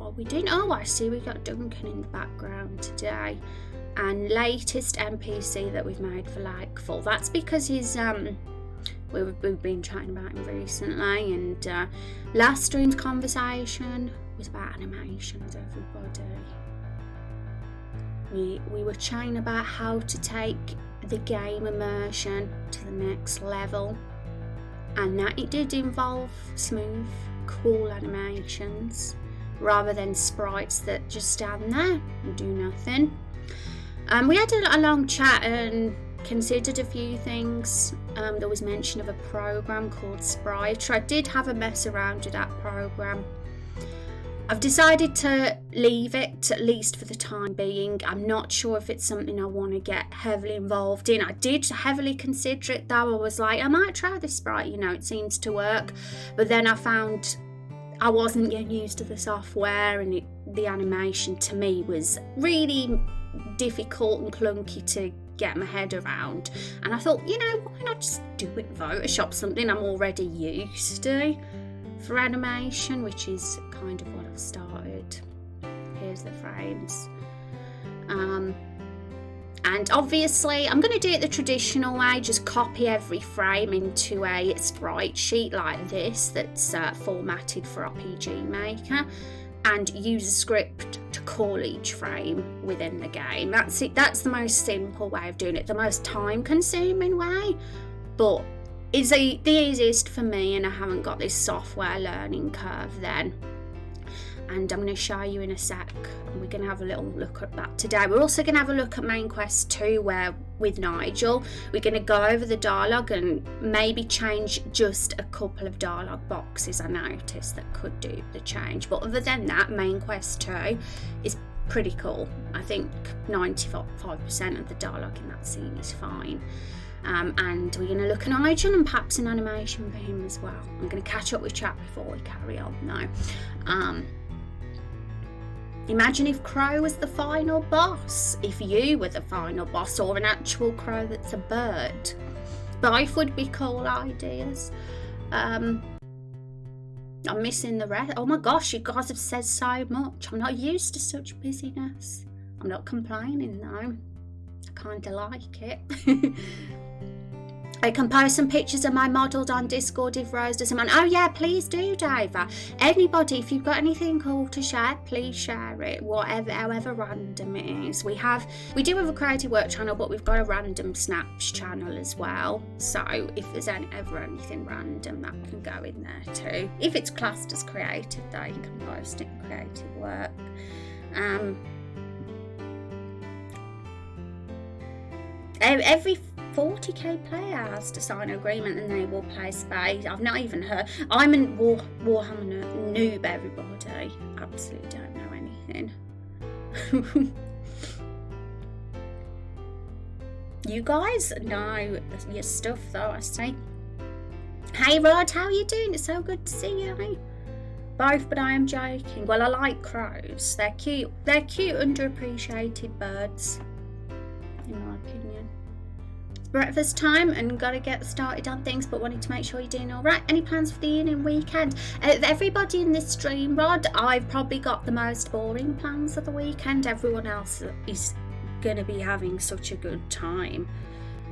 are we doing? Oh, I see we got Duncan in the background today. And latest NPC that we've made for Lakefall. That's because he's we've been chatting about him recently, and last stream's conversation was about animations, everybody. We were chatting about how to take the game immersion to the next level, and that it did involve smooth, cool animations rather than sprites that just stand there and do nothing. We had a long chat and considered a few things. There was mention of a program called Sprite. I did have a mess around with that program. I've decided to leave it, at least for the time being. I'm not sure if it's something I want to get heavily involved in. I did heavily consider it though. I was like, I might try this Sprite, it seems to work. But then I found I wasn't getting used to the software, and the animation to me was really difficult and clunky to get my head around. And I thought, why not just do it in Photoshop, something I'm already used to for animation, which is kind of what I've started. Here's the frames. And obviously I'm going to do it the traditional way, just copy every frame into a sprite sheet like this that's formatted for RPG Maker, and use a script to call each frame within the game. That's it. That's the most simple way of doing it, the most time consuming way, but it's the easiest for me, and I haven't got this software learning curve then. And I'm going to show you in a sec, and we're going to have a little look at that today. We're also going to have a look at Main Quest 2, where with Nigel we're going to go over the dialogue and maybe change just a couple of dialogue boxes I noticed that could do the change. But other than that, Main Quest 2 is pretty cool. I think 95% of the dialogue in that scene is fine. And we're going to look at Nigel and perhaps an animation for him as well. I'm going to catch up with chat before we carry on now. Imagine if Crow was the final boss, if you were the final boss, or an actual crow that's a bird. Both would be cool ideas. I'm missing the rest. Oh my gosh, you guys have said so much. I'm not used to such busyness. I'm not complaining though. I kind of like it. I can post some pictures of my modelled on Discord if Rose doesn't mind. Oh yeah, please do, Diva. Anybody, if you've got anything cool to share, please share it. However random it is. We do have a creative work channel, but we've got a random snaps channel as well. So if there's ever anything random, that can go in there too. If it's classed as creative though, you can post it in creative work. Every 40k player has to sign an agreement and they will play space. I've not even heard. I'm a Warhammer noob, everybody. Absolutely don't know anything. You guys know your stuff though, I say. Hey Rod, how are you doing? It's so good to see you. Both, but I am joking. Well, I like crows. They're cute. They're cute, underappreciated birds, in my opinion. Breakfast time and got to get started on things, but wanted to make sure you're doing all right. Any plans for the evening weekend? Everybody in this stream, Rod, I've probably got the most boring plans of the weekend. Everyone else is going to be having such a good time,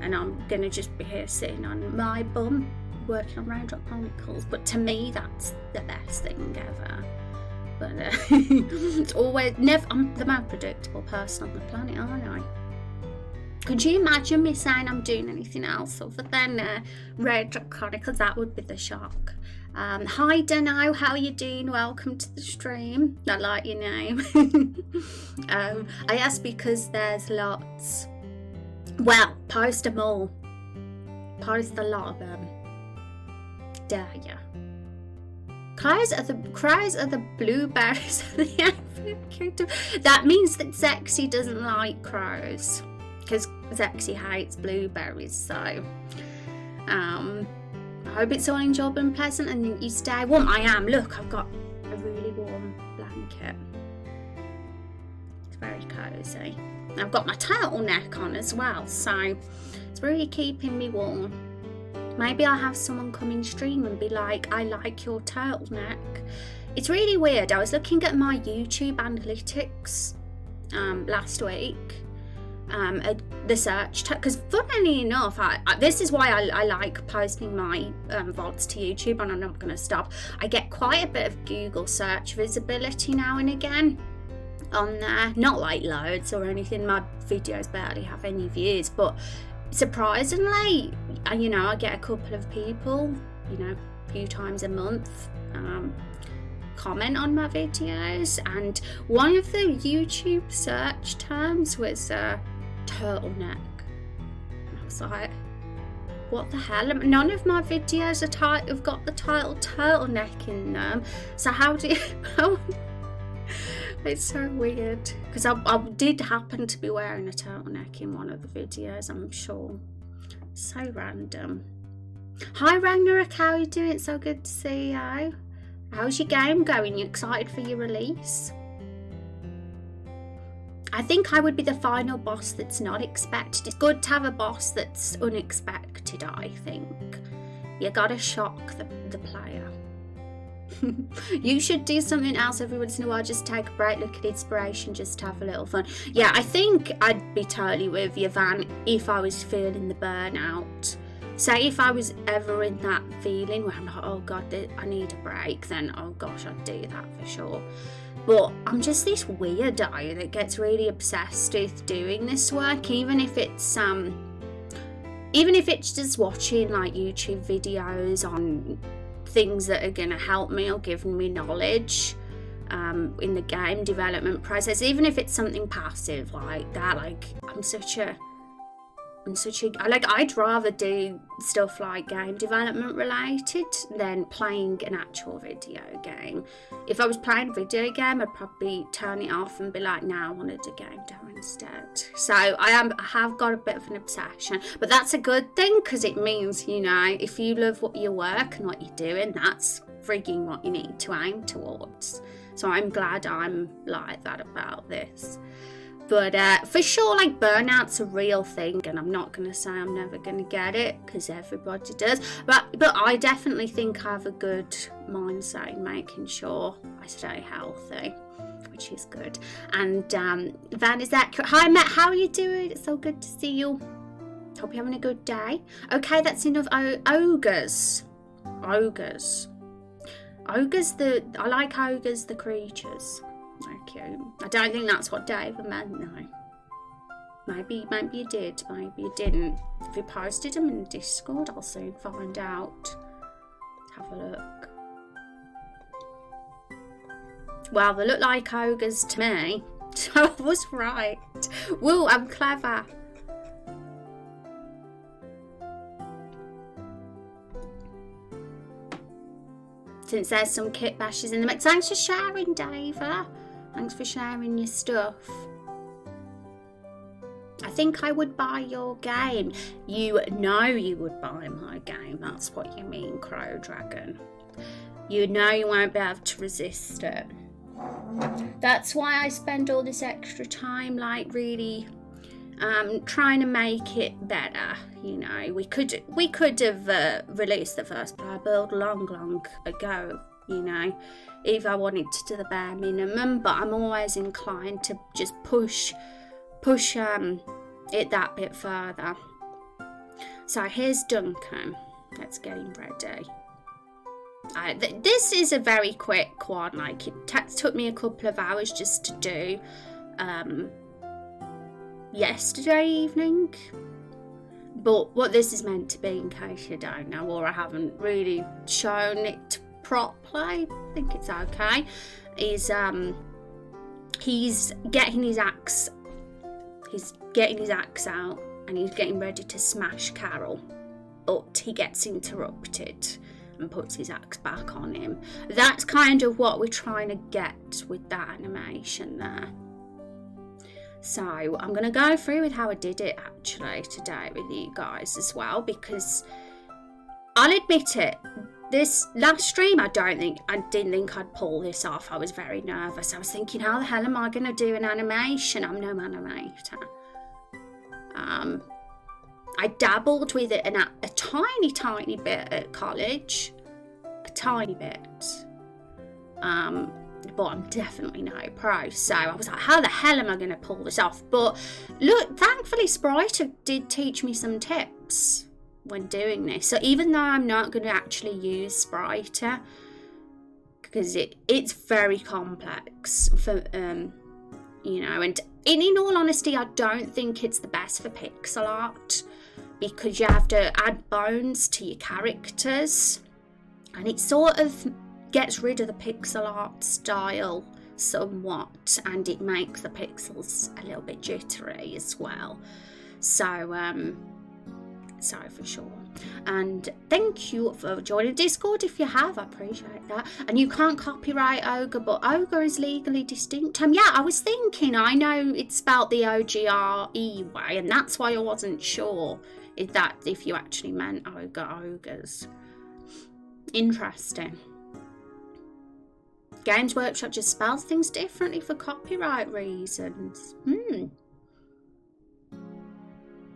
and I'm going to just be here sitting on my bum working on Raindrop Chronicles. But to me, that's the best thing ever. But it's always I'm the most predictable person on the planet, aren't I? Could you imagine me saying I'm doing anything else other than Raindrop Chronicles? That would be the shock. Hi Dano, how are you doing? Welcome to the stream. I like your name. I asked because there's lots. Well, post them all. Post a lot of them. Dare ya? Crows are the blueberries of the advocate. That means that Zexy doesn't like crows, because Zexy hates blueberries. So I hope it's all enjoyable and pleasant and you stay warm. I am. Look, I've got a really warm blanket. It's very cozy. I've got my turtleneck on as well, so it's really keeping me warm. Maybe I'll have someone come in stream and be like, I like your turtleneck. it's really weird. I was looking at my YouTube analytics last week, the search because funnily enough, this is why I like posting my VODs to YouTube, and I'm not going to stop. I get quite a bit of Google search visibility now and again on there, not like loads or anything. My videos barely have any views, but surprisingly, you know, I get a couple of people, you know, a few times a month comment on my videos, and one of the YouTube search terms was turtleneck. And I was like, what the hell? None of my videos have got the title turtleneck in them, so how do you it's so weird, because I did happen to be wearing a turtleneck in one of the videos, I'm sure. So random. Hi Ragnarok, how are you doing? It's so good to see you. How's your game going? You excited for your release? I think I would be the final boss that's not expected. It's good to have a boss that's unexpected, I think. You gotta shock the player. You should do something else every once in a while. Just take a break, look at inspiration, just have a little fun. Yeah, I think I'd be totally with you, Van, if I was feeling the burnout. Say if I was ever in that feeling where I'm like, oh god, I need a break, then oh gosh, I'd do that for sure. But I'm just this weirdo that gets really obsessed with doing this work, even if it's just watching like YouTube videos on things that are going to help me or giving me knowledge in the game development process, even if it's something passive like that. Like I'd rather do stuff like game development related than playing an actual video game. If I was playing a video game, I'd probably turn it off and be like, nah, I want to do game demo instead. So I have got a bit of an obsession, but that's a good thing, because it means, you know, if you love your work and what you're doing, that's frigging what you need to aim towards. So I'm glad I'm like that about this. But for sure, like, burnout's a real thing, and I'm not going to say I'm never going to get it, because everybody does. But I definitely think I have a good mindset in making sure I stay healthy, which is good. And Van, is that... Hi, Matt, how are you doing? It's so good to see you. Hope you're having a good day. Okay, that's enough. Ogres. I like ogres, the creatures. Okay, I don't think that's what David meant, no. Maybe you did, maybe you didn't. If you posted them in the Discord, I'll soon find out. Let's have a look. Well, they look like ogres to me, so I was right. Woo, I'm clever. Since there's some kit bashes in the mix. Thanks for sharing, Dava. Thanks for sharing your stuff. I think I would buy your game. You know you would buy my game. That's what you mean, Crow Dragon. You know you won't be able to resist it. That's why I spend all this extra time, like, really trying to make it better. You know, we could have released the first player build long ago, you know, if I wanted to do the bare minimum, but I'm always inclined to just push it that bit further. So here's Duncan. Let's get him ready. This is a very quick one. Like, it took me a couple of hours just to do yesterday evening. But what this is meant to be, in case you don't know, or I haven't really shown it properly, I think it's okay, is he's getting his axe out, and he's getting ready to smash Carol, but he gets interrupted and puts his axe back on him. That's kind of what we're trying to get with that animation there. So I'm going to go through with how I did it actually today with you guys as well, because I'll admit it, this last stream I didn't think I'd pull this off. I was very nervous. I was thinking, how the hell am I going to do an animation? I'm no animator. I dabbled with it a tiny bit at college. A tiny bit. but I'm definitely no pro. So I was like, how the hell am I going to pull this off? But look, thankfully Sprite did teach me some tips when doing this. So even though I'm not going to actually use Sprite, because it's very complex for you know, and in all honesty, I don't think it's the best for pixel art, because you have to add bones to your characters, and it sort of gets rid of the pixel art style somewhat, and it makes the pixels a little bit jittery as well. So for sure. And thank you for joining Discord if you have, I appreciate that. And you can't copyright Ogre, but Ogre is legally distinct. Yeah, I was thinking, I know it's spelled the O-G-R-E way, and that's why I wasn't sure if you actually meant ogres. Interesting. Games Workshop just spells things differently for copyright reasons.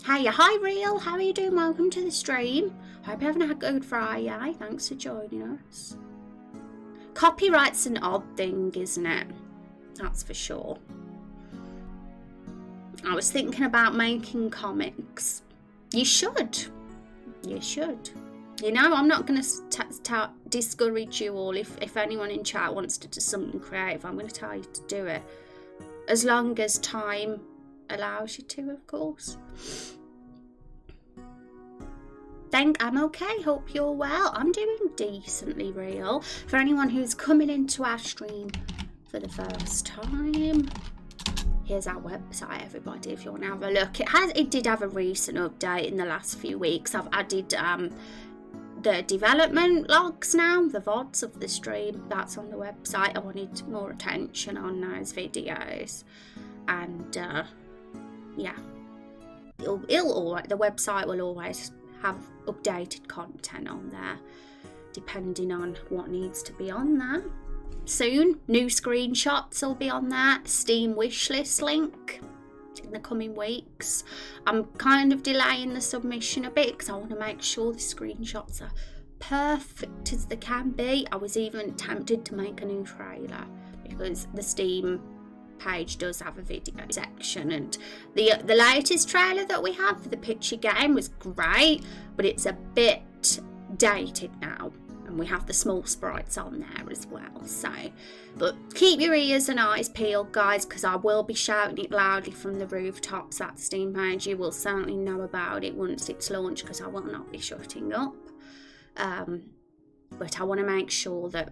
Hey, hi Real, how are you doing? Welcome to the stream. Hope you're having a good Friday. Thanks for joining us. Copyright's an odd thing, isn't it? That's for sure. I was thinking about making comics. You should. You should. You know, I'm not going to discourage you all. If anyone in chat wants to do something creative, I'm going to tell you to do it. As long as time allows you to, of course. I'm okay, hope you're well. I'm doing decently, Real. For anyone who's coming into our stream for the first time, here's our website, everybody, if you want to have a look. It did have a recent update in the last few weeks. I've added the development logs now, the VODs of the stream. That's on the website. I wanted more attention on those videos, and yeah, the website will always have updated content on there, depending on what needs to be on there. Soon, new screenshots will be on there. Steam wishlist link in the coming weeks. I'm kind of delaying the submission a bit because I want to make sure the screenshots are perfect as they can be. I was even tempted to make a new trailer because the Steam page does have a video section, and the latest trailer that we had for the picture game was great, but it's a bit dated now, and we have the small sprites on there as well. So, but keep your ears and eyes peeled, guys, because I will be shouting it loudly from the rooftops at Steam page. You will certainly know about it once it's launched, because I will not be shutting up. But I want to make sure that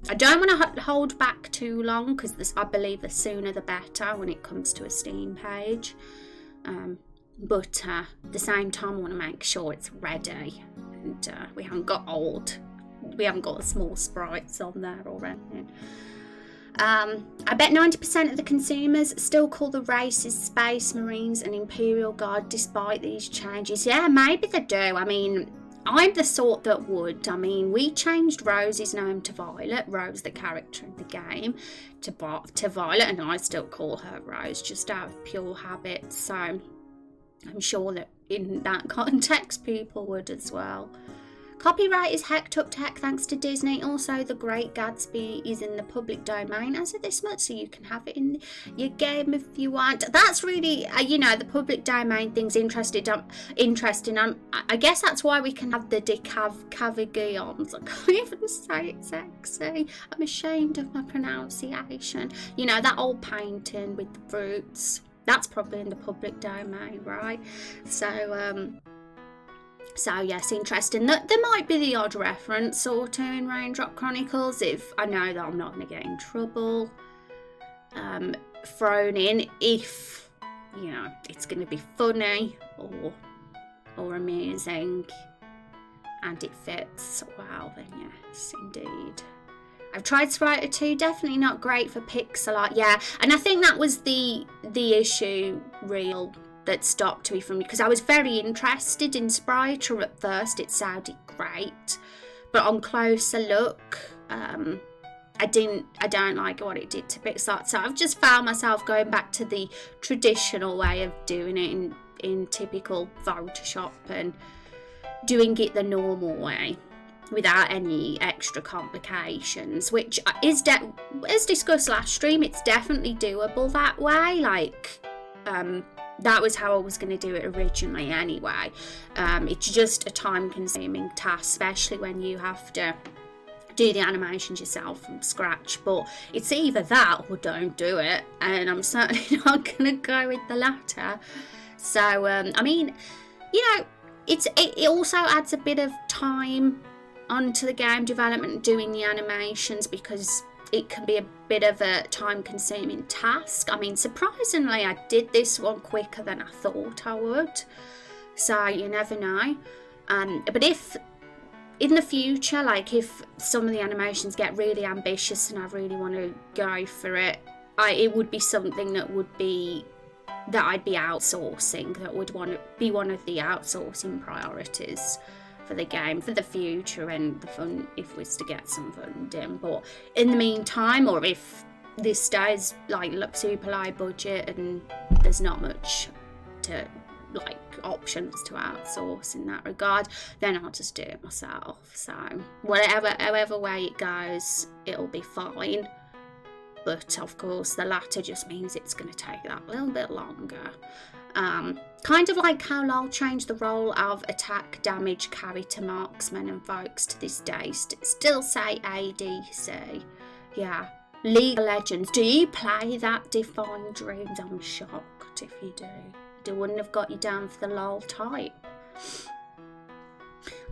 I don't want to hold back too long, because I believe the sooner the better when it comes to a Steam page. But at the same time, I want to make sure it's ready, and we haven't got the small sprites on there already. I bet 90% of the consumers still call the races Space Marines and Imperial Guard despite these changes. Yeah, maybe they do. I mean, I'm the sort that would. I mean, we changed Rose's name to Violet, Rose the character in the game, to Violet, and I still call her Rose just out of pure habit. So I'm sure that in that context people would as well. Copyright is hecked up tech thanks to Disney. Also, The Great Gatsby is in the public domain as of this month, so you can have it in your game if you want. That's really, the public domain thing's interesting. I guess that's why we can have the Cavigions. I can't even say it sexy. I'm ashamed of my pronunciation. You know, that old painting with the fruits. That's probably in the public domain, right? So yes, interesting. There might be the odd reference or two in Raindrop Chronicles, if I know that I'm not going to get in trouble, thrown in if, it's going to be funny or amusing and it fits. Wow, then yes, indeed. I've tried Sprite 2, definitely not great for pixel art. Yeah, and I think that was the issue, Real, that stopped me from, because I was very interested in Sprite at first. It sounded great, but on closer look, I don't like what it did to pixel art. So I've just found myself going back to the traditional way of doing it in typical Photoshop and doing it the normal way. without any extra complications, which is as discussed last stream, it's definitely doable that way. Like that was how I was going to do it originally anyway. It's just a time consuming task, especially when you have to do the animations yourself from scratch, but it's either that or don't do it, and I'm certainly not going to go with the latter. So I mean, you know, it also adds a bit of time onto the game development doing the animations, because it can be a bit of a time consuming task. I mean, surprisingly, I did this one quicker than I thought I would, so you never know. But if in the future, like if some of the animations get really ambitious and I really want to go for it, it would be something that I'd be outsourcing, that would want to be one of the outsourcing priorities for the game for the future, and the fun if was to get some funding. But in the meantime, or if this stays like super low budget and there's not much to like options to outsource in that regard, then I'll just do it myself. So however way it goes, it'll be fine. But of course the latter just means it's going to take that little bit longer. Kind of like how LOL changed the role of attack, damage, carry to marksmen and folks to this day still say ADC. Yeah. League of Legends, do you play that Define Dreams? I'm shocked if you do. It wouldn't have got you down for the LOL type.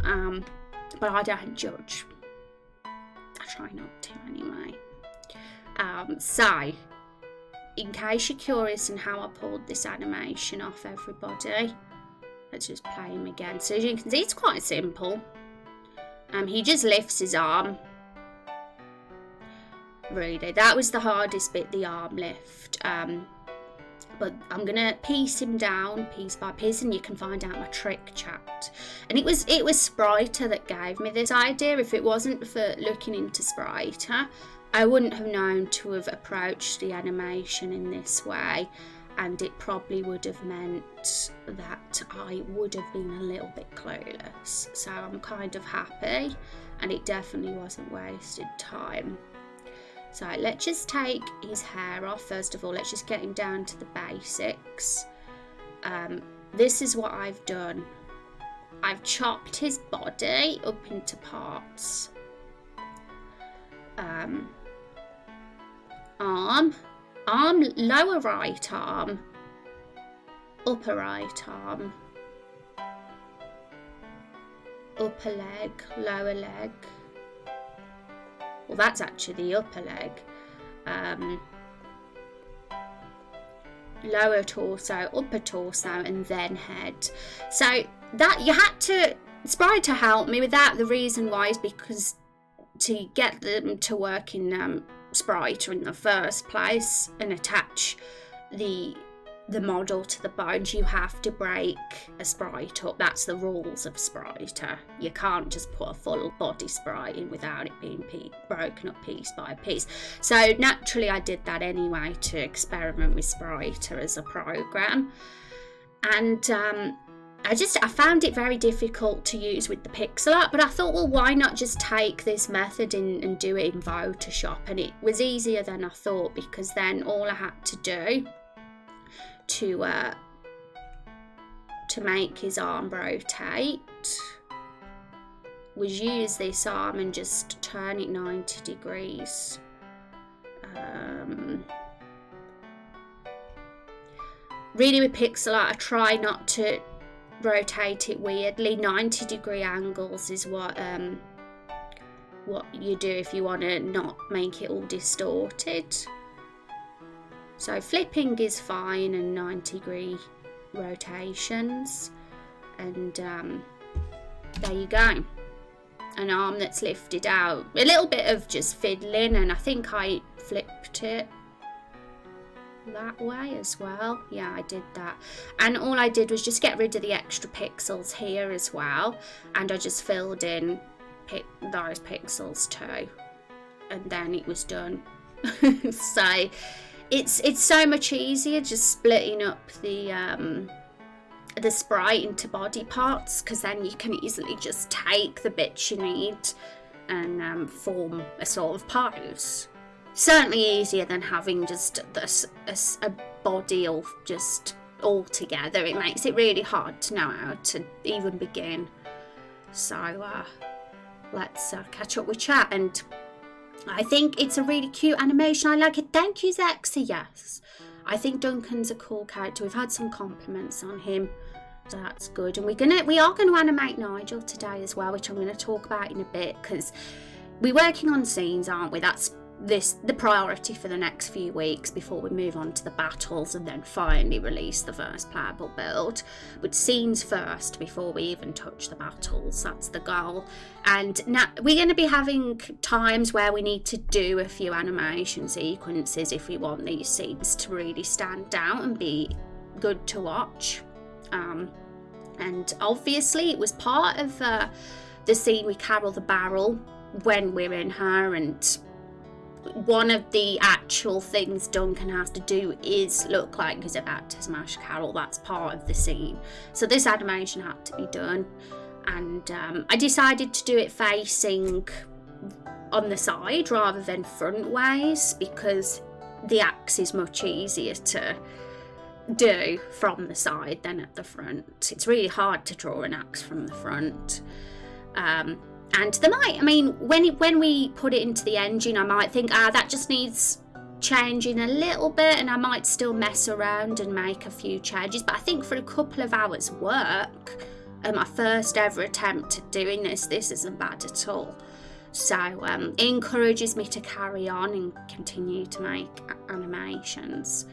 But I don't judge. I try not to anyway. So, in case you're curious on how I pulled this animation off, everybody, let's just play him again. So as you can see, it's quite simple. He just lifts his arm. Really, that was the hardest bit, the arm lift. But I'm gonna piece him down piece by piece, and you can find out my trick chat. And it was Spriter that gave me this idea. If it wasn't for looking into Spriter, I wouldn't have known to have approached the animation in this way, and it probably would have meant that I would have been a little bit clueless. So I'm kind of happy, and it definitely wasn't wasted time. So let's just take his hair off. First of all, let's just get him down to the basics. This is what I've done. I've chopped his body up into parts. Arm, lower right arm, upper right arm, upper leg, lower leg. Well, that's actually the upper leg. Lower torso, upper torso, and then head. So that you had to Sprite to help me with that. The reason why is because to get them to work in Sprite in the first place and attach the model to the bones, you have to break a sprite up. That's the rules of Spriter. You can't just put a full body sprite in without it being broken up piece by piece. So naturally I did that anyway to experiment with Spriter as a program, and I found it very difficult to use with the pixel art, but I thought, well, why not just take this method and do it in Photoshop? And it was easier than I thought, because then all I had to do to make his arm rotate was use this arm and just turn it 90 degrees. Really with pixel art, I try not to rotate it weirdly. 90-degree angles is what you do if you want to not make it all distorted. So flipping is fine, and 90-degree rotations, and there you go. An arm that's lifted out. A little bit of just fiddling, and I think I flipped it that way as well. Yeah, I did that. And all I did was just get rid of the extra pixels here as well, and I just filled in those pixels too, and then it was done. So it's so much easier just splitting up the the sprite into body parts, because then you can easily just take the bits you need and form a sort of pose. Certainly easier than having just a body all together. It makes it really hard to know how to even begin. So let's catch up with chat. And I think it's a really cute animation. I like it. Thank you, Zexy. Yes, I think Duncan's a cool character. We've had some compliments on him, so that's good. And we are gonna animate Nigel today as well, which I'm gonna talk about in a bit, because we're working on scenes, aren't we? That's the priority for the next few weeks before we move on to the battles and then finally release the first playable build. But scenes first before we even touch the battles. That's the goal. And now we're going to be having times where we need to do a few animation sequences if we want these scenes to really stand out and be good to watch. And obviously it was part of the scene with Carol the Barrel when we're in her, and one of the actual things Duncan has to do is look like he's about to smash Carol. That's part of the scene. So this animation had to be done. And I decided to do it facing on the side rather than front ways, because the axe is much easier to do from the side than at the front. It's really hard to draw an axe from the front. And when we put it into the engine, I might think, that just needs changing a little bit, and I might still mess around and make a few changes. But I think for a couple of hours work, my first ever attempt at doing this isn't bad at all. So it encourages me to carry on and continue to make animations.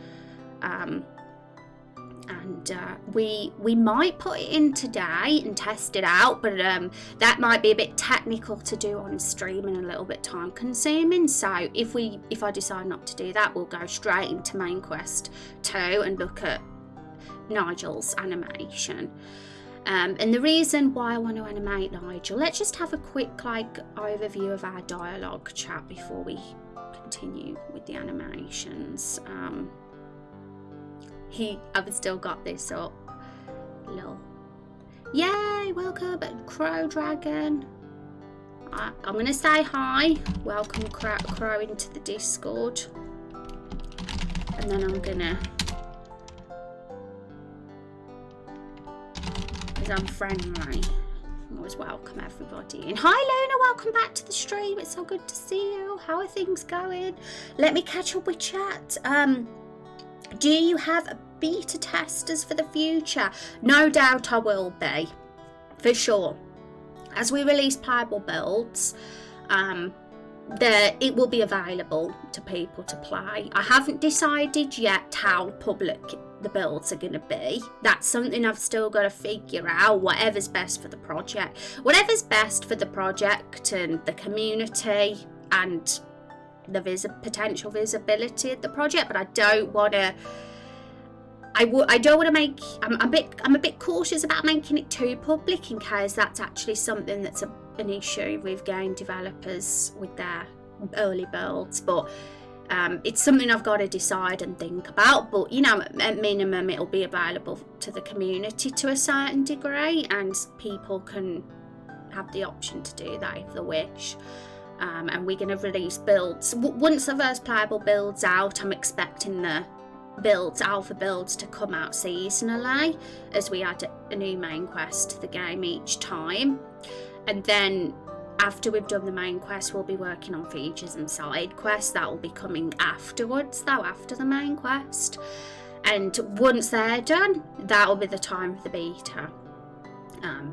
And we might put it in today and test it out, but that might be a bit technical to do on stream and a little bit time consuming. So if I decide not to do that, we'll go straight into main quest 2 and look at Nigel's animation. And the reason why I want to animate Nigel, let's just have a quick overview of our dialogue chat before we continue with the animations. I've still got this up. Lol. Yay, welcome, Crow Dragon. I'm going to say hi. Welcome, Crow, into the Discord. And then I'm going to, because I'm friendly, I always welcome everybody. And hi, Luna, welcome back to the stream. It's so good to see you. How are things going? Let me catch up with chat. Do you have beta testers for the future? No doubt I will be, for sure. As we release playable builds, it will be available to people to play. I haven't decided yet how public the builds are going to be. That's something I've still got to figure out. Whatever's best for the project. Whatever's best for the project and the community and the potential visibility of the project, but I don't want to. I don't want to make. I'm a bit cautious about making it too public in case that's actually something that's an issue with game developers with their early builds. But it's something I've got to decide and think about. But at minimum, it'll be available to the community to a certain degree, and people can have the option to do that if they wish. And we're going to release builds. Once the first playable build's out, I'm expecting the alpha builds to come out seasonally as we add a new main quest to the game each time. And then after we've done the main quest, we'll be working on features and side quests. That will be coming afterwards, though, after the main quest. And once they're done, that will be the time for the beta.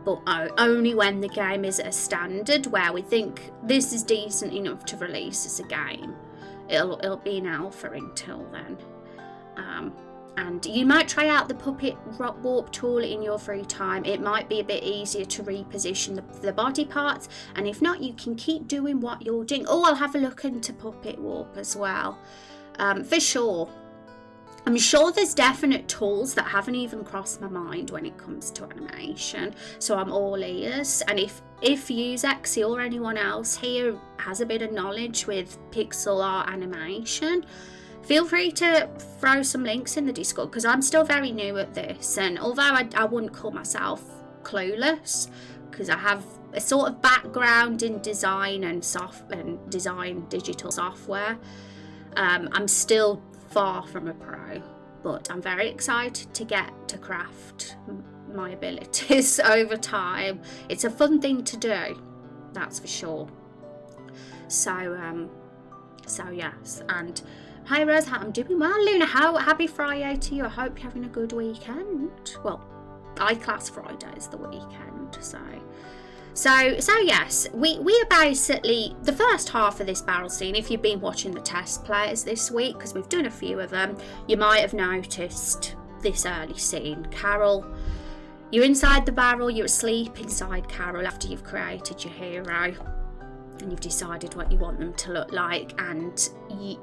But only when the game is at a standard where we think this is decent enough to release as a game. It'll be an alpha until then. And you might try out the puppet warp tool in your free time. It might be a bit easier to reposition the body parts, and if not, you can keep doing what you're doing. I'll have a look into puppet warp as well, for sure. I'm sure there's definite tools that haven't even crossed my mind when it comes to animation, so I'm all ears. And if you, Zexy, or anyone else here has a bit of knowledge with pixel art animation, feel free to throw some links in the Discord, because I'm still very new at this, and although I wouldn't call myself clueless, because I have a sort of background in design and design digital software, I'm still far from a pro, but I'm very excited to get to craft my abilities over time. It's a fun thing to do, that's for sure. So yes, and hi Rose, I'm doing well. Luna, happy Friday to you. I hope you're having a good weekend. Well, I class Friday as the weekend, so yes, we are basically the first half of this barrel scene. If you've been watching the test players this week, because we've done a few of them, you might have noticed this early scene. Carol, you're inside the barrel, you're asleep inside Carol after you've created your hero and you've decided what you want them to look like, and you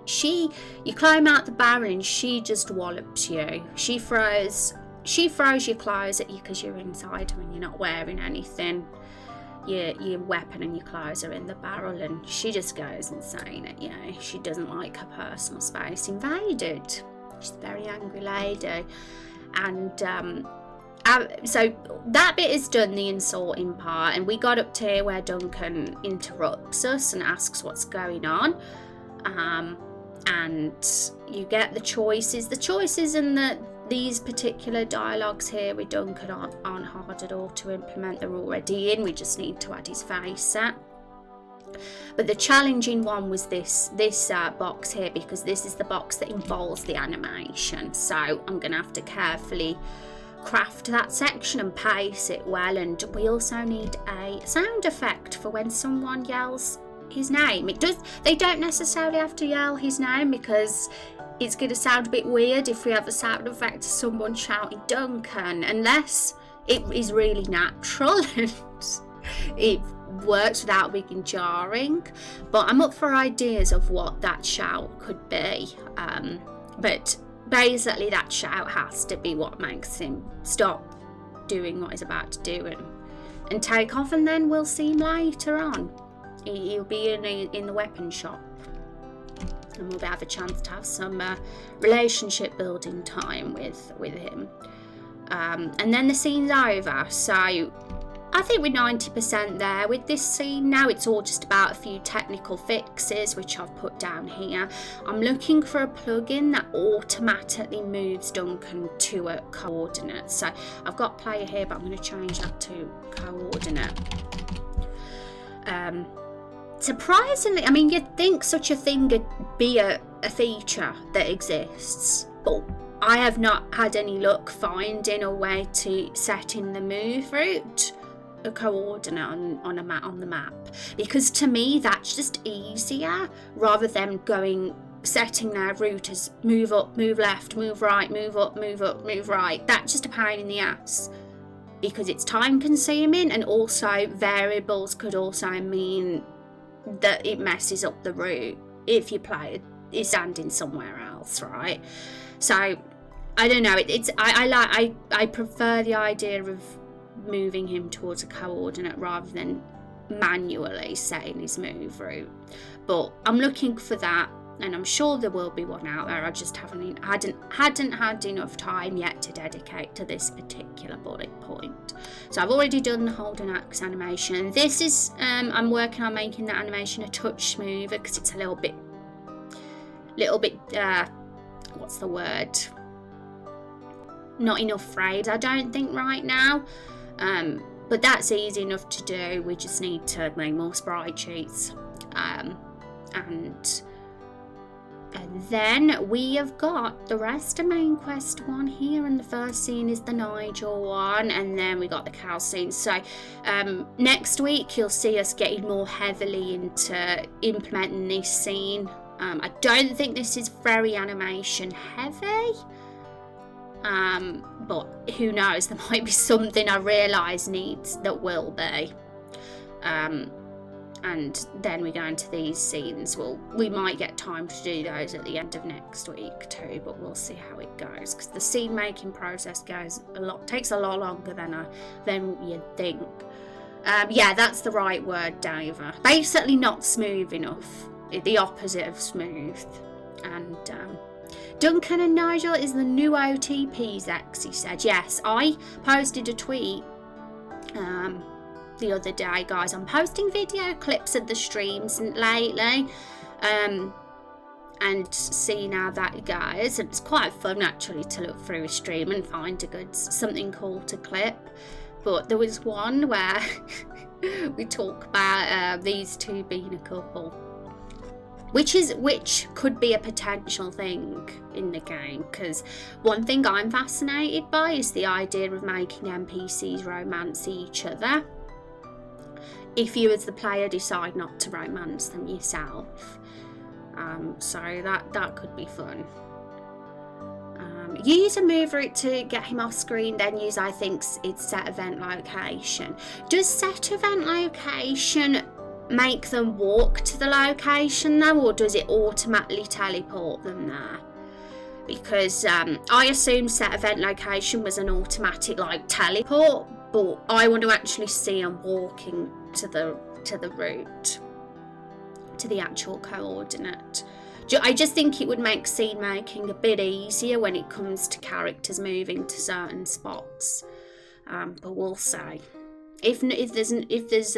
climb out the barrel and she just wallops you. She throws your clothes at you because you're inside her and you're not wearing anything. Your weapon and your clothes are in the barrel, and she just goes insane at you. She doesn't like her personal space invaded. She's a very angry lady. And so that bit is done, the insulting part, and we got up to here where Duncan interrupts us and asks what's going on. And you get the choices in these particular dialogues here with Duncan aren't hard at all to implement. They're already in, we just need to add his face set. But the challenging one was this box here, because this is the box that involves the animation, so I'm gonna have to carefully craft that section and pace it well. And we also need a sound effect for when someone yells his name. They don't necessarily have to yell his name, because it's going to sound a bit weird if we have a sound effect of someone shouting Duncan, unless it is really natural and it works without being jarring. But I'm up for ideas of what that shout could be. But basically that shout has to be what makes him stop doing what he's about to do and take off, and then we'll see him later on. He'll be in the weapon shop, and we'll have a chance to have some relationship building time with him. And then the scene's over, so I think we're 90% there with this scene now. It's all just about a few technical fixes, which I've put down here. I'm looking for a plugin that automatically moves Duncan to a coordinate. So I've got player here, but I'm going to change that to coordinate. Surprisingly, I mean, you'd think such a thing would be a feature that exists, but I have not had any luck finding a way to set in the move route a coordinate on the map, because to me that's just easier rather than setting their route as move up, move left, move right, move up, move right. That's just a pain in the ass, because it's time consuming, and also variables could also mean that it messes up the route if your player is standing somewhere else, right? So I don't know, I prefer the idea of moving him towards a coordinate rather than manually setting his move route. But I'm looking for that, and I'm sure there will be one out there. I just hadn't had enough time yet to dedicate to this particular bullet point. So I've already done the holding axe animation. This is I'm working on making that animation a touch smoother, because it's a little bit what's the word, not enough frames I don't think right now. But that's easy enough to do. We just need to make more sprite sheets. And then we have got the rest of main quest 1 here, and the first scene is the Nigel one, and then we got the cow scene. So next week you'll see us getting more heavily into implementing this scene. I don't think this is very animation heavy. But who knows, there might be something I realise needs that will be. And then we go into these scenes. We might get time to do those at the end of next week too, but we'll see how it goes, because the scene making process takes a lot longer than you'd think. Yeah, that's the right word, Dava. Basically not smooth enough, the opposite of smooth. And Duncan and Nigel is the new OTPs, X, he said. Yes, I posted a tweet the other day, guys. I'm posting video clips of the streams lately, and seeing how that goes. It's quite fun actually to look through a stream and find something cool to clip. But there was one where we talk about these two being a couple, which could be a potential thing in the game, because one thing I'm fascinated by is the idea of making NPCs romance each other if you as the player decide not to romance them yourself. So that could be fun. Use a mover to get him off screen, then use, I think it's set event location. Does set event location make them walk to the location though, or does it automatically teleport them there? Because I assume set event location was an automatic like teleport, but I want to actually see them walking to the route, to the actual coordinate. I just think it would make scene making a bit easier when it comes to characters moving to certain spots. But we'll see. If there's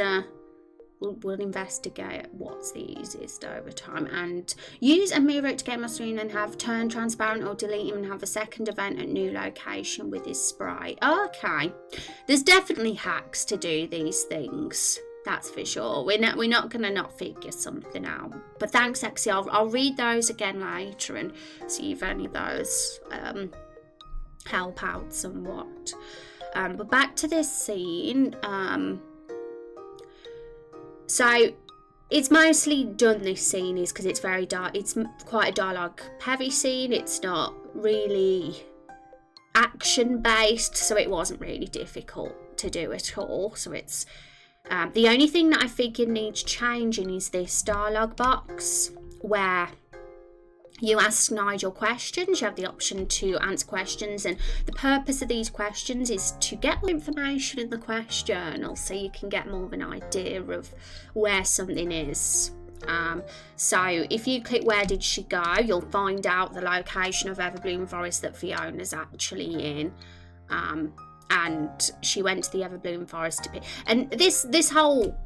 we'll investigate what's the easiest over time. And use a move route to get my screen and have turn transparent or delete him and have a second event at new location with his sprite. Okay, there's definitely hacks to do these things. That's for sure. We're not going to not figure something out. But thanks, Exie. I'll read those again later and see if any of those help out somewhat. But back to this scene. So it's mostly done, this scene is because it's very dark. It's quite a dialogue heavy scene. It's not really action based, so it wasn't really difficult to do at all. So it's the only thing that I figured needs changing is this dialogue box where you ask Nigel questions. You have the option to answer questions, and the purpose of these questions is to get more information in the question journal so you can get more of an idea of where something is. So if you click where did she go, you'll find out the location of Everbloom Forest that Fiona's actually in. And she went to the Everbloom Forest to pick. And this whole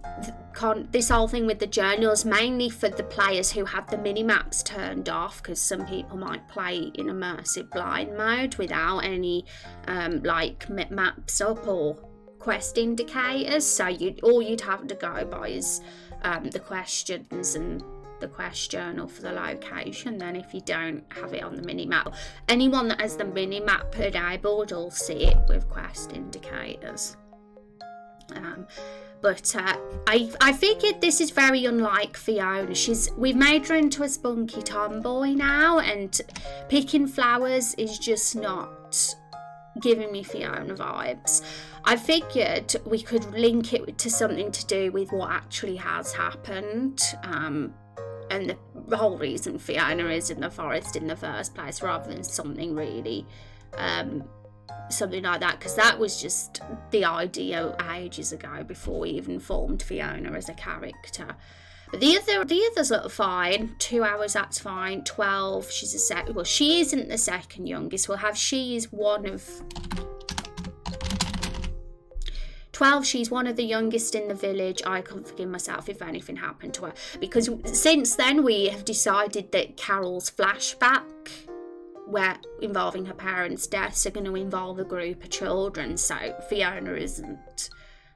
thing with the journal is mainly for the players who have the mini maps turned off, because some people might play in immersive blind mode without any like maps up or quest indicators. So you'd have to go by is the questions and the quest journal for the location. Then if you don't have it on the mini map, anyone that has the mini map enabled will see it with quest indicators. But I figured this is very unlike Fiona. We've made her into a spunky tomboy now, and picking flowers is just not giving me Fiona vibes. I figured we could link it to something to do with what actually has happened, and the whole reason Fiona is in the forest in the first place, rather than something really something like that, because that was just the idea ages ago before we even formed Fiona as a character. But the others look fine. 2 hours, that's fine. 12, she isn't the second youngest. She is one of 12, she's one of the youngest in the village. I can't forgive myself if anything happened to her, because since then we have decided that Carol's flashback, where involving her parents' deaths, are going to involve a group of children. So Fiona isn't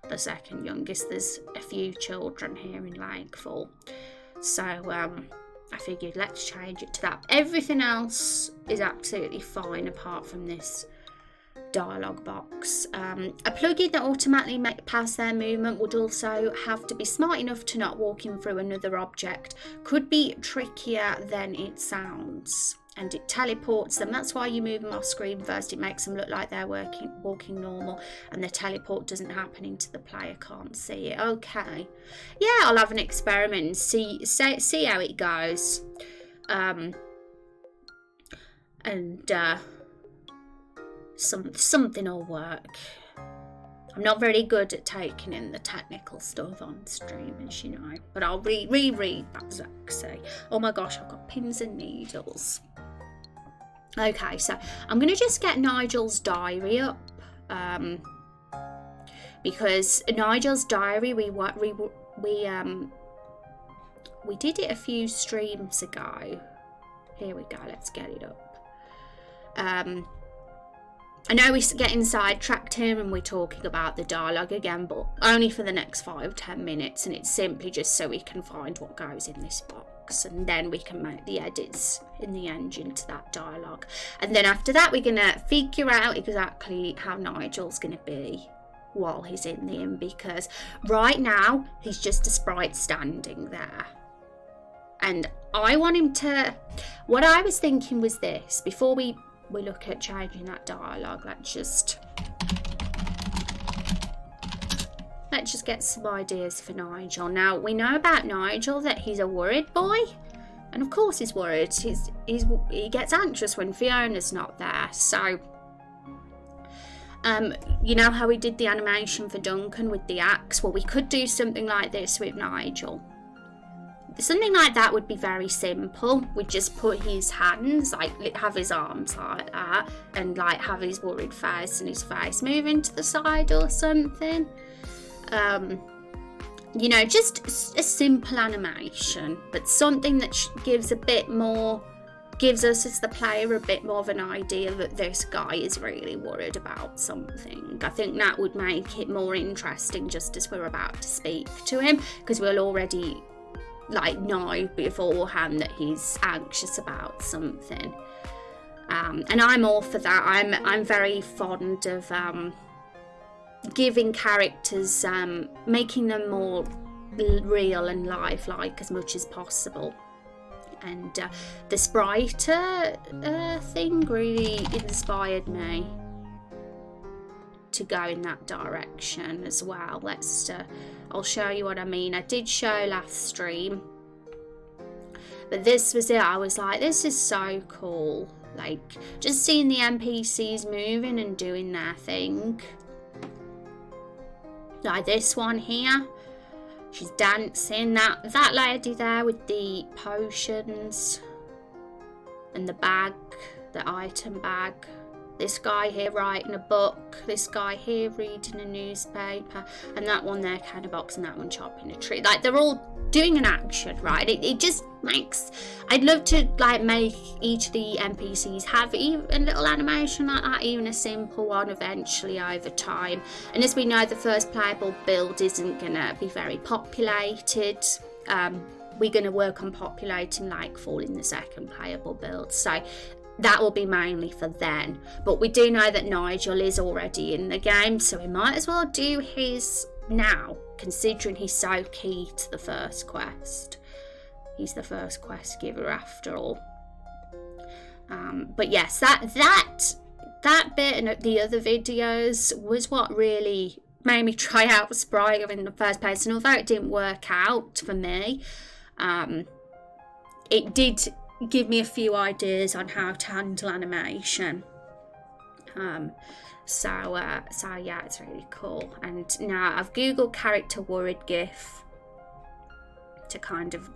the second youngest. There's a few children here in Lakefall. So I figured let's change it to that. Everything else is absolutely fine apart from this dialogue box. A plugin that automatically pass their movement would also have to be smart enough to not walking through another object. Could be trickier than it sounds, and it teleports them. That's why you move them off screen first. It makes them look like they're walking normal, and the teleport doesn't happen into the player can't see it. Okay, yeah, I'll have an experiment and see how it goes. Something will work. I'm not very good at taking in the technical stuff on stream, as you know, but I'll reread that Zach say. Oh my gosh, I've got pins and needles. Okay, so I'm going to just get Nigel's diary up. Because Nigel's diary, we did it a few streams ago. Here we go, let's get it up. I know we getting sidetracked here and we're talking about the dialogue again, but only for the next 5-10 minutes, and it's simply just so we can find what goes in this box, and then we can make the edits in the engine to that dialogue. And then after that, we're gonna figure out exactly how Nigel's gonna be while he's in the inn, because right now he's just a sprite standing there. And I want him to, what I was thinking was this, before we look at changing that dialogue, let's just get some ideas for Nigel. Now, we know about Nigel that he's a worried boy, and of course he's worried. He gets anxious when Fiona's not there. So you know how we did the animation for Duncan with the axe? Well, we could do something like this with Nigel. Something like that would be very simple. We'd just put his hands, like have his arms like that, and like have his worried face and his face moving to the side or something. You know, just a simple animation, but something that gives us as the player a bit more of an idea that this guy is really worried about something. I think that would make it more interesting just as we're about to speak to him, because we'll already know beforehand that he's anxious about something. And I'm all for that. I'm very fond of giving characters, making them more real and lifelike as much as possible. And the sprite thing really inspired me to go in that direction as well. I'll show you what I mean. I did show last stream, but this was it. I was like, this is so cool. Like, just seeing the NPCs moving and doing their thing. Like this one here, she's dancing. That lady there with the potions and the bag, the item bag. This guy here writing a book, this guy here reading a newspaper, and that one there carrying a box, and that one chopping a tree. Like, they're all doing an action, right? It just makes, I'd love to make each of the NPCs have even a little animation like that, even a simple one eventually over time. And as we know, the first playable build isn't gonna be very populated. We're gonna work on populating Lakefall in the second playable build, so that will be mainly for then. But we do know that Nigel is already in the game, so we might as well do his now, considering he's so key to the first quest. He's the first quest giver after all. But yes, that bit and the other videos was what really made me try out Sprite in the first place. And although it didn't work out for me, it did give me a few ideas on how to handle animation. So yeah, it's really cool. And now I've googled character worried GIF to kind of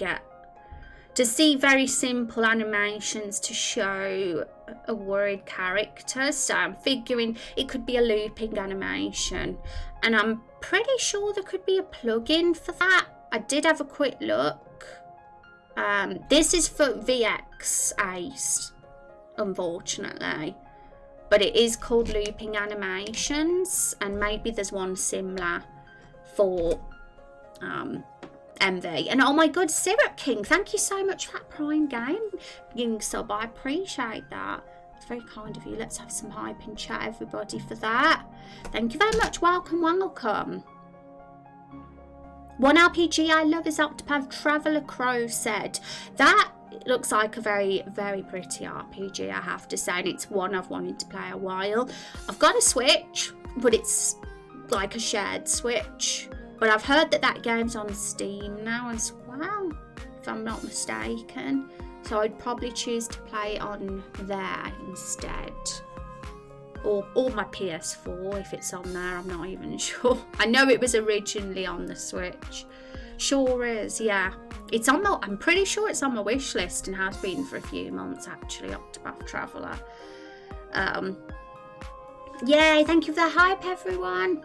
to see very simple animations to show a worried character. So I'm figuring it could be a looping animation, and I'm pretty sure there could be a plugin for that. I did have a quick look. This is for VX8, unfortunately, but it is called looping animations, and maybe there's one similar for MV. And oh my god, Syrup King, thank you so much for that Prime Game sub. I appreciate that. It's very kind of you. Let's have some hype in chat, everybody, for that. Thank you very much. Welcome. One RPG I love is Octopath Traveler, Crow said. That looks like a very, very pretty RPG, I have to say, and it's one I've wanted to play a while. I've got a Switch, but it's like a shared Switch. But I've heard that game's on Steam now as well, if I'm not mistaken. So I'd probably choose to play on there instead. Or my PS4 if it's on there, I'm not even sure. I know it was originally on the Switch, Sure is, yeah. It's on my, I'm pretty sure it's on my wish list and has been for a few months actually, Octopath Traveler. Yay, thank you for the hype, everyone.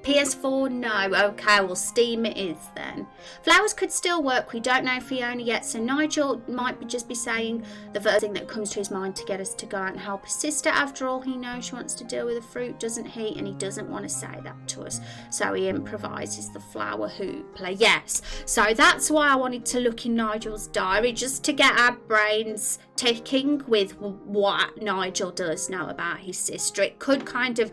PS4, no. Okay, well, Steam it is then. Flowers could still work. We don't know Fiona yet, so Nigel might just be saying the first thing that comes to his mind to get us to go out and help his sister. After all, he knows she wants to deal with the fruit, doesn't he? And he doesn't want to say that to us, so he improvises the flower hoopla. Yes, so that's why I wanted to look in Nigel's diary, just to get our brains ticking with what Nigel does know about his sister. It could kind of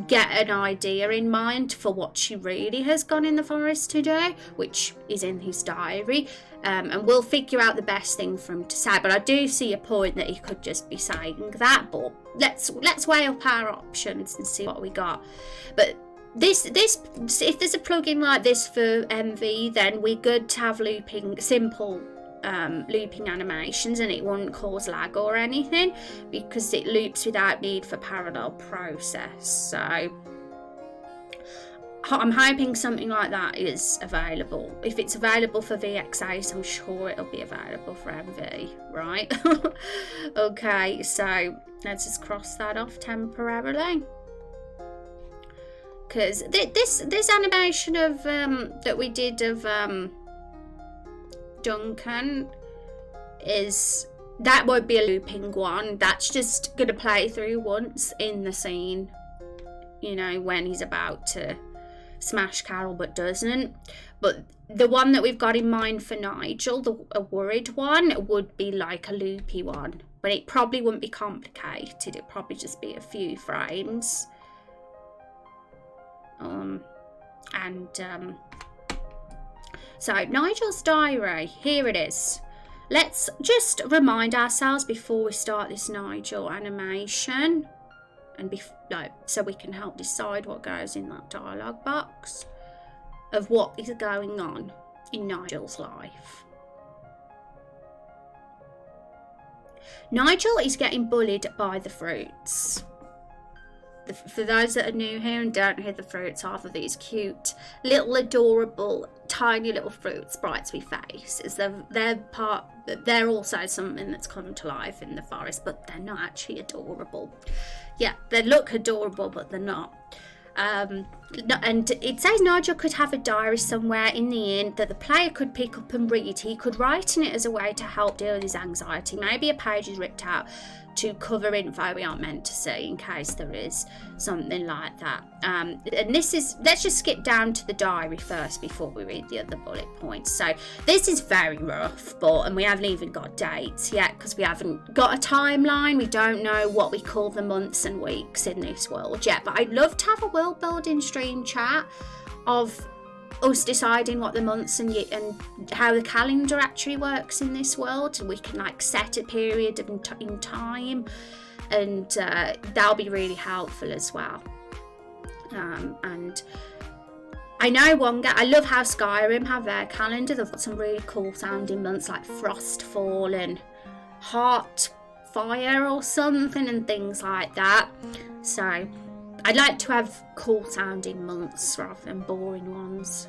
get an idea in mind for what she really has gone in the forest to do, which is in his diary, and we'll figure out the best thing for him to say. But I do see a point that he could just be saying that, but let's weigh up our options and see what we got. But this if there's a plugin like this for MV, then we're good to have simple looping animations, and it won't cause lag or anything because it loops without need for parallel process. So I'm hoping something like that is available. If it's available for VX8, I'm sure it'll be available for MV, right? Okay, so let's just cross that off temporarily, because this animation of that we did of Duncan that won't be a looping one. That's just gonna play through once in the scene, you know, when he's about to smash Carol but doesn't. But the one that we've got in mind for Nigel, a worried one, would be like a loopy one, but it probably wouldn't be complicated. It'd probably just be a few frames. So Nigel's diary, here it is. Let's just remind ourselves before we start this Nigel animation, and so we can help decide what goes in that dialogue box, of what is going on in Nigel's life. Nigel is getting bullied by the fruits. For those that are new here and don't know who the fruits are, for these cute, little, adorable, tiny little fruit sprites we face, is they're also something that's come to life in the forest, but they're not actually adorable. Yeah, they look adorable, but they're not. And it says Nigel could have a diary somewhere in the inn that the player could pick up and read. He could write in it as a way to help deal with his anxiety. Maybe a page is ripped out to cover info we aren't meant to see, in case there is something like that. And let's just skip down to the diary first before we read the other bullet points. So this is very rough, and we haven't even got dates yet because we haven't got a timeline. We don't know what we call the months and weeks in this world yet, but I'd love to have a world building stream chat of us deciding what the months and how the calendar actually works in this world, and we can like set a period in time, and that'll be really helpful as well. And I know I love how Skyrim have their calendar. They've got some really cool sounding months like Frostfall and Heartfire or something and things like that. So I'd like to have cool sounding months rather than boring ones.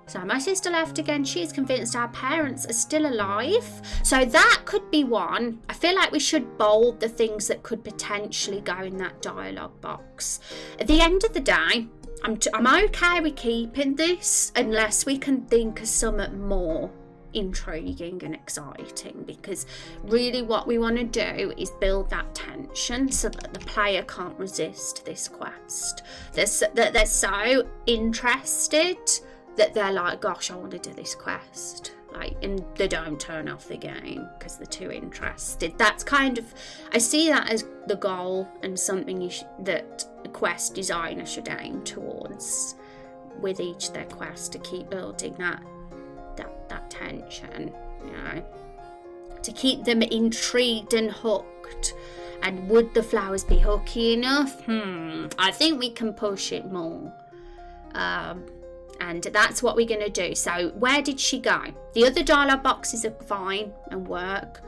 So my sister left again. She's convinced our parents are still alive. So that could be one. I feel like we should bold the things that could potentially go in that dialogue box. At the end of the day, I'm okay with keeping this unless we can think of something more intriguing and exciting, because really what we want to do is build that tension so that the player can't resist this quest. They're so interested that they're like, gosh, I want to do this quest, and they don't turn off the game because they're too interested. That's kind of, I see that as the goal and something that a quest designer should aim towards with each of their quests, to keep building that tension, to keep them intrigued and hooked. And would the flowers be hooky enough? I think we can push it more, and that's what we're going to do. So where did she go? The other dialogue boxes are fine and work,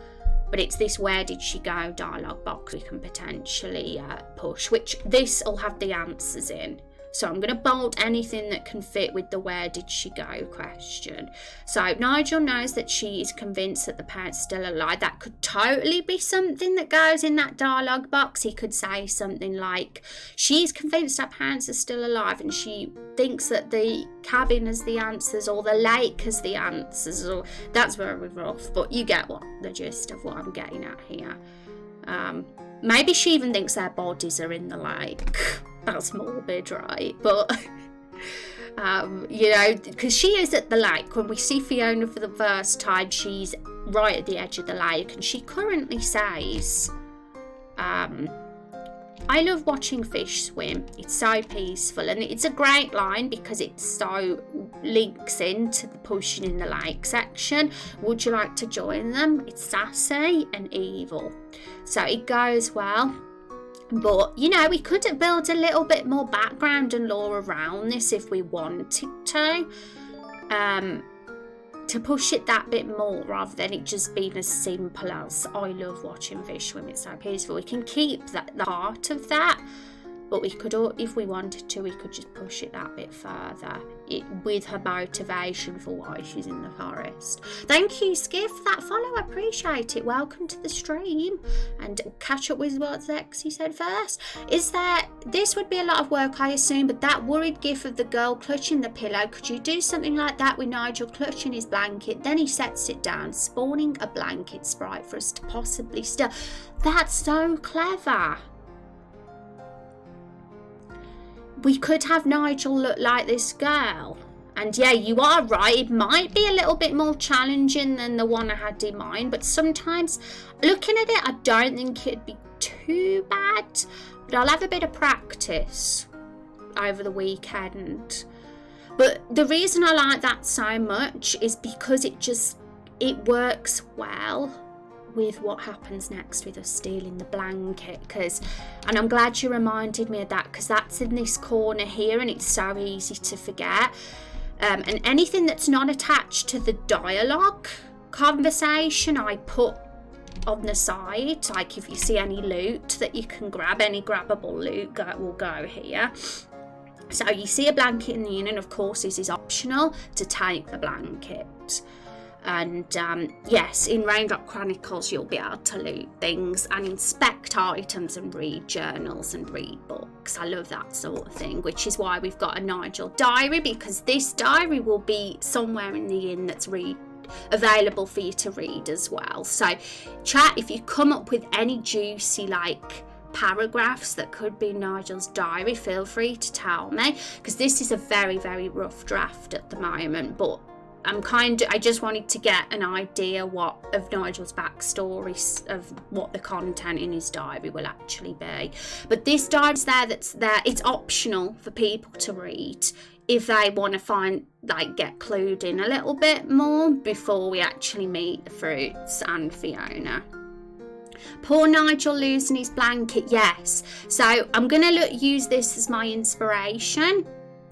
but it's this where did she go dialogue box we can potentially push, which this will have the answers in. So I'm going to bold anything that can fit with the where did she go question. So Nigel knows that she is convinced that the parents are still alive. That could totally be something that goes in that dialogue box. He could say something like, she's convinced her parents are still alive and she thinks that the cabin has the answers or the lake has the answers. Or that's very rough, but you get what the gist of what I'm getting at here. Maybe she even thinks their bodies are in the lake. That's morbid, right? But, you know, because she is at the lake. When we see Fiona for the first time, she's right at the edge of the lake. And she currently says, I love watching fish swim. It's so peaceful. And it's a great line because it so links into the pushing in the lake section. Would you like to join them? It's sassy and evil. So it goes well. But, you know, we could build a little bit more background and lore around this if we wanted to push it that bit more rather than it just being as simple as I love watching fish swim, it's so peaceful. We can keep that, the heart of that, but we could, if we wanted to, we could just push it that bit further with her motivation for why she's in the forest. Thank you, Skiff, for that follow. I appreciate it. Welcome to the stream. And catch up with what Lexi said first. This would be a lot of work, I assume, but that worried gif of the girl clutching the pillow, could you do something like that with Nigel clutching his blanket? Then he sets it down, spawning a blanket sprite for us to possibly steal. That's so clever. We could have Nigel look like this girl. And yeah, you are right. It might be a little bit more challenging than the one I had in mind. But sometimes, looking at it, I don't think it'd be too bad. But I'll have a bit of practice over the weekend. But the reason I like that so much is because it works well with what happens next with us stealing the blanket, and I'm glad you reminded me of that, because that's in this corner here and it's so easy to forget. And anything that's not attached to the dialogue conversation I put on the side, like if you see any loot that you can grab, any grabbable loot will go here. So you see a blanket in the inn, and of course this is optional to take the blanket. And yes, in Raindrop Chronicles you'll be able to loot things and inspect items and read journals and read books. I love that sort of thing, which is why we've got a Nigel diary, because this diary will be somewhere in the inn that's available for you to read as well. So chat, if you come up with any juicy paragraphs that could be Nigel's diary, feel free to tell me, because this is a very, very rough draft at the moment, but I just wanted to get an idea of Nigel's backstory, of what the content in his diary will actually be. But this diary's that's there. It's optional for people to read if they want to get clued in a little bit more before we actually meet the Fruits and Fiona. Poor Nigel losing his blanket, yes. So I'm going to use this as my inspiration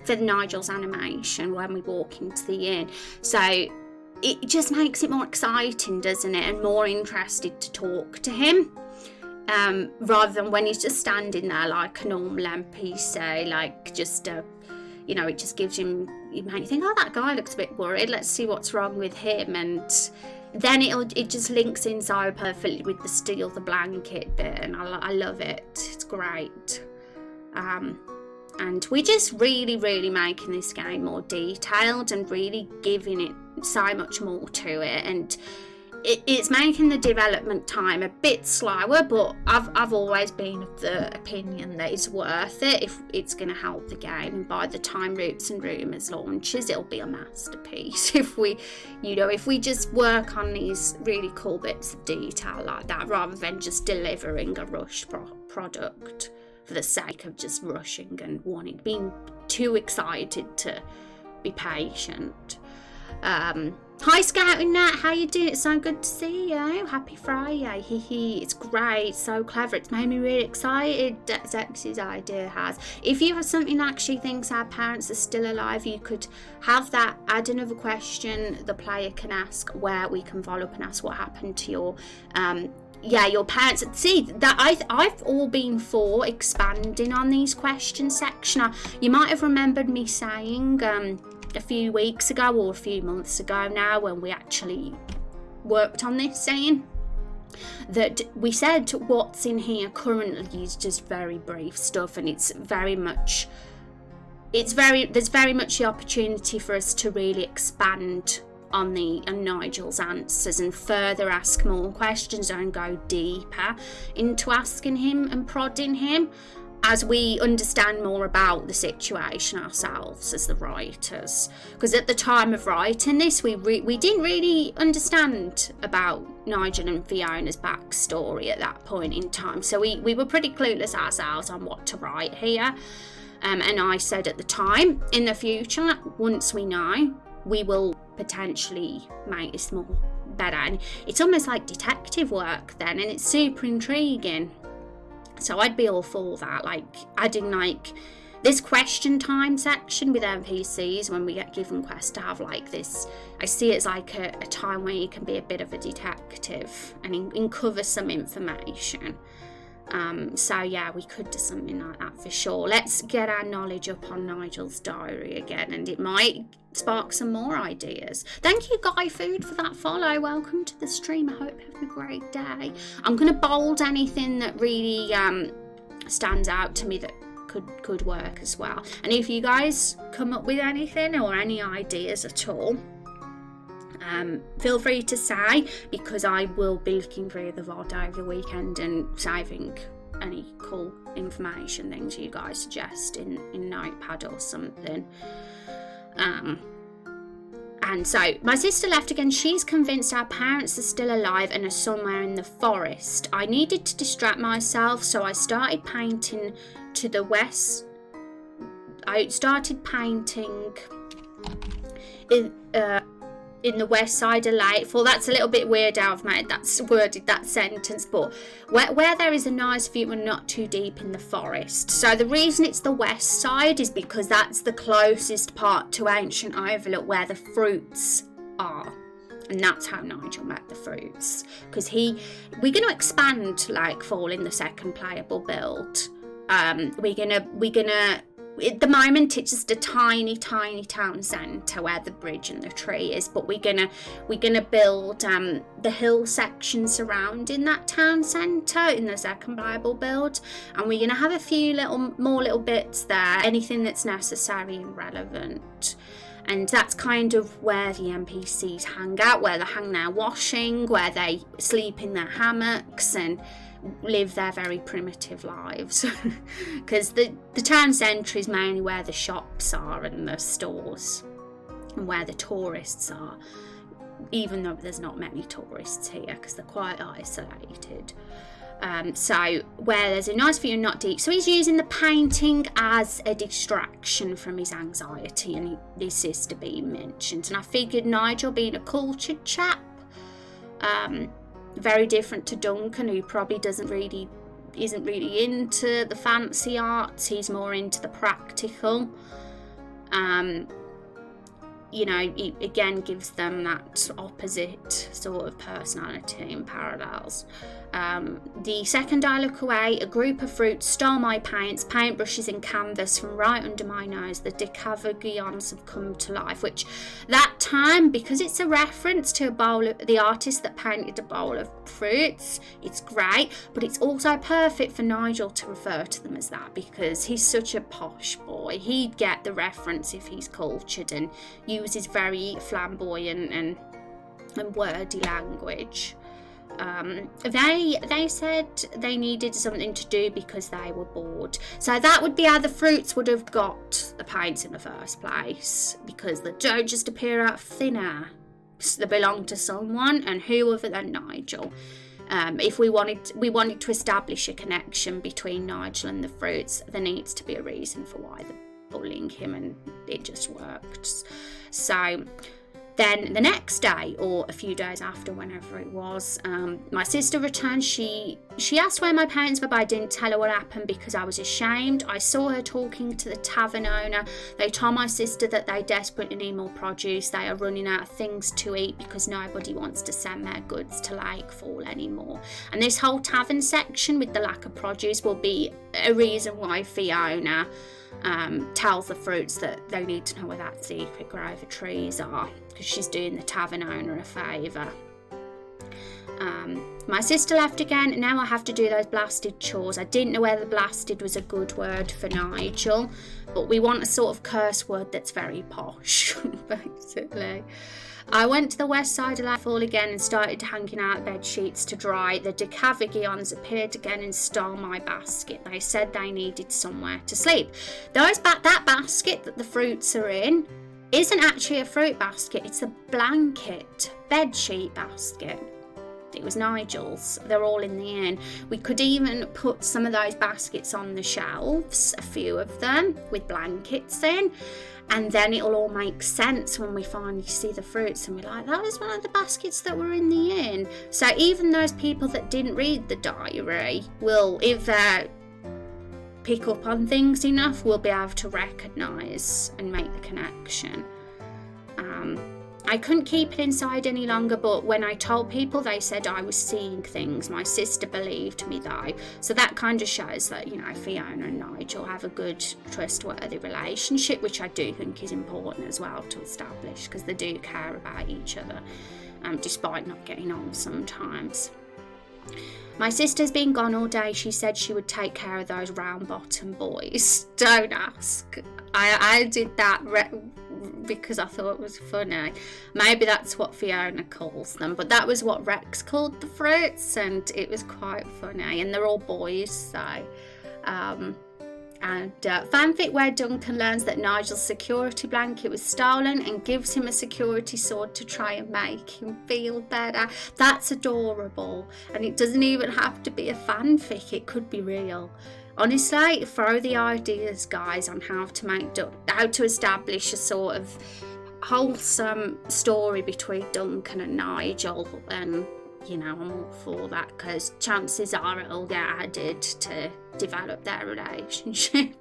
for Nigel's animation when we walk into the inn. So it just makes it more exciting, doesn't it, and more interested to talk to him, rather than when he's just standing there like a normal NPC, it just gives him, you might think, oh, that guy looks a bit worried, let's see what's wrong with him, and then it just links in so perfectly with the steal the blanket bit, and I love it. It's great. And we're just really, really making this game more detailed and really giving it so much more to it. And it's making the development time a bit slower, but I've always been of the opinion that it's worth it if it's going to help the game. And by the time Roots and Rumours launches, it'll be a masterpiece if we just work on these really cool bits of detail like that, rather than just delivering a rushed product for the sake of just rushing and being too excited to be patient. Hi Scouting Nat, how you doing? It's so good to see you. Happy Friday. It's great, so clever. It's made me really excited. Zex's idea has. If you have something that actually thinks our parents are still alive, you could have that, add another question the player can ask, where we can follow up and ask what happened to your yeah, your parents, see that I've all been for expanding on these question section. You might have remembered me saying a few weeks ago or a few months ago now, when we actually worked on this, saying that we said what's in here currently is just very brief stuff, and there's very much the opportunity for us to really expand on Nigel's answers and further ask more questions and go deeper into asking him and prodding him as we understand more about the situation ourselves as the writers. Because at the time of writing this, we didn't really understand about Nigel and Fiona's backstory at that point in time, so we were pretty clueless ourselves on what to write here. And I said at the time, in the future, once we know, we will potentially make this more better. And it's almost like detective work then, and it's super intriguing. So I'd be all for that, like adding like this question time section with NPCs when we get given quests to have like this. I see it as like a time where you can be a bit of a detective and uncover some information. So yeah, we could do something like that for sure. Let's get our knowledge up on Nigel's diary again, and it might spark some more ideas. Thank you, Guy Food, for that follow. Welcome to the stream. I hope you have a great day. I'm going to bold anything that really stands out to me that could work as well. And if you guys come up with anything or any ideas at all, feel free to say, because I will be looking through the VOD over the weekend and saving any cool information, things you guys suggest in Notepad or something. And so my sister left again. She's convinced our parents are still alive and are somewhere in the forest. I needed to distract myself, so I started painting to the west. I started painting in the west side of Lightfall. That's a little bit weird how I've worded that sentence, but where there is a nice view and not too deep in the forest. So the reason it's the west side is because that's the closest part to Ancient Overlook where the fruits are. And that's how Nigel met the fruits. Because we're going to expand Lightfall in the second playable build. We're gonna at the moment it's just a tiny town centre where the bridge and the tree is, but we're gonna build the hill section surrounding that town centre in the second playable build, and we're gonna have a few more little bits there, anything that's necessary and relevant. And that's kind of where the NPCs hang out, where they hang their washing, where they sleep in their hammocks and live their very primitive lives. Because the town centre is mainly where the shops are and the stores and where the tourists are, even though there's not many tourists here because they're quite isolated. So where there's a nice view and not deep. So he's using the painting as a distraction from his anxiety and his sister being mentioned. And I figured Nigel, being a cultured chap, very different to Duncan, who probably isn't really into the fancy arts. He's more into the practical. He again gives them that opposite sort of personality and parallels. The second I look away, a group of fruits stole my paints, paintbrushes and canvas from right under my nose. The decavegions have come to life, which that time, because it's a reference to the artist that painted a bowl of fruits, it's great, but it's also perfect for Nigel to refer to them as that because he's such a posh boy. He'd get the reference if he's cultured and uses very flamboyant and wordy language. They said they needed something to do because they were bored. So that would be how the fruits would have got the paints in the first place, because they don't just appear out of thin air. They belong to someone, and who other than Nigel. If we wanted to establish a connection between Nigel and the fruits, there needs to be a reason for why they're bullying him, and it just worked. So then the next day, or a few days after, whenever it was, my sister returned. She She asked where my parents were, but I didn't tell her what happened because I was ashamed. I saw her talking to the tavern owner. They told my sister that they desperately need more produce. They are running out of things to eat because nobody wants to send their goods to Lakefall anymore. And this whole tavern section with the lack of produce will be a reason why Fiona tells the fruits that they need to know where that secret grove of trees are, because she's doing the tavern owner a favour. My sister left again, and now I have to do those blasted chores. I didn't know whether blasted was a good word for Nigel, but we want a sort of curse word that's very posh, basically. I went to the west side of Lakefall again and started hanging out bed sheets to dry. The Decavigions appeared again and stole my basket. They said they needed somewhere to sleep. That basket that the fruits are in isn't actually a fruit basket, it's a blanket bed sheet basket. It was Nigel's. They're all in the inn. We could even put some of those baskets on the shelves, a few of them, with blankets in, and then it'll all make sense when we finally see the fruits and we're like, that was one of the baskets that were in the inn. So even those people that didn't read the diary will, if they pick up on things enough, will be able to recognise and make the connection. I couldn't keep it inside any longer, but when I told people, they said I was seeing things. My sister believed me though, so that kind of shows that, you know, Fiona and Nigel have a good, trustworthy relationship, which I do think is important as well to establish, because they do care about each other, despite not getting on sometimes. My sister's been gone all day. She said she would take care of those round bottom boys. Don't ask. I did that because I thought it was funny. Maybe that's what Fiona calls them, but that was what Rex called the fruits, and it was quite funny. And they're all boys, so fanfic where Duncan learns that Nigel's security blanket was stolen and gives him a security sword to try and make him feel better. That's adorable, and it doesn't even have to be a fanfic, it could be real. Honestly, throw the ideas, guys, on how to establish a sort of wholesome story between Duncan and Nigel, and you know, I'm all for that, because chances are it'll get added to develop their relationship.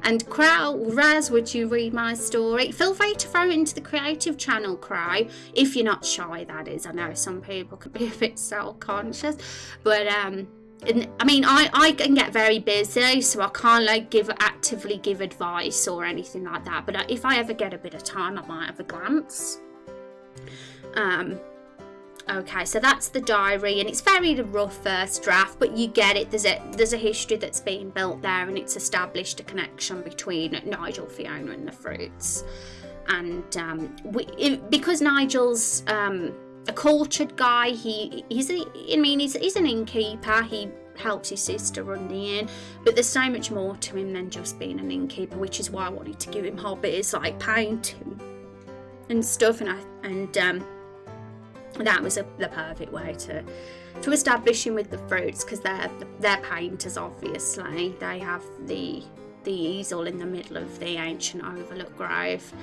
And Crow, Raz, would you read my story? Feel free to throw it into the creative channel, Crow, if you're not shy, that is. I know some people could be a bit self-conscious, but I mean, I can get very busy, so I can't actively give advice or anything like that, but if I ever get a bit of time, I might have a glance. Okay, so that's the diary, and it's very rough first draft, but you get it. There's a history that's being built there, and it's established a connection between Nigel, Fiona, and the fruits. And because Nigel's a cultured guy, he's an innkeeper. He helps his sister run the inn, but there's so much more to him than just being an innkeeper, which is why I wanted to give him hobbies like painting and stuff, and that was the perfect way to establish him with the fruits, because they're painters, obviously. They have the easel in the middle of the ancient overlook grove.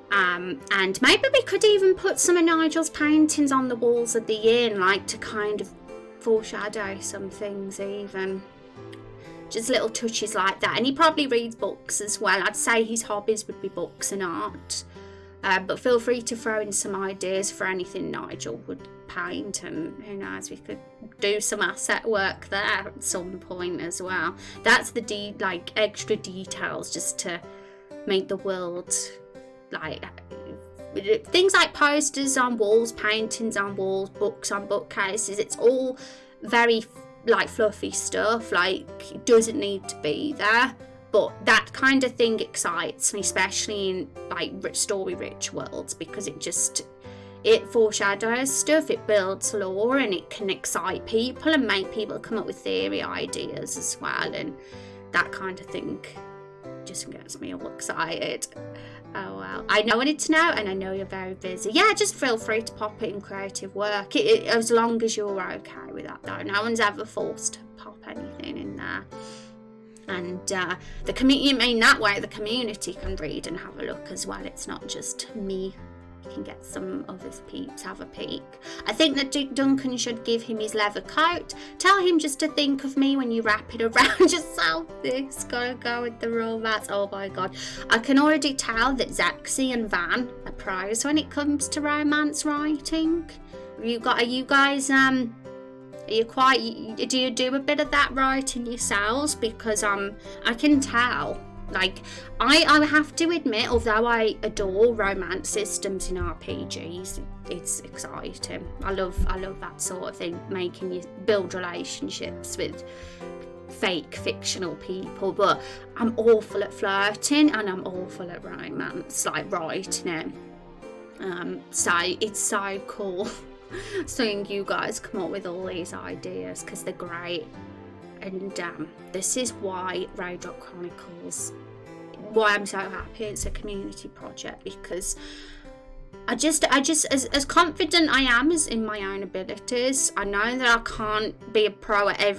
And maybe we could even put some of Nigel's paintings on the walls of the inn, like to kind of foreshadow some things, even. Just little touches like that. And he probably reads books as well. I'd say his hobbies would be books and art. But feel free to throw in some ideas for anything Nigel would paint, and who knows, we could do some asset work there at some point as well. That's the extra details, just to make the world, like things like posters on walls, paintings on walls, books on bookcases. It's all very like fluffy stuff, like it doesn't need to be there. But that kind of thing excites me, especially in like story-rich worlds, because it foreshadows stuff, it builds lore, and it can excite people and make people come up with theory ideas as well, and that kind of thing just gets me all excited. Oh well, I wanted to know, and I know you're very busy. Yeah, just feel free to pop it in creative work, as long as you're okay with that though. No one's ever forced to pop anything in there. And the community can read and have a look as well. It's not just me You can get some of his peeps, have a peek. I think that Duncan should give him his leather coat. Tell him just to think of me when you wrap it around yourself. This gotta go with the romance. Oh my god. I can already tell that Zexy and Van are pros when it comes to romance writing. Are you guys, do you do a bit of that writing yourselves? Because I can tell. Like, I have to admit, although I adore romance systems in RPGs, it's exciting. I love that sort of thing, making you build relationships with fake fictional people. But I'm awful at flirting and I'm awful at romance, like writing it. So it's so cool seeing you guys come up with all these ideas, because they're great. And this is why Raindrop Chronicles, why I'm so happy it's a community project, because I just as confident I am as in my own abilities, I know that I can't be a pro at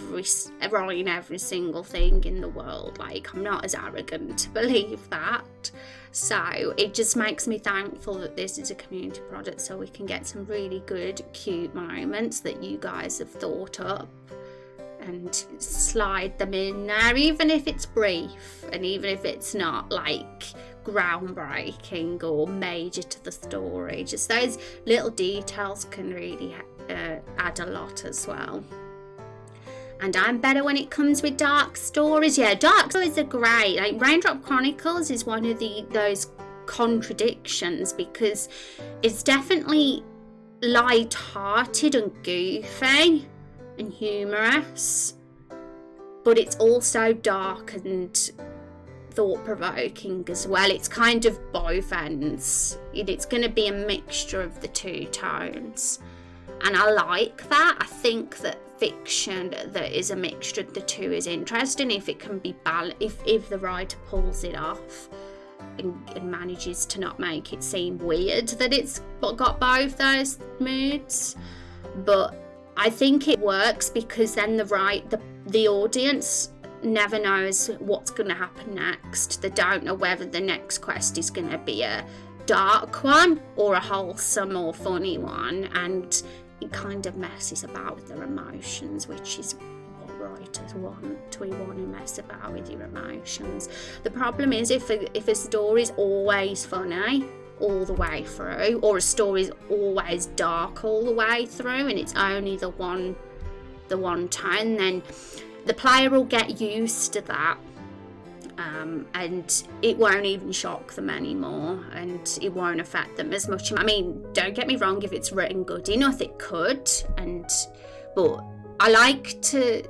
writing every single thing in the world. Like, I'm not as arrogant to believe that. So it just makes me thankful that this is a community project, so we can get some really good, cute moments that you guys have thought up and slide them in there, even if it's brief and even if it's not like groundbreaking or major to the story. Just those little details can really add a lot as well. And I'm better when it comes with dark stories. Yeah, dark stories are great. Like, Raindrop Chronicles is one of those contradictions, because it's definitely light-hearted and goofy and humorous, but it's also dark and thought-provoking as well. It's kind of both ends. It's going to be a mixture of the two tones, and I like that. I think that fiction that is a mixture of the two is interesting if it can be if the writer pulls it off and manages to not make it seem weird that it's got both those moods. But I think it works because then the audience never knows what's going to happen next. They don't know whether the next quest is going to be a dark one or a wholesome or funny one, and it kind of messes about with their emotions, which is what writers want. We want to mess about with your emotions. The problem is if a story is always funny all the way through, or a story is always dark all the way through, and it's only the one tone, then the player will get used to that, and it won't even shock them anymore, and it won't affect them as much. I mean, don't get me wrong, if it's written good enough, it could, but I like to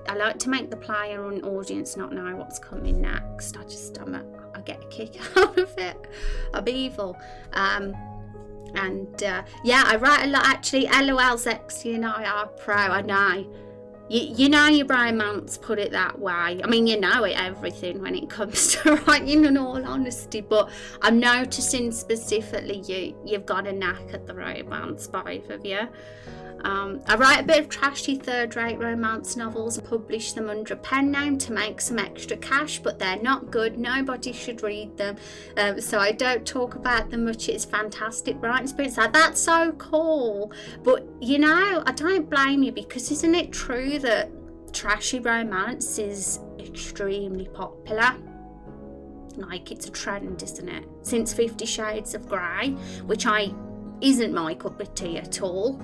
make the player and audience not know what's coming next. I get a kick out of it. I'm evil. Yeah, I write a lot actually. LOL, Sexy and I are pro. I know. You know your romance, put it that way. I mean, you know it everything when it comes to writing, in all honesty. But I'm noticing specifically you've got a knack at the romance, both of you. I write a bit of trashy third-rate romance novels and publish them under a pen name to make some extra cash, but they're not good. Nobody should read them, so I don't talk about them much. It's fantastic writing experience. That's so cool. But you know, I don't blame you, because isn't it true that trashy romance is extremely popular? Like, it's a trend, isn't it? Since 50 Shades of Grey, which isn't my cup of tea at all.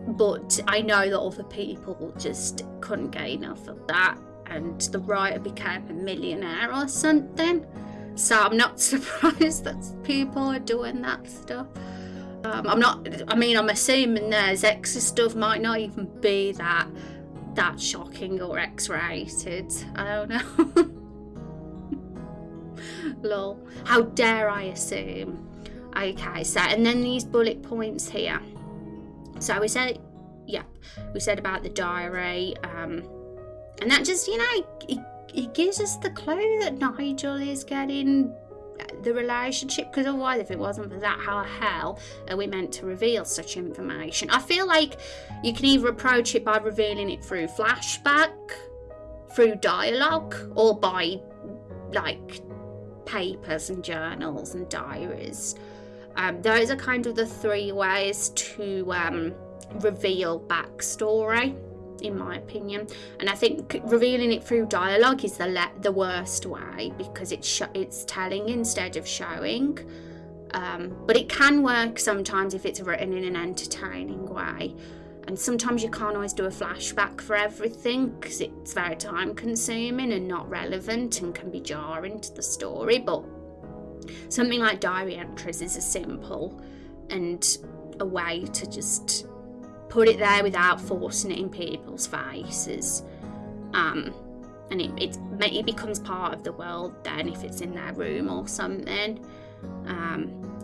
But I know that other people just couldn't get enough of that, and the writer became a millionaire or something. So I'm not surprised that people are doing that stuff. I'm assuming their sexy stuff might not even be that shocking or X-rated. I don't know. Lol. How dare I assume? Okay, so, and then these bullet points here. So we said about the diary, and that just, you know, it gives us the clue that Nigel is getting the relationship, because otherwise, if it wasn't for that, how the hell are we meant to reveal such information? I feel like you can either approach it by revealing it through flashback, through dialogue, or by like papers and journals and diaries. Those are kind of the 3 ways to reveal backstory, in my opinion. And I think revealing it through dialogue is the worst way, because it's telling instead of showing. But it can work sometimes if it's written in an entertaining way. And sometimes you can't always do a flashback for everything, because it's very time consuming and not relevant and can be jarring to the story. But something like diary entries is a simple and a way to just put it there without forcing it in people's faces. And it becomes part of the world then if it's in their room or something.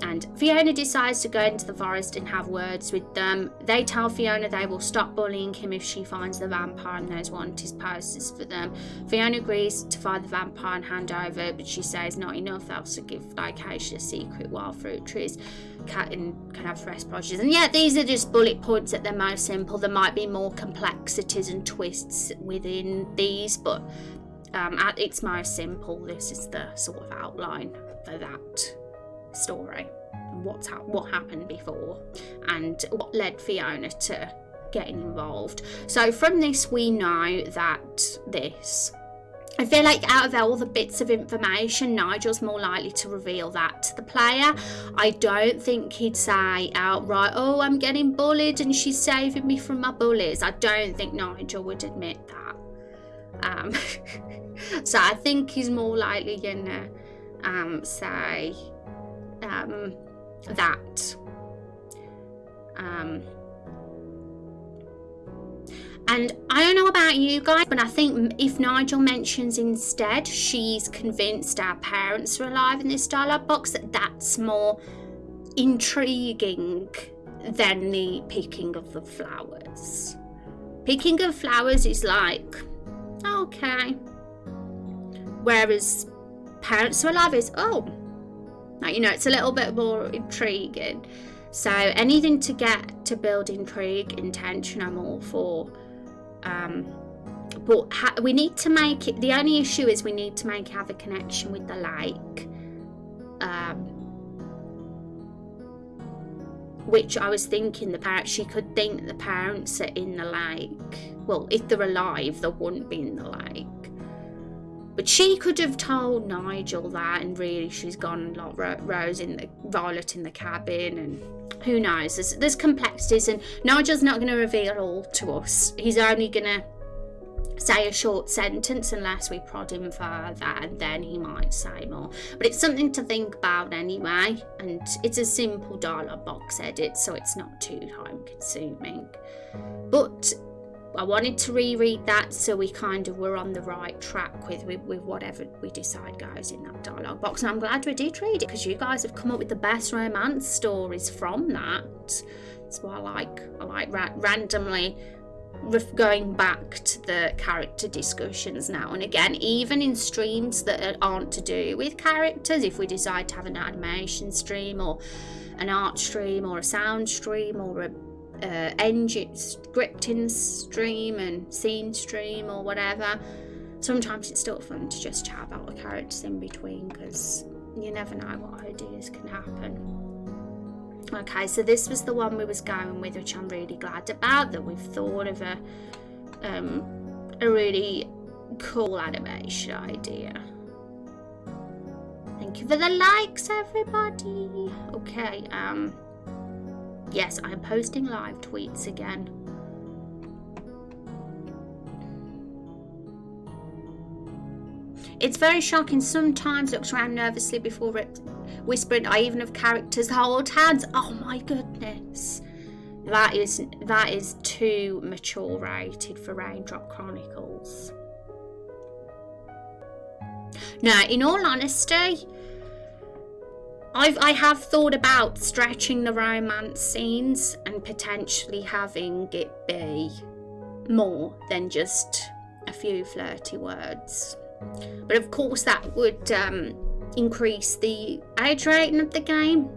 And Fiona decides to go into the forest and have words with them. They tell Fiona they will stop bullying him if she finds the vampire and those want his posters for them. Fiona agrees to find the vampire and hand over, but she says not enough, they'll also give Acacia a secret wild fruit trees can have fresh produce. And yeah, these are just bullet points at their most simple. There might be more complexities and twists within these, but at its most simple, this is the sort of outline for that story. What happened before and what led Fiona to getting involved. So from this we know that I feel like out of all the bits of information, Nigel's more likely to reveal that to the player. I don't think he'd say outright, oh, I'm getting bullied and she's saving me from my bullies. I don't think Nigel would admit that. So I think he's more likely gonna say that. And I don't know about you guys, but I think if Nigel mentions instead she's convinced our parents are alive in this dialogue box, that's more intriguing than the picking of the flowers. Picking of flowers is like, okay. Whereas parents are alive is, oh, you know, it's a little bit more intriguing. So anything to get to build intrigue and tension, I'm all for. But we need to make it, the only issue is we need to make it have a connection with the lake. Which I was thinking she could think the parents are in the lake. Well, if they're alive, they wouldn't be in the lake. But she could have told Nigel that, and really she's gone like Violet in the cabin, and who knows, there's complexities, and Nigel's not going to reveal all to us. He's only going to say a short sentence unless we prod him further, and then he might say more. But it's something to think about anyway, and it's a simple dialogue box edit, so it's not too time consuming. But I wanted to reread that so we kind of were on the right track with whatever we decide goes in that dialogue box. And I'm glad we did read it, because you guys have come up with the best romance stories from that. That's why I like randomly going back to the character discussions now and again, even in streams that aren't to do with characters. If we decide to have an animation stream or an art stream or a sound stream or a engine scripting stream and scene stream or whatever, sometimes it's still fun to just chat about the characters in between, because you never know what ideas can happen. Okay, so this was the one we was going with, which I'm really glad about, that we've thought of a really cool animation idea. Thank you for the likes, everybody. Okay, yes, I'm posting live tweets again. It's very shocking. Sometimes looks around nervously before whispering. I even have characters hold hands. Oh my goodness. That is too mature rated for Raindrop Chronicles. Now, in all honesty, I have thought about stretching the romance scenes and potentially having it be more than just a few flirty words. But of course that would increase the age rating of the game.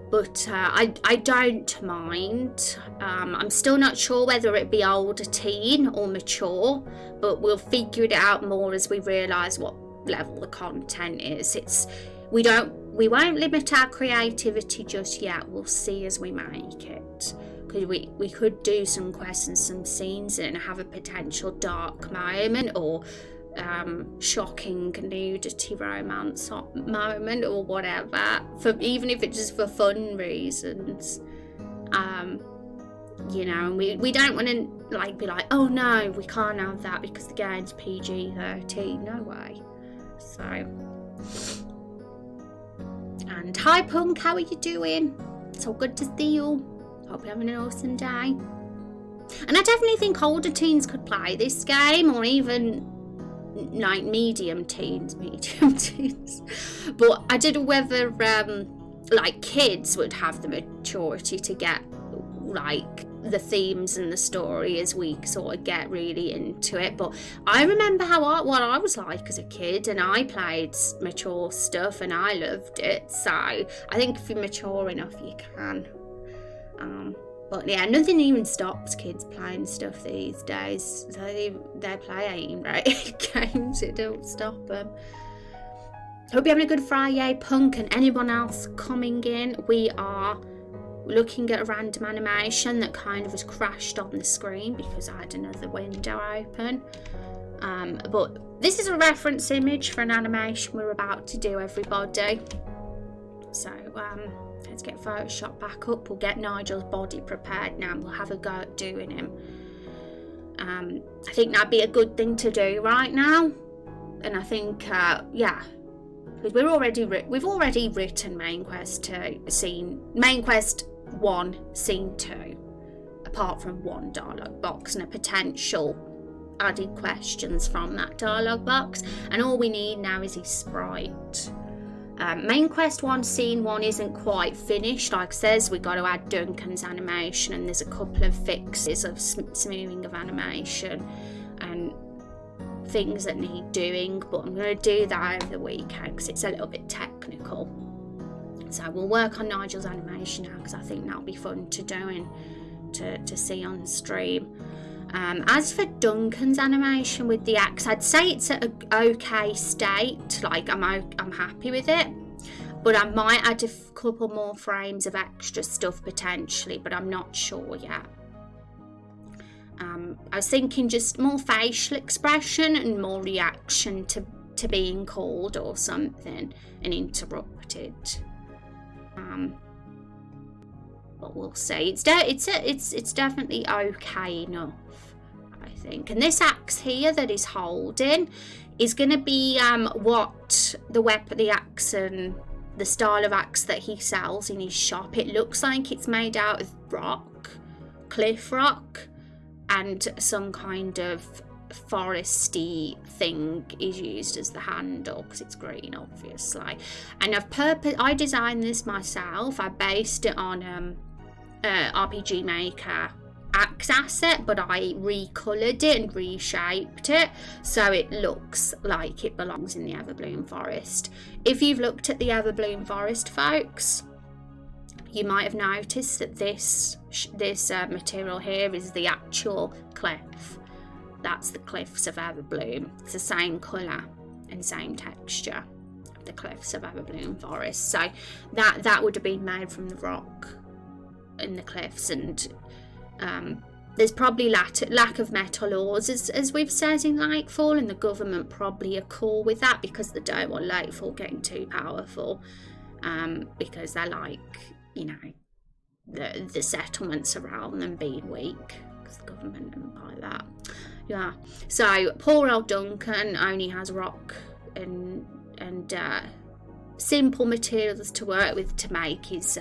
But I don't mind. I'm still not sure whether it be older teen or mature, but we'll figure it out more as we realise what level the content is. We don't we won't limit our creativity just yet. We'll see as we make it. Because we could do some quests and some scenes and have a potential dark moment, or shocking nudity romance moment, or whatever, even if it's just for fun reasons. You know, and we don't want to like be like, oh no, we can't have that because the game's PG-13. No way. So, and hi Punk, how are you doing? It's all good to see you. Hope you're having an awesome day. And I definitely think older teens could play this game, or even like medium teens. But I don't know whether like kids would have the maturity to get like the themes and the story as we sort of get really into it. But I remember what I was like as a kid, and I played mature stuff and I loved it. So I think if you're mature enough, you can. But yeah, nothing even stops kids playing stuff these days. So they play 18-rated games. It don't stop them. Hope you're having a good Friday, Punk, and anyone else coming in. We are looking at a random animation that kind of has crashed on the screen because I had another window open. But this is a reference image for an animation we're about to do, everybody. So let's get Photoshop back up. We'll get Nigel's body prepared now and we'll have a go at doing him. I think that'd be a good thing to do right now. And I think, yeah, because we've already written main quest 1, scene 2, apart from one dialogue box and a potential added questions from that dialogue box, and all we need now is his sprite. Main quest 1, scene 1 isn't quite finished. Like it says, we got to add Duncan's animation, and there's a couple of fixes of smoothing of animation and things that need doing, but I'm going to do that over the weekend because it's a little bit technical. So we'll work on Nigel's animation now because I think that'll be fun to do and to see on stream. As for Duncan's animation with the axe, I'd say it's at an okay state. Like I'm happy with it, but I might add a couple more frames of extra stuff potentially, but I'm not sure yet. I was thinking just more facial expression and more reaction to being called or something and interrupted. But we'll see. It's definitely okay enough, I think. And this axe here that he's holding is going to be what the axe and the style of axe that he sells in his shop. It looks like it's made out of cliff rock, and some kind of foresty thing is used as the handle because it's green, obviously. And I designed this myself. I based it on RPG Maker axe asset, but I recoloured it and reshaped it so it looks like it belongs in the Everbloom Forest. If you've looked at the Everbloom Forest, folks, you might have noticed that this material here is the actual cliff. That's the cliffs of Everbloom. It's the same colour and same texture of the cliffs of Everbloom Forest. So that would have been made from the rock in the cliffs, and there's probably lack of metal ores, as we've said in Lightfall, and the government probably are cool with that because they don't want Lightfall getting too powerful, because they like, you know, the settlements around them being weak, because the government don't buy that. Yeah, so poor old Duncan only has rock and simple materials to work with to make his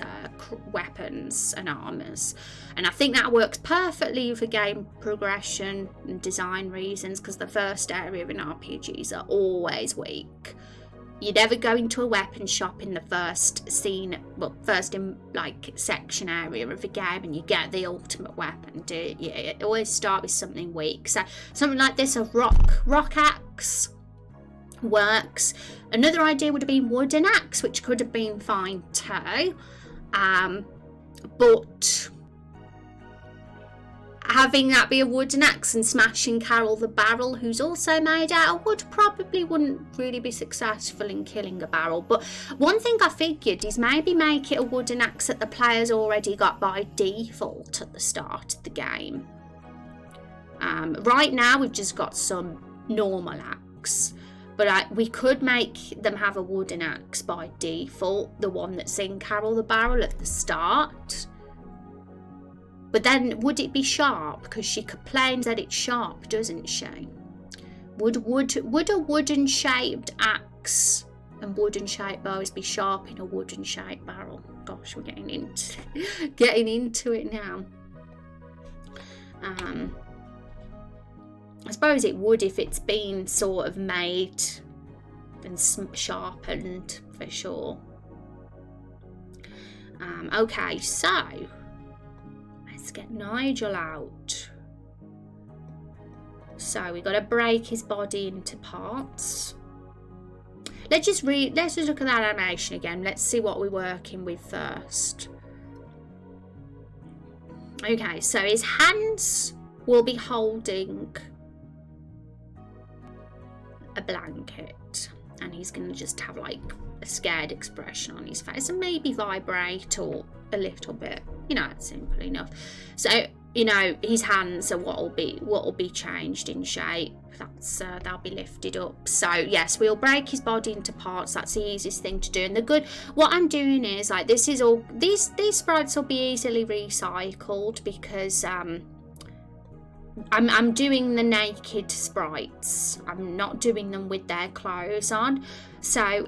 weapons and armors, and I think that works perfectly for game progression and design reasons, because the first area in RPGs are always weak. You never go into a weapon shop in the first section area of a game and you get the ultimate weapon, do you? It always start with something weak. So something like this, a rock axe, works. Another idea would have been wooden axe, which could have been fine too. But having that be a wooden axe and smashing Carol the barrel, who's also made out of wood, probably wouldn't really be successful in killing a barrel. But one thing I figured is maybe make it a wooden axe that the player's already got by default at the start of the game. Right now we've just got some normal axe, but we could make them have a wooden axe by default, the one that's in Carol the barrel at the start. But then would it be sharp? Because she complains that it's sharp, doesn't she? Would a wooden shaped axe and wooden shaped bows be sharp in a wooden shaped barrel? Gosh, we're getting into it now. I suppose it would if it's been sort of made and sharpened, for sure. Okay, so let's get Nigel out. So we got to break his body into parts. Let's just look at that animation again. Let's see what we're working with first. Okay, so his hands will be holding a blanket, and he's going to just have like a scared expression on his face and maybe vibrate or a little bit, it's simple enough. So his hands are what will be changed in shape. That's they'll be lifted up. So yes, we'll break his body into parts. That's the easiest thing to do. And what I'm doing is like, this is all, these sprites will be easily recycled because I'm doing the naked sprites. I'm not doing them with their clothes on. So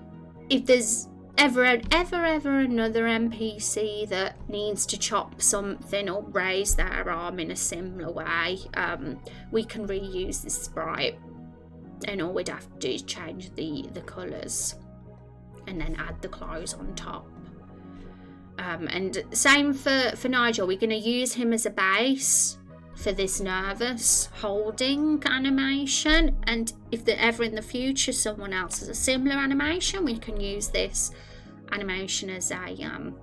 if there's ever another NPC that needs to chop something or raise their arm in a similar way, we can reuse this sprite, and all we'd have to do is change the colours and then add the clothes on top. And same for Nigel. We're going to use him as a base for this nervous holding animation, and if ever in the future someone else has a similar animation, we can use this animation as a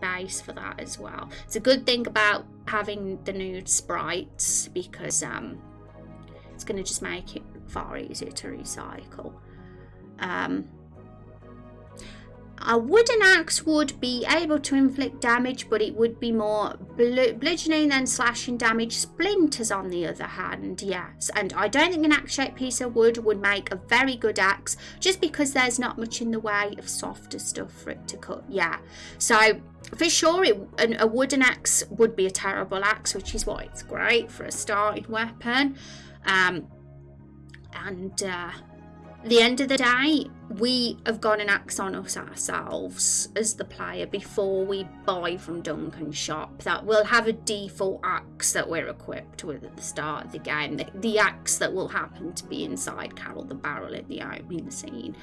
base for that as well. It's a good thing about having the nude sprites because it's going to just make it far easier to recycle. A wooden axe would be able to inflict damage, but it would be more bludgeoning than slashing damage. Splinters, on the other hand, yes. And I don't think an axe-shaped piece of wood would make a very good axe, just because there's not much in the way of softer stuff for it to cut. Yeah. So for sure, a wooden axe would be a terrible axe, which is why it's great for a starting weapon. At the end of the day, we have got an axe on us ourselves as the player before we buy from Duncan's shop. That we'll have a default axe that we're equipped with at the start of the game. The axe that will happen to be inside Carol the barrel in the opening scene.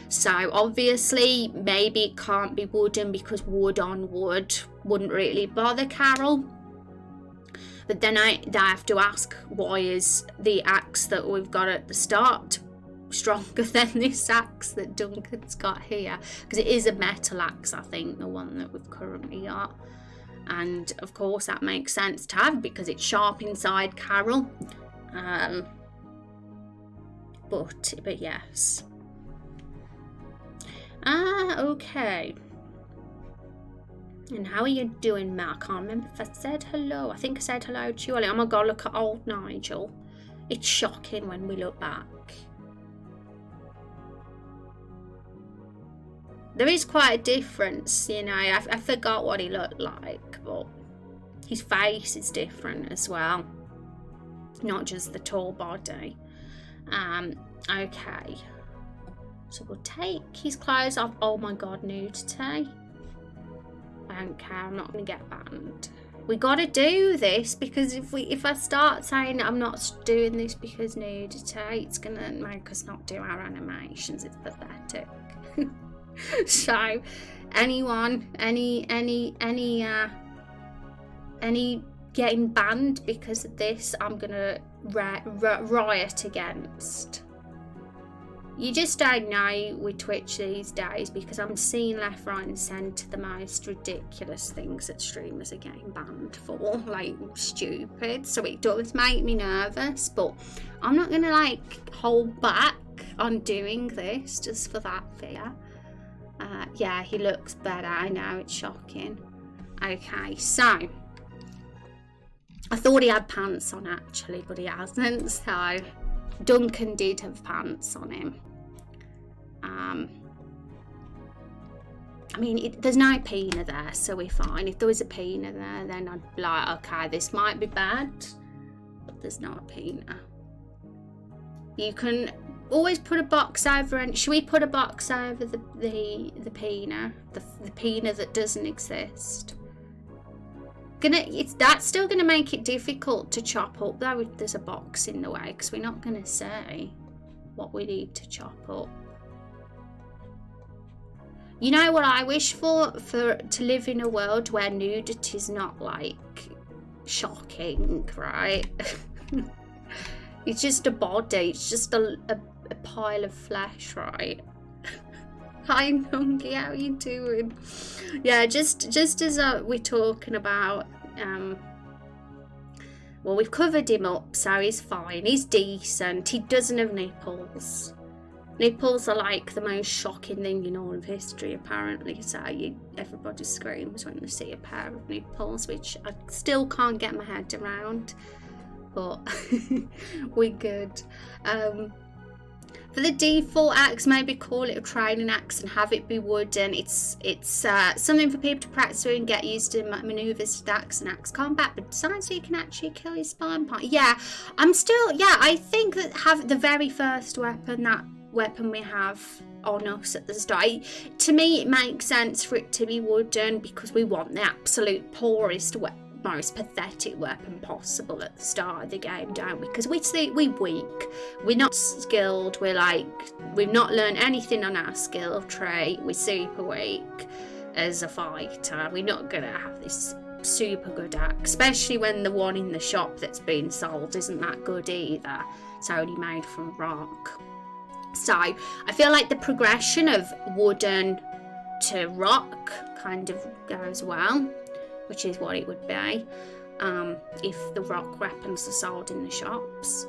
So obviously, maybe it can't be wooden because wood on wood wouldn't really bother Carol. But then I have to ask, why is the axe that we've got at the start stronger than this axe that Duncan's got here? Because it is a metal axe, I think, the one that we've currently got. And of course that makes sense to have because it's sharp inside Carol. But yes. Okay. And how are you doing, Matt? I can't remember if I said hello. I think I said hello to you earlier. Oh my god, look at old Nigel. It's shocking when we look back. There is quite a difference, I forgot what he looked like, but his face is different as well. Not just the tall body. Okay. So we'll take his clothes off. Oh my god, nudity. I don't care, I'm not going to get banned. We got to do this because if I start saying I'm not doing this because nudity, it's going to make us not do our animations. It's pathetic. So, anyone, any getting banned because of this, I'm gonna riot against. You just don't know with Twitch these days, because I'm seeing left, right and centre the most ridiculous things that streamers are getting banned for, like stupid. So it does make me nervous, but I'm not going to like hold back on doing this just for that fear. Yeah, he looks better. I know, it's shocking. Okay, so I thought he had pants on actually, but he hasn't. So Duncan did have pants on him. I mean, there's no peanut there, so we're fine. If there was a peanut there, then I'd be like, okay, this might be bad, but there's not a peanut. You can always put a box over, and should we put a box over the peanut, the peanut that doesn't exist? That's still gonna make it difficult to chop up though if there's a box in the way, because we're not gonna say what we need to chop up. You know what I wish for to live in a world where nudity is not like shocking, right? It's just a body, it's just a pile of flesh, right? Hi Nungi, how are you doing? Yeah, just as we're talking about, well, we've covered him up, so he's fine, he's decent, he doesn't have nipples. Nipples are like the most shocking thing in all of history, apparently, so everybody screams when they see a pair of nipples, which I still can't get my head around, but we're good. For the default axe, maybe call it a training axe and have it be wooden. It's something for people to practice with and get used to manoeuvres with axe and axe combat, but designed so you can actually kill your spine part. Yeah, I think that have the very first weapon we have on us at the start, to me it makes sense for it to be wooden, because we want the absolute poorest most pathetic weapon possible at the start of the game, don't we? Because we're weak, we're not skilled, we've not learned anything on our skill tree, we're super weak as a fighter. We're not gonna have this super good axe, especially when the one in the shop that's being sold isn't that good either. It's only made from rock. So I feel like the progression of wooden to rock kind of goes well, which is what it would be if the rock weapons are sold in the shops.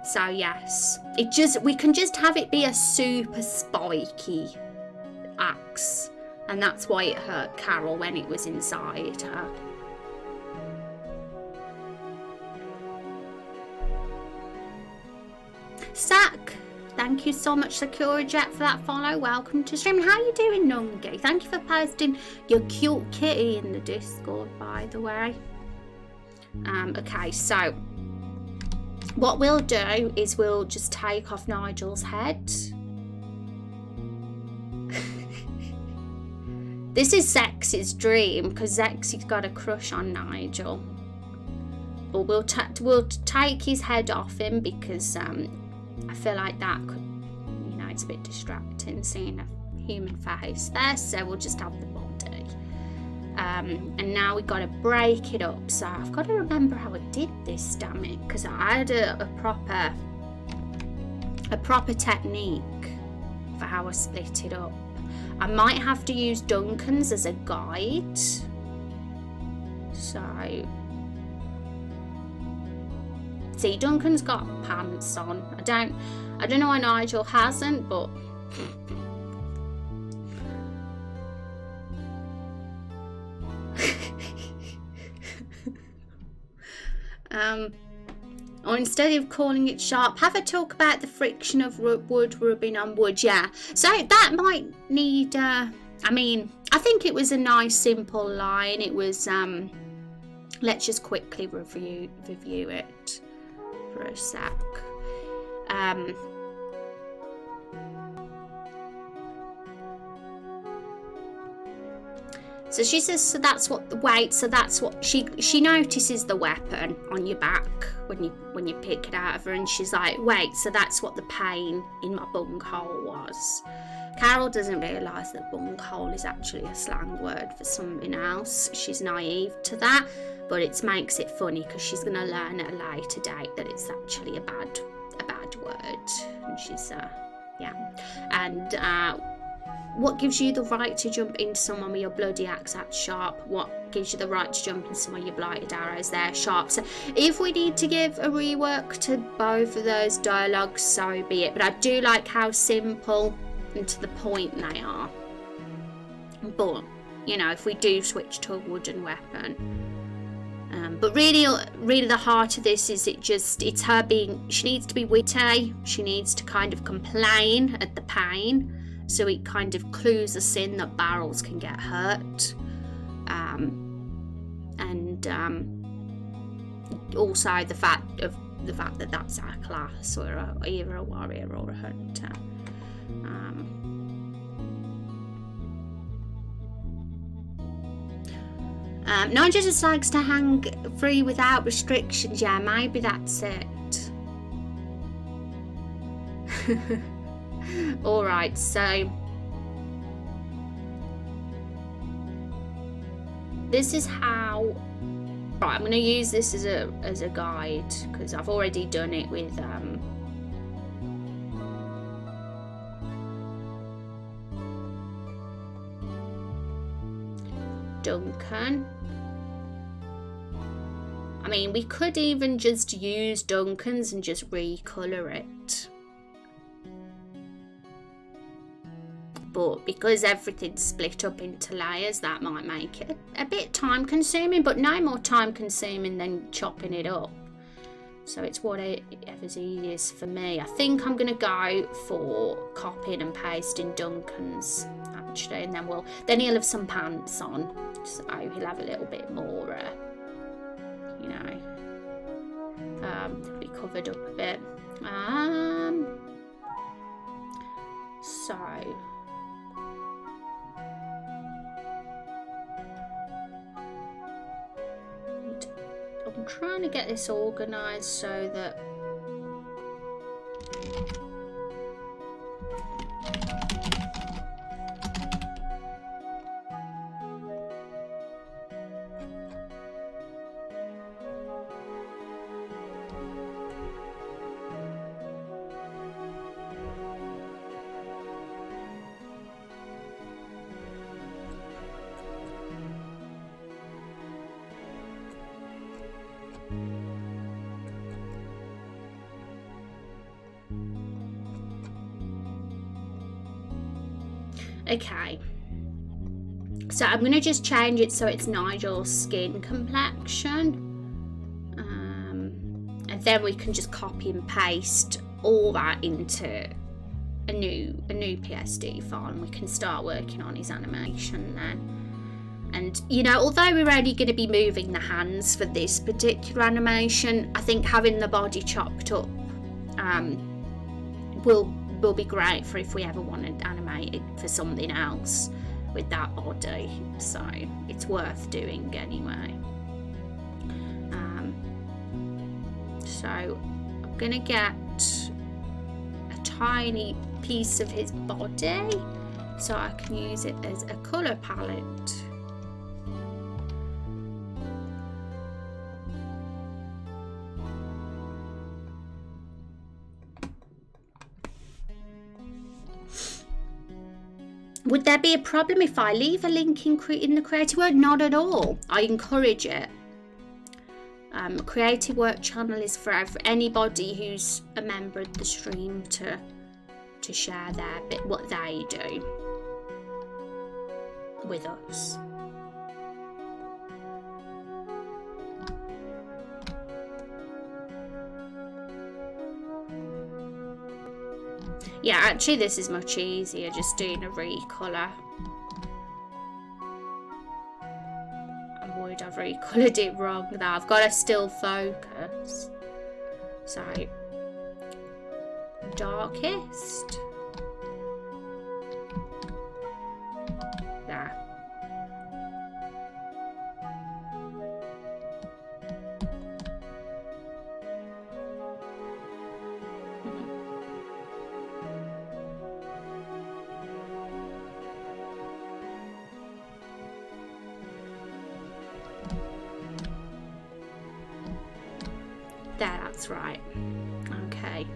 So yes, we can just have it be a super spiky axe, and that's why it hurt Carol when it was inside her. Sack, thank you so much, Sakura Jet, for that follow. Welcome to stream. How are you doing, Nungi? Thank you for posting your cute kitty in the Discord, by the way. Okay, so what we'll do is we'll just take off Nigel's head. This is Zex's dream, because Zexy's got a crush on Nigel. But we'll take his head off him, because I feel like that could, it's a bit distracting seeing a human face there, so we'll just have the body. And now we've got to break it up, so I've got to remember how I did this, damn it, because I had a proper technique for how I split it up. I might have to use Duncan's as a guide, so see, Duncan's got pants on. I don't know why Nigel hasn't, but or instead of calling it sharp, have a talk about the friction of wood rubbing on wood. Yeah, so that might need I think it was a nice simple line. It was let's just quickly review it for a sec. So she says, so that's what she notices the weapon on your back when you pick it out of her, and she's like, wait, so that's what the pain in my bunghole was. Carol doesn't realise that bunghole is actually a slang word for something else. She's naive to that, but it makes it funny because she's going to learn at a later date that it's actually a bad Edward. And she's, yeah. And what gives you the right to jump into someone with your bloody axe that's sharp? What gives you the right to jump into someone with your blighted arrows there sharp? So if we need to give a rework to both of those dialogues, so be it. But I do like how simple and to the point they are. But, you know, if we do switch to a wooden weapon. But really the heart of this is it's her being, she needs to be witty. She needs to kind of complain at the pain. So it kind of clues us in that barrels can get hurt. And also the fact that that's our class, or either a warrior or a hunter. Nigel just likes to hang free without restrictions. Yeah, maybe that's it. Alright, so this is how. Right, I'm going to use this as a guide because I've already done it with Duncan. I mean, we could even just use Duncan's and just recolour it. But because everything's split up into layers, that might make it a bit time consuming, but no more time consuming than chopping it up. So it's whatever's easiest for me. I think I'm going to go for copying and pasting Duncan's, actually, and then he'll have some pants on, so he'll have a little bit more, you know, be covered up a bit. So I'm trying to get this organised so that okay, so I'm going to just change it so it's Nigel's skin complexion, and then we can just copy and paste all that into a new PSD file, and we can start working on his animation then. And you know, although we're only going to be moving the hands for this particular animation, I think having the body chopped up will be great for if we ever want to animate it for something else with that body, so it's worth doing anyway. So I'm gonna get a tiny piece of his body so I can use it as a colour palette. Would there be a problem if I leave a link in the Creative Work? Not at all. I encourage it. Creative Work channel is for anybody who's a member of the stream to share their bit, what they do with us. Yeah, actually this is much easier, just doing a recolour. I'm worried I've recoloured it wrong though. I've got to still focus. So, darkest. There. There, that's right. Okay.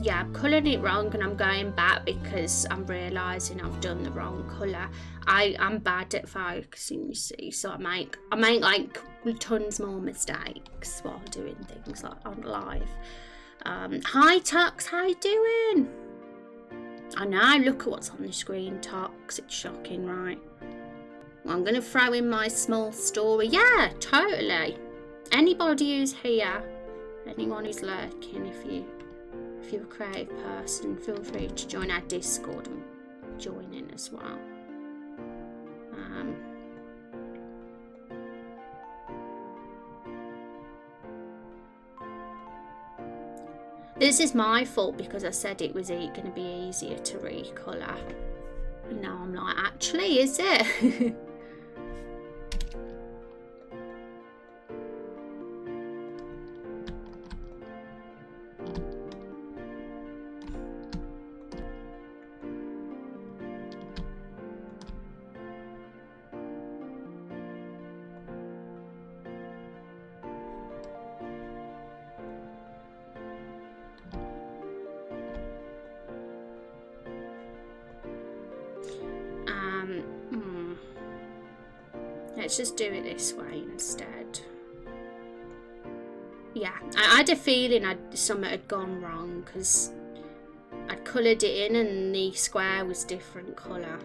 yeah, I'm colouring it wrong and I'm going back because I'm realising I've done the wrong colour. I'm bad at focusing, you see, so I make like tons more mistakes while doing things like on live. Hi Tux, how you doing? I know, look at what's on the screen, Tux, it's shocking, right? Well, I'm going to throw in my small story. Yeah, totally. Anybody who's here, anyone who's lurking, if you're a creative person, feel free to join our Discord and join in as well. This is my fault because I said it was going to be easier to recolour. And now I'm like, actually, is it? Let's just do it this way instead. Yeah, I had a feeling something had gone wrong because I'd coloured it in and the square was different colour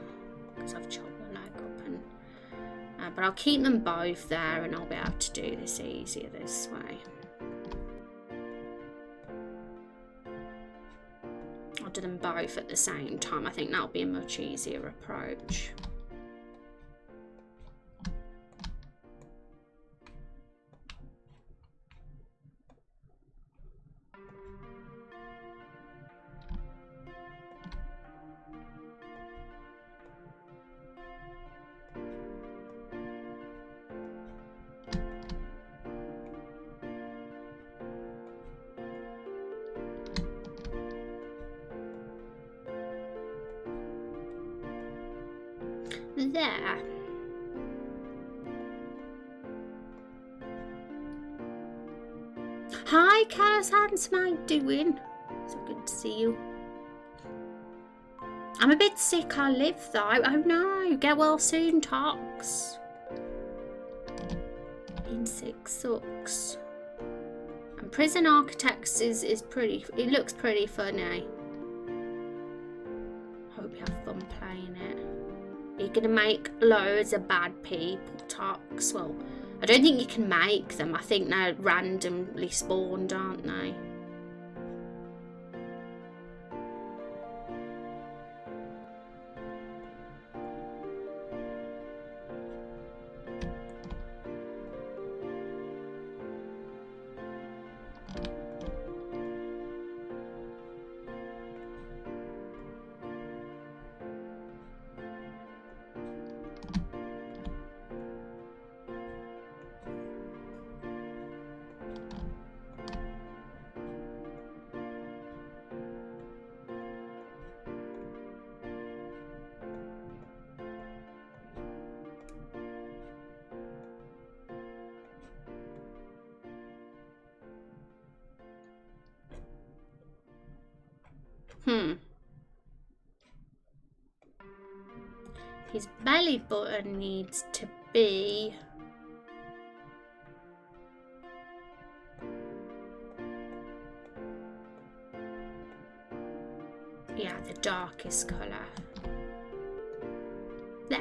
because I've chopped the leg up. And but I'll keep them both there and I'll be able to do this easier this way. I'll do them both at the same time. I think that'll be a much easier approach. There. Hi, Cass, how's my doing? So good to see you. I'm a bit sick, I live though. Oh no, get well soon, Tox. Being sick sucks. And Prison Architects is pretty, it looks pretty funny. Hope you have fun playing it. You're going to make loads of bad people, Tox. Well, I don't think you can make them. I think they're randomly spawned, aren't they? His belly button needs to be the darkest colour. There.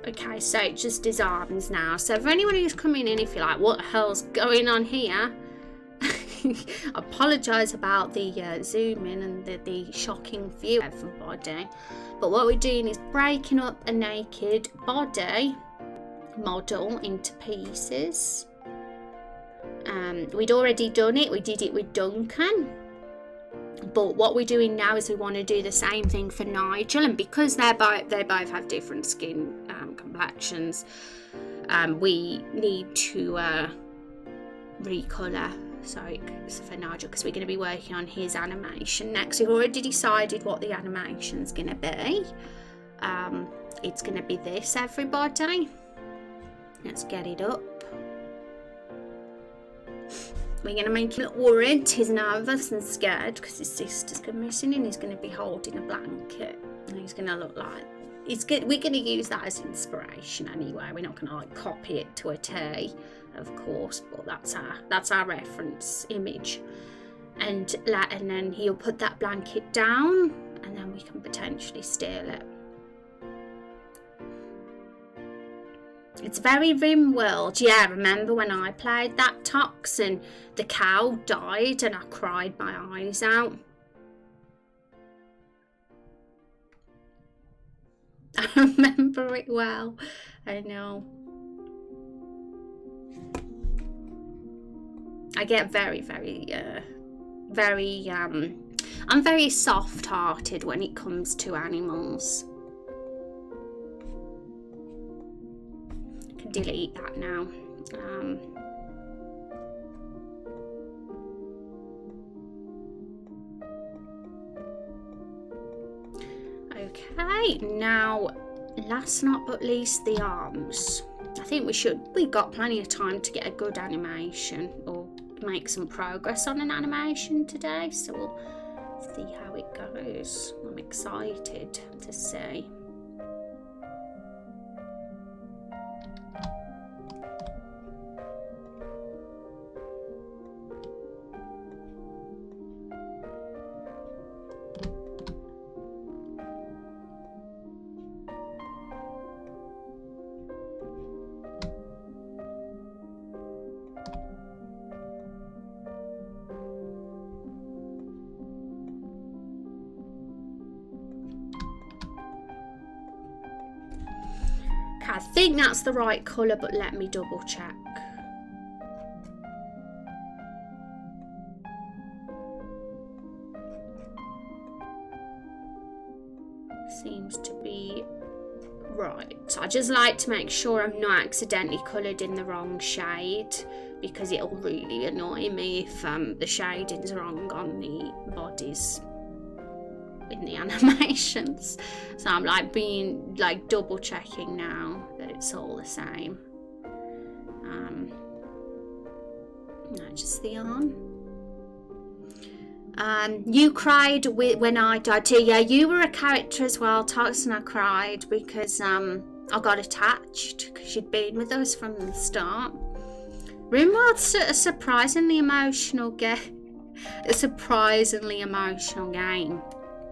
Okay, so it's just his arms now. So for anyone who's coming in, if you're like, what the hell's going on here? I apologise about the zoom in and the shocking view, everybody. But what we're doing is breaking up a naked body model into pieces. We'd already done it. We did it with Duncan. But what we're doing now is we want to do the same thing for Nigel, and because they both have different skin complexions, we need to recolour. So for Nigel, because we're going to be working on his animation next. We've already decided what the animation's going to be. It's going to be this, everybody. Let's get it up. We're going to make him look worried. He's nervous and scared because his sister's going missing, and he's going to be holding a blanket. And he's going to look like... We're going to use that as inspiration anyway. We're not going to like copy it to a T, of course, but that's our reference image. And then he'll put that blanket down, and then we can potentially steal it. It's very Rimworld. Yeah, remember when I played that Toxin, the cow died and I cried my eyes out. I remember it well. I know. I get very I'm very soft-hearted when it comes to animals. I can delete that now. Okay, now last not but least, the arms. I think we've got plenty of time to get a good animation or make some progress on an animation today, so we'll see how it goes. I'm excited to see. I think that's the right colour, but let me double check. Seems to be right. I just like to make sure I'm not accidentally coloured in the wrong shade, because it'll really annoy me if the shading's wrong on the bodies in the animations. So I'm like double checking now that it's all the same. No, just the arm. You cried when I died too. Yeah, you were a character as well, Toxin. I cried because I got attached because you'd been with us from the start. Rimworld's a surprisingly emotional game. A surprisingly emotional game.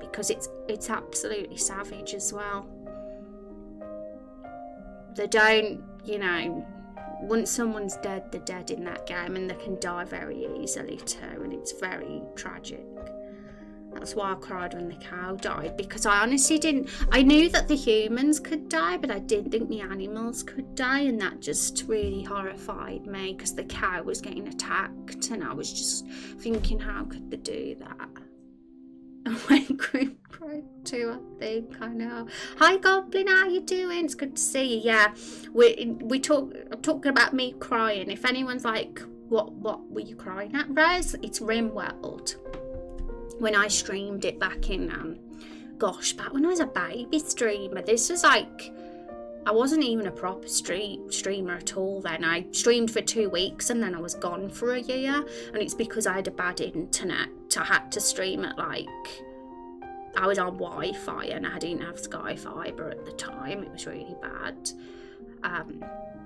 Because it's absolutely savage as well. They don't, once someone's dead, they're dead in that game, and they can die very easily too, and it's very tragic. That's why I cried when the cow died, because I honestly I knew that the humans could die, but I didn't think the animals could die, and that just really horrified me, because the cow was getting attacked, and I was just thinking, how could they do that? I went group cried too, I think. I know. Hi Goblin, how you doing? It's good to see you. Yeah, I'm talking about me crying. If anyone's like, what were you crying at, Rose? It's Rimworld. When I streamed it back in back when I was a baby streamer. This was like, I wasn't even a proper streamer at all then. I streamed for 2 weeks and then I was gone for a year, and it's because I had a bad internet. I had to stream at I was on Wi-Fi and I didn't have Sky Fibre at the time. It was really bad.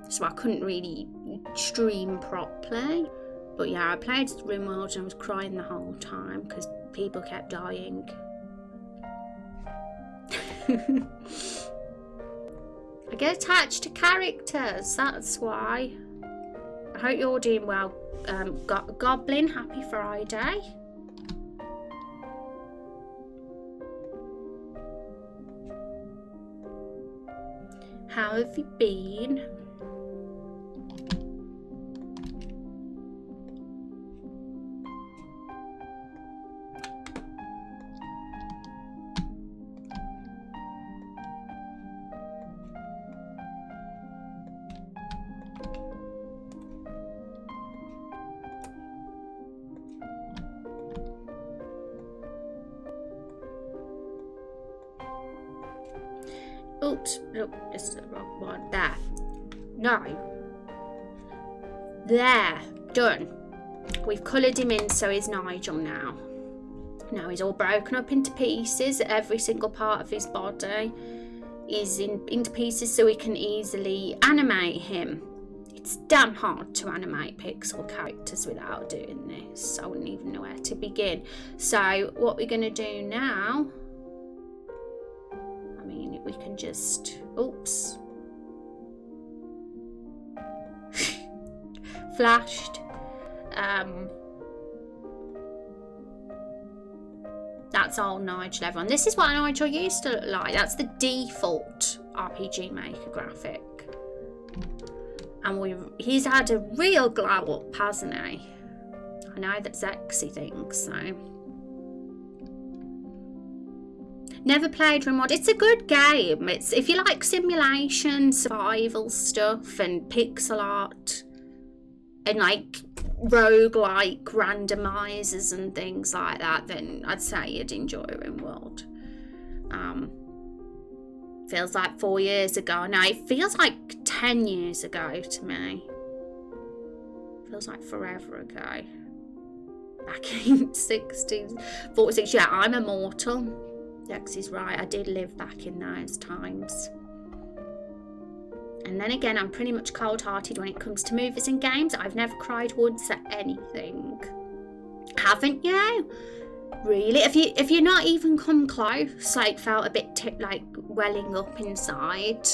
So I couldn't really stream properly. But yeah, I played Rimworld and I was crying the whole time because people kept dying. I get attached to characters, that's why. I hope you're doing well. Goblin, happy Friday. How have you been? Oops, look, this is the wrong one. There. No. There. Done. We've coloured him in so he's Nigel now. Now he's all broken up into pieces. Every single part of his body is into pieces so we can easily animate him. It's damn hard to animate pixel characters without doing this. I wouldn't even know where to begin. So what we're going to do now, I mean, we can just, oops. Flashed. That's old Nigel, everyone. This is what Nigel used to look like. That's the default RPG Maker graphic. And he's had a real glow up, hasn't he? I know that Zexy thinks so. Never played Raindrop. It's a good game. It's if you like simulation, survival stuff, and pixel art, and like roguelike randomizers and things like that, then I'd say you'd enjoy Raindrop. Feels like 4 years ago. No, it feels like 10 years ago to me. Feels like forever ago. Back in 60s, 46. Yeah, I'm immortal. Lexi's right. I did live back in those times. And then again, I'm pretty much cold-hearted when it comes to movies and games. I've never cried once at anything. Haven't you? Really? If you're not even come close, like felt a bit like welling up inside,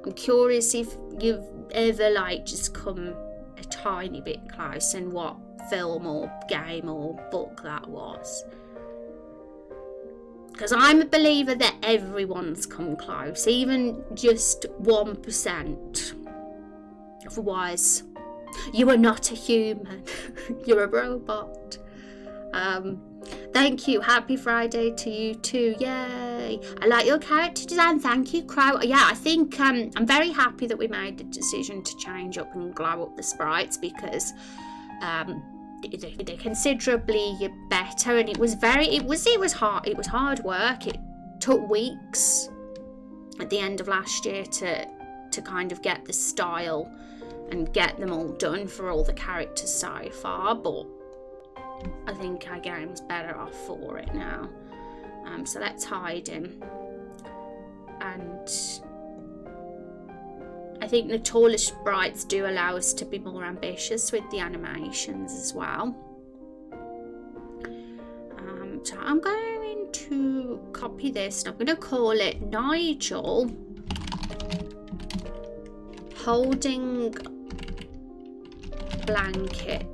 I'm curious if you've ever like just come a tiny bit close and what film or game or book that was. Because I'm a believer that everyone's come close, even just 1%. Otherwise, you are not a human. You're a robot. Thank you. Happy Friday to you too. Yay. I like your character design. Thank you, Crow. Yeah, I think I'm very happy that we made the decision to change up and glow up the sprites because they're considerably better, and it was hard work. It took weeks at the end of last year to kind of get the style and get them all done for all the characters so far, but I think our game's better off for it now. So let's hide him. And I think the taller sprites do allow us to be more ambitious with the animations as well. So I'm going to copy this and I'm going to call it Nigel holding blanket.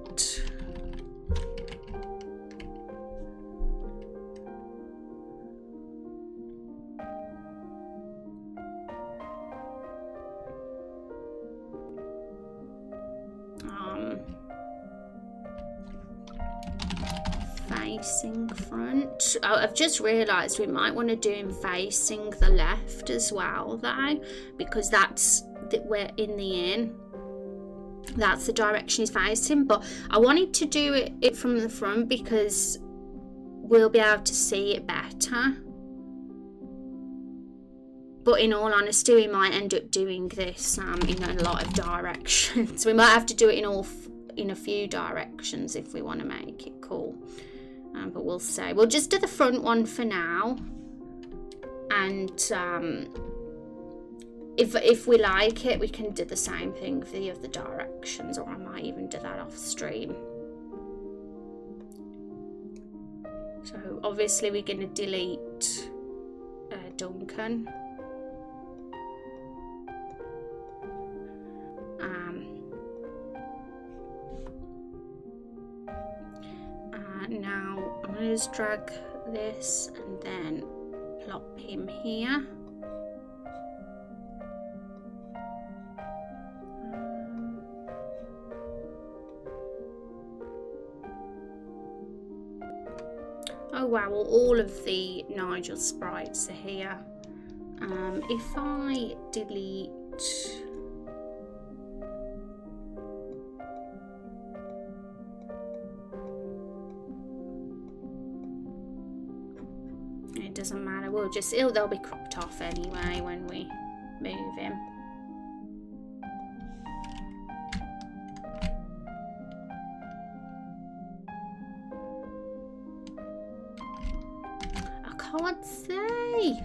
Facing front. Oh, I've just realised we might want to do him facing the left as well though, because we're in the inn. That's the direction he's facing, but I wanted to do it from the front because we'll be able to see it better. But in all honesty, we might end up doing this in a lot of directions. We might have to do it in a few directions if we want to make it cool. But we'll see. We'll just do the front one for now. And if we like it, we can do the same thing for the other directions, or I might even do that off stream. So obviously we're going to delete Duncan. Now I'm going to just drag this and then plop him here. Oh wow, well, all of the Nigel sprites are here. If I delete it doesn't matter, they'll be cropped off anyway when we move him. can't see.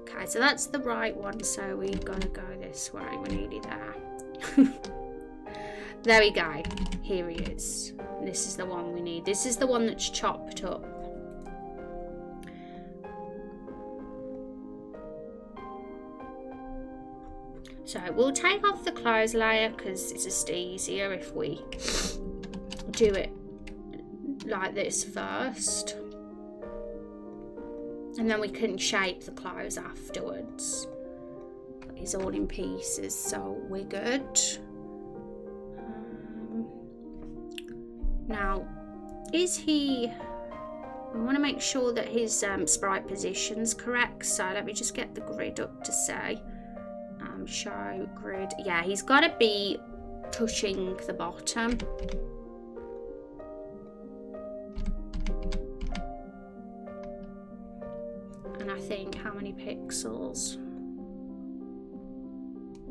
Okay, so that's the right one, so we've got to go this way. We need it there. There we go. Here he is. This is the one we need. This is the one that's chopped up. So we'll take off the clothes layer because it's just easier if we do it like this first. And then we can shape the clothes afterwards. He's all in pieces, so we're good. Now, is he... We want to make sure that his sprite position's correct, so let me just get the grid up to say. Show grid. Yeah, he's got to be touching the bottom. And I think, how many pixels?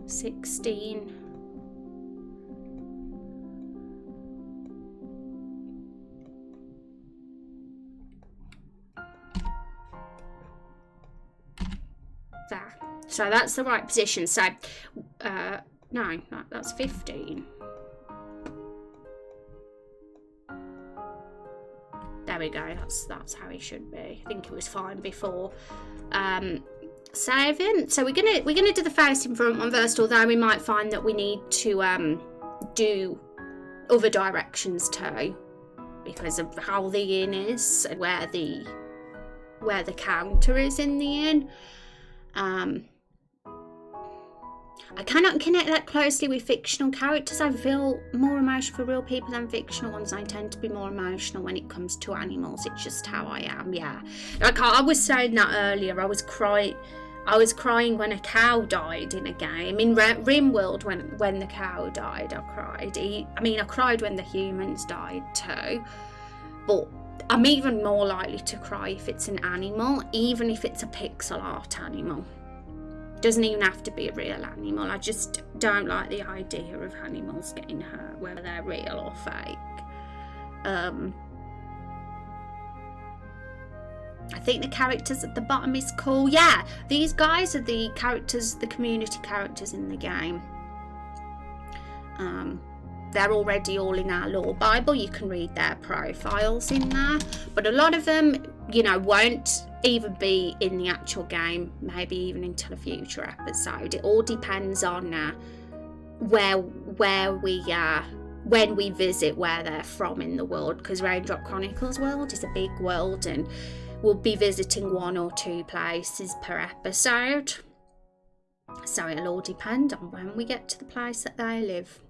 16. There. So that's the right position. So, no, that's 15. There we go. That's how he should be. I think it was fine before. Saving. So we're gonna do the face in front one first. Although we might find that we need to do other directions too, because of how the inn is, where the counter is in the inn. I cannot connect that closely with fictional characters. I feel more emotional for real people than fictional ones. I tend to be more emotional when it comes to animals. It's just how I am, yeah. Like I was saying that earlier, I was crying when a cow died in a game. In RimWorld, when the cow died, I cried. I cried when the humans died too. But I'm even more likely to cry if it's an animal, even if it's a pixel art animal. Doesn't even have to be a real animal. I just don't like the idea of animals getting hurt, whether they're real or fake. I think the characters at the bottom is cool. Yeah, these guys are the characters, the community characters in the game. They're already all in our lore Bible. You can read their profiles in there. But a lot of them, won't even be in the actual game, maybe even until a future episode. It all depends on where we when we visit where they're from in the world, because Raindrop Chronicles world is a big world and we'll be visiting 1 or 2 places per episode. So it'll all depend on when we get to the place that they live.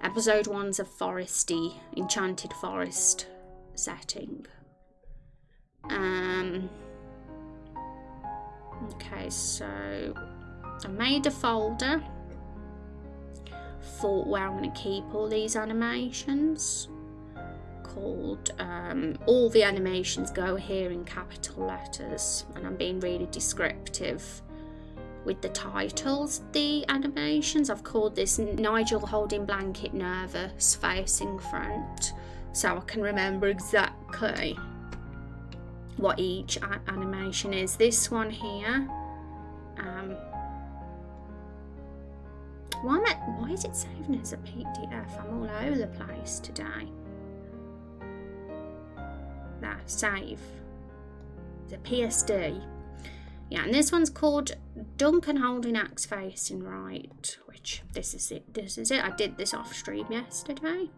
Episode 1's a foresty, enchanted forest setting. Okay, so I made a folder for where I'm going to keep all these animations, called all the animations go here in capital letters, and I'm being really descriptive with the titles of the animations. I've called this Nigel holding blanket nervous facing front, so I can remember exactly what each animation is. This one here, why is it saving as a PDF? I'm all over the place today. There, save. It's a PSD. Yeah, and this one's called Duncan holding axe facing right, which this is it. I did this off stream yesterday.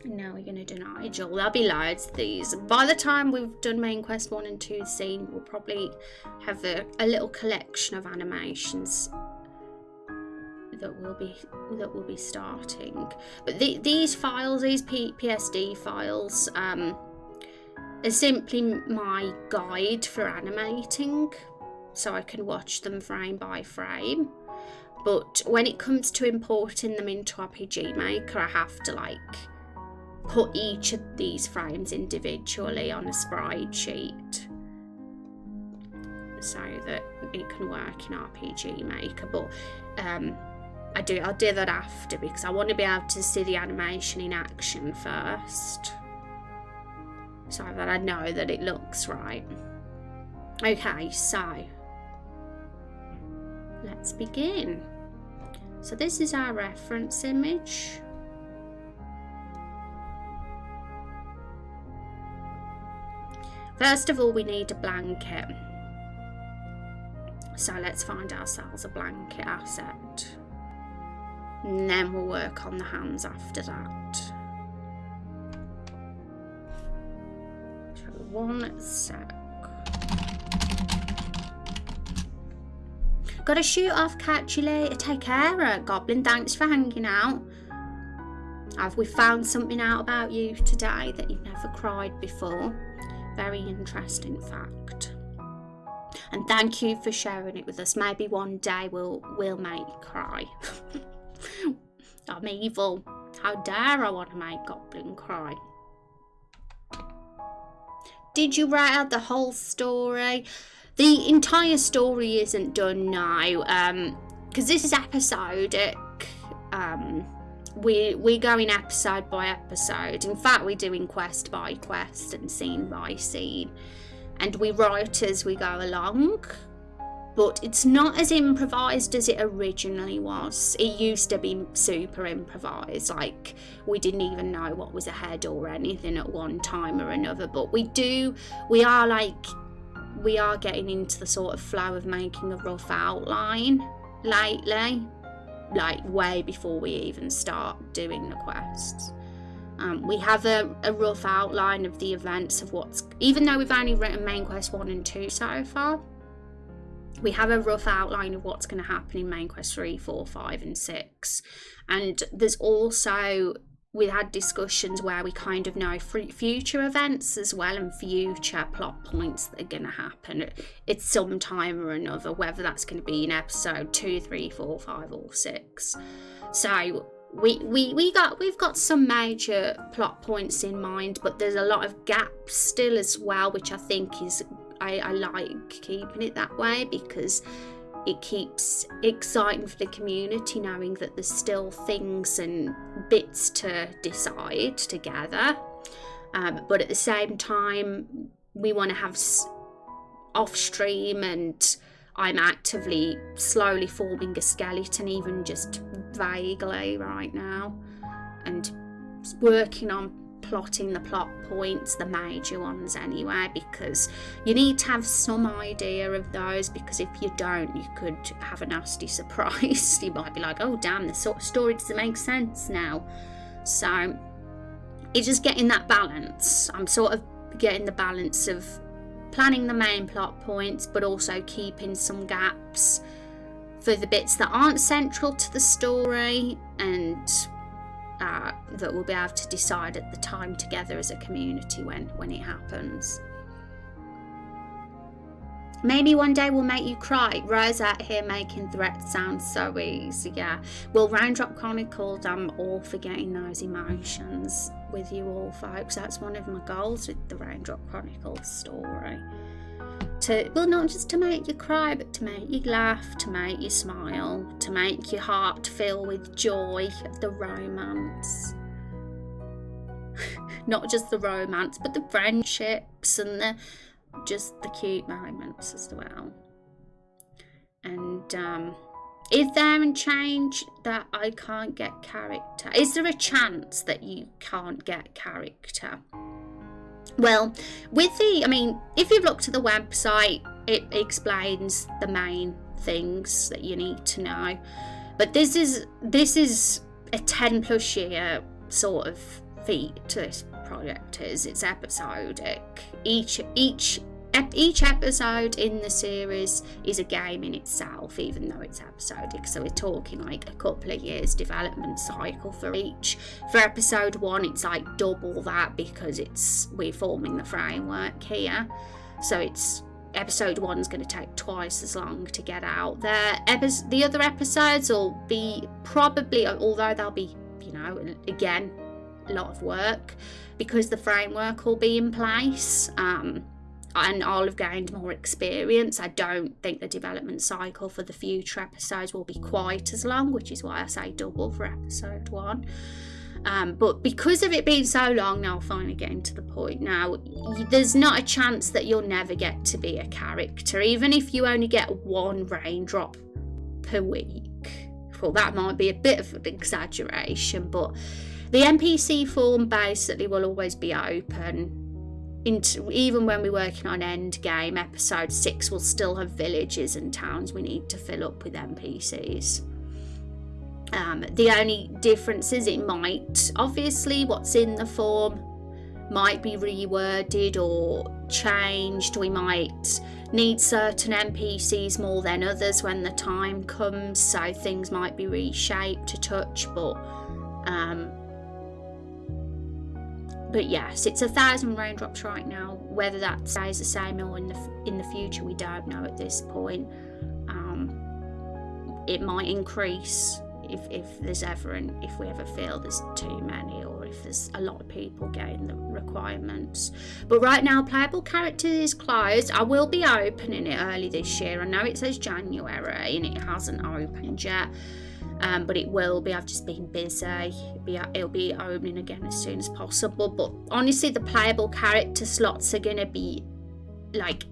And now we're going to do Nigel. There'll be loads of these. By the time we've done main quest 1 and 2 scene, we'll probably have a little collection of animations that we'll be starting. But these files, these PSD files, are simply my guide for animating, so I can watch them frame by frame. But when it comes to importing them into RPG Maker, I have to put each of these frames individually on a sprite sheet. so that it can work in RPG Maker. But I'll do that after, because I want to be able to see the animation in action first, so that I know that it looks right. Okay, so let's begin. So this is our reference image. First of all, we need a blanket. So let's find ourselves a blanket asset. And then we'll work on the hands after that. So 1 sec. Gotta shoot off, catch you later. Take care, Goblin. Thanks for hanging out. Have we found something out about you today that you've never cried before? Very interesting fact. And thank you for sharing it with us. Maybe one day we'll make you cry. I'm evil. How dare I want to make Goblin cry? Did you write out the whole story? The entire story isn't done now, because this is episodic. We're going episode by episode. In fact, we're doing quest by quest and scene by scene, and we write as we go along. But it's not as improvised as it originally was. It used to be super improvised, like we didn't even know what was ahead or anything at one time or another. But we are getting into the sort of flow of making a rough outline lately, like way before we even start doing the quests. We have a rough outline of the events of even though we've only written main quest 1 and 2 so far, we have a rough outline of what's going to happen in main quest 3, 4, 5 and 6. And there's also, we had discussions where we kind of know future events as well, and future plot points that are going to happen at some time or another, whether that's going to be in episode 2, 3, 4, 5 or 6. So we've got some major plot points in mind, but there's a lot of gaps still as well, which I think is, I like keeping it that way, because it keeps exciting for the community knowing that there's still things and bits to decide together, but at the same time we want to have off stream, and I'm actively slowly forming a skeleton, even just vaguely right now, and working on plotting the plot points, the major ones anyway, because you need to have some idea of those, because if you don't, you could have a nasty surprise. You might be like, oh damn, the story doesn't make sense now. So it's just getting that balance. I'm sort of getting the balance of planning the main plot points, but also keeping some gaps for the bits that aren't central to the story, and that we'll be able to decide at the time together as a community when it happens. Maybe one day we'll make you cry. Rose out here making threats sound so easy. Yeah. Well, Raindrop Chronicles, I'm all for getting those emotions with you all, folks. That's one of my goals with the Raindrop Chronicles story. Well, not just to make you cry, but to make you laugh, to make you smile, to make your heart fill with joy of the romance. Not just the romance, but the friendships and just the cute moments as well. And is there a change that I can't get character? Is there a chance that you can't get character? Well, if you've looked at the website, it explains the main things that you need to know. But this is a 10 plus year sort of feat to this project. It's episodic. Each episode in the series is a game in itself, even though it's episodic. So we're talking like a couple of years development cycle for each. For episode 1, it's like double that, because we're forming the framework here. So it's episode 1's going to take twice as long to get out there. The other episodes will be probably, although they'll be, again, a lot of work, because the framework will be in place. and I'll have gained more experience. I don't think the development cycle for the future episodes will be quite as long, which is why I say double for episode 1. But because of it being so long now, finally getting to the point now, there's not a chance that you'll never get to be a character, even if you only get 1 raindrop per week. Well, that might be a bit of an exaggeration, but the NPC form basically will always be open. Even when we're working on Endgame, episode 6 will still have villages and towns we need to fill up with NPCs. The only difference is it might, obviously what's in the form might be reworded or changed. We might need certain NPCs more than others when the time comes, so things might be reshaped a touch, but yes, it's 1,000 raindrops right now. Whether that stays the same or in the future, we don't know at this point. It might increase if we ever feel there's too many, or if there's a lot of people getting the requirements. But right now, playable characters is closed. I will be opening it early this year. I know it says January and it hasn't opened yet. But it will be. I've just been busy. It'll be opening again as soon as possible. But honestly, the playable character slots are going to be like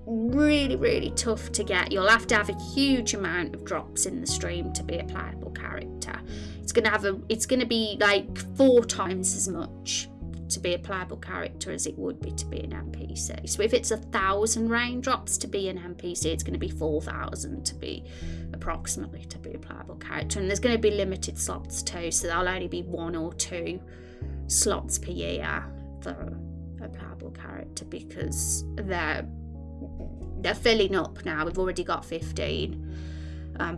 really, really tough to get. You'll have to have a huge amount of drops in the stream to be a playable character. It's going to be like 4 times as much to be a playable character as it would be to be an NPC. So if it's 1,000 raindrops to be an NPC, it's going to be 4,000 to be approximately to be a playable character. And there's going to be limited slots too, so there'll only be 1 or 2 slots per year for a playable character, because they're filling up now. We've already got 15.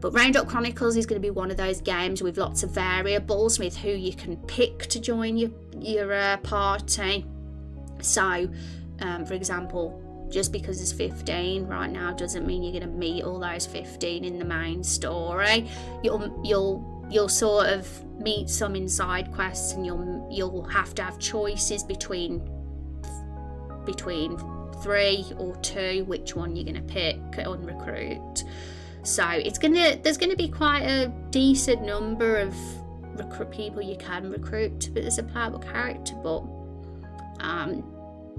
But Raindrop Chronicles is going to be one of those games with lots of variables with who you can pick to join your party. So, for example, just because there's 15 right now doesn't mean you're going to meet all those 15 in the main story. You'll sort of meet some in side quests, and you'll have to have choices between 3 or 2, which one you're going to pick and recruit. So there's gonna be quite a decent number of people you can recruit as a playable character, but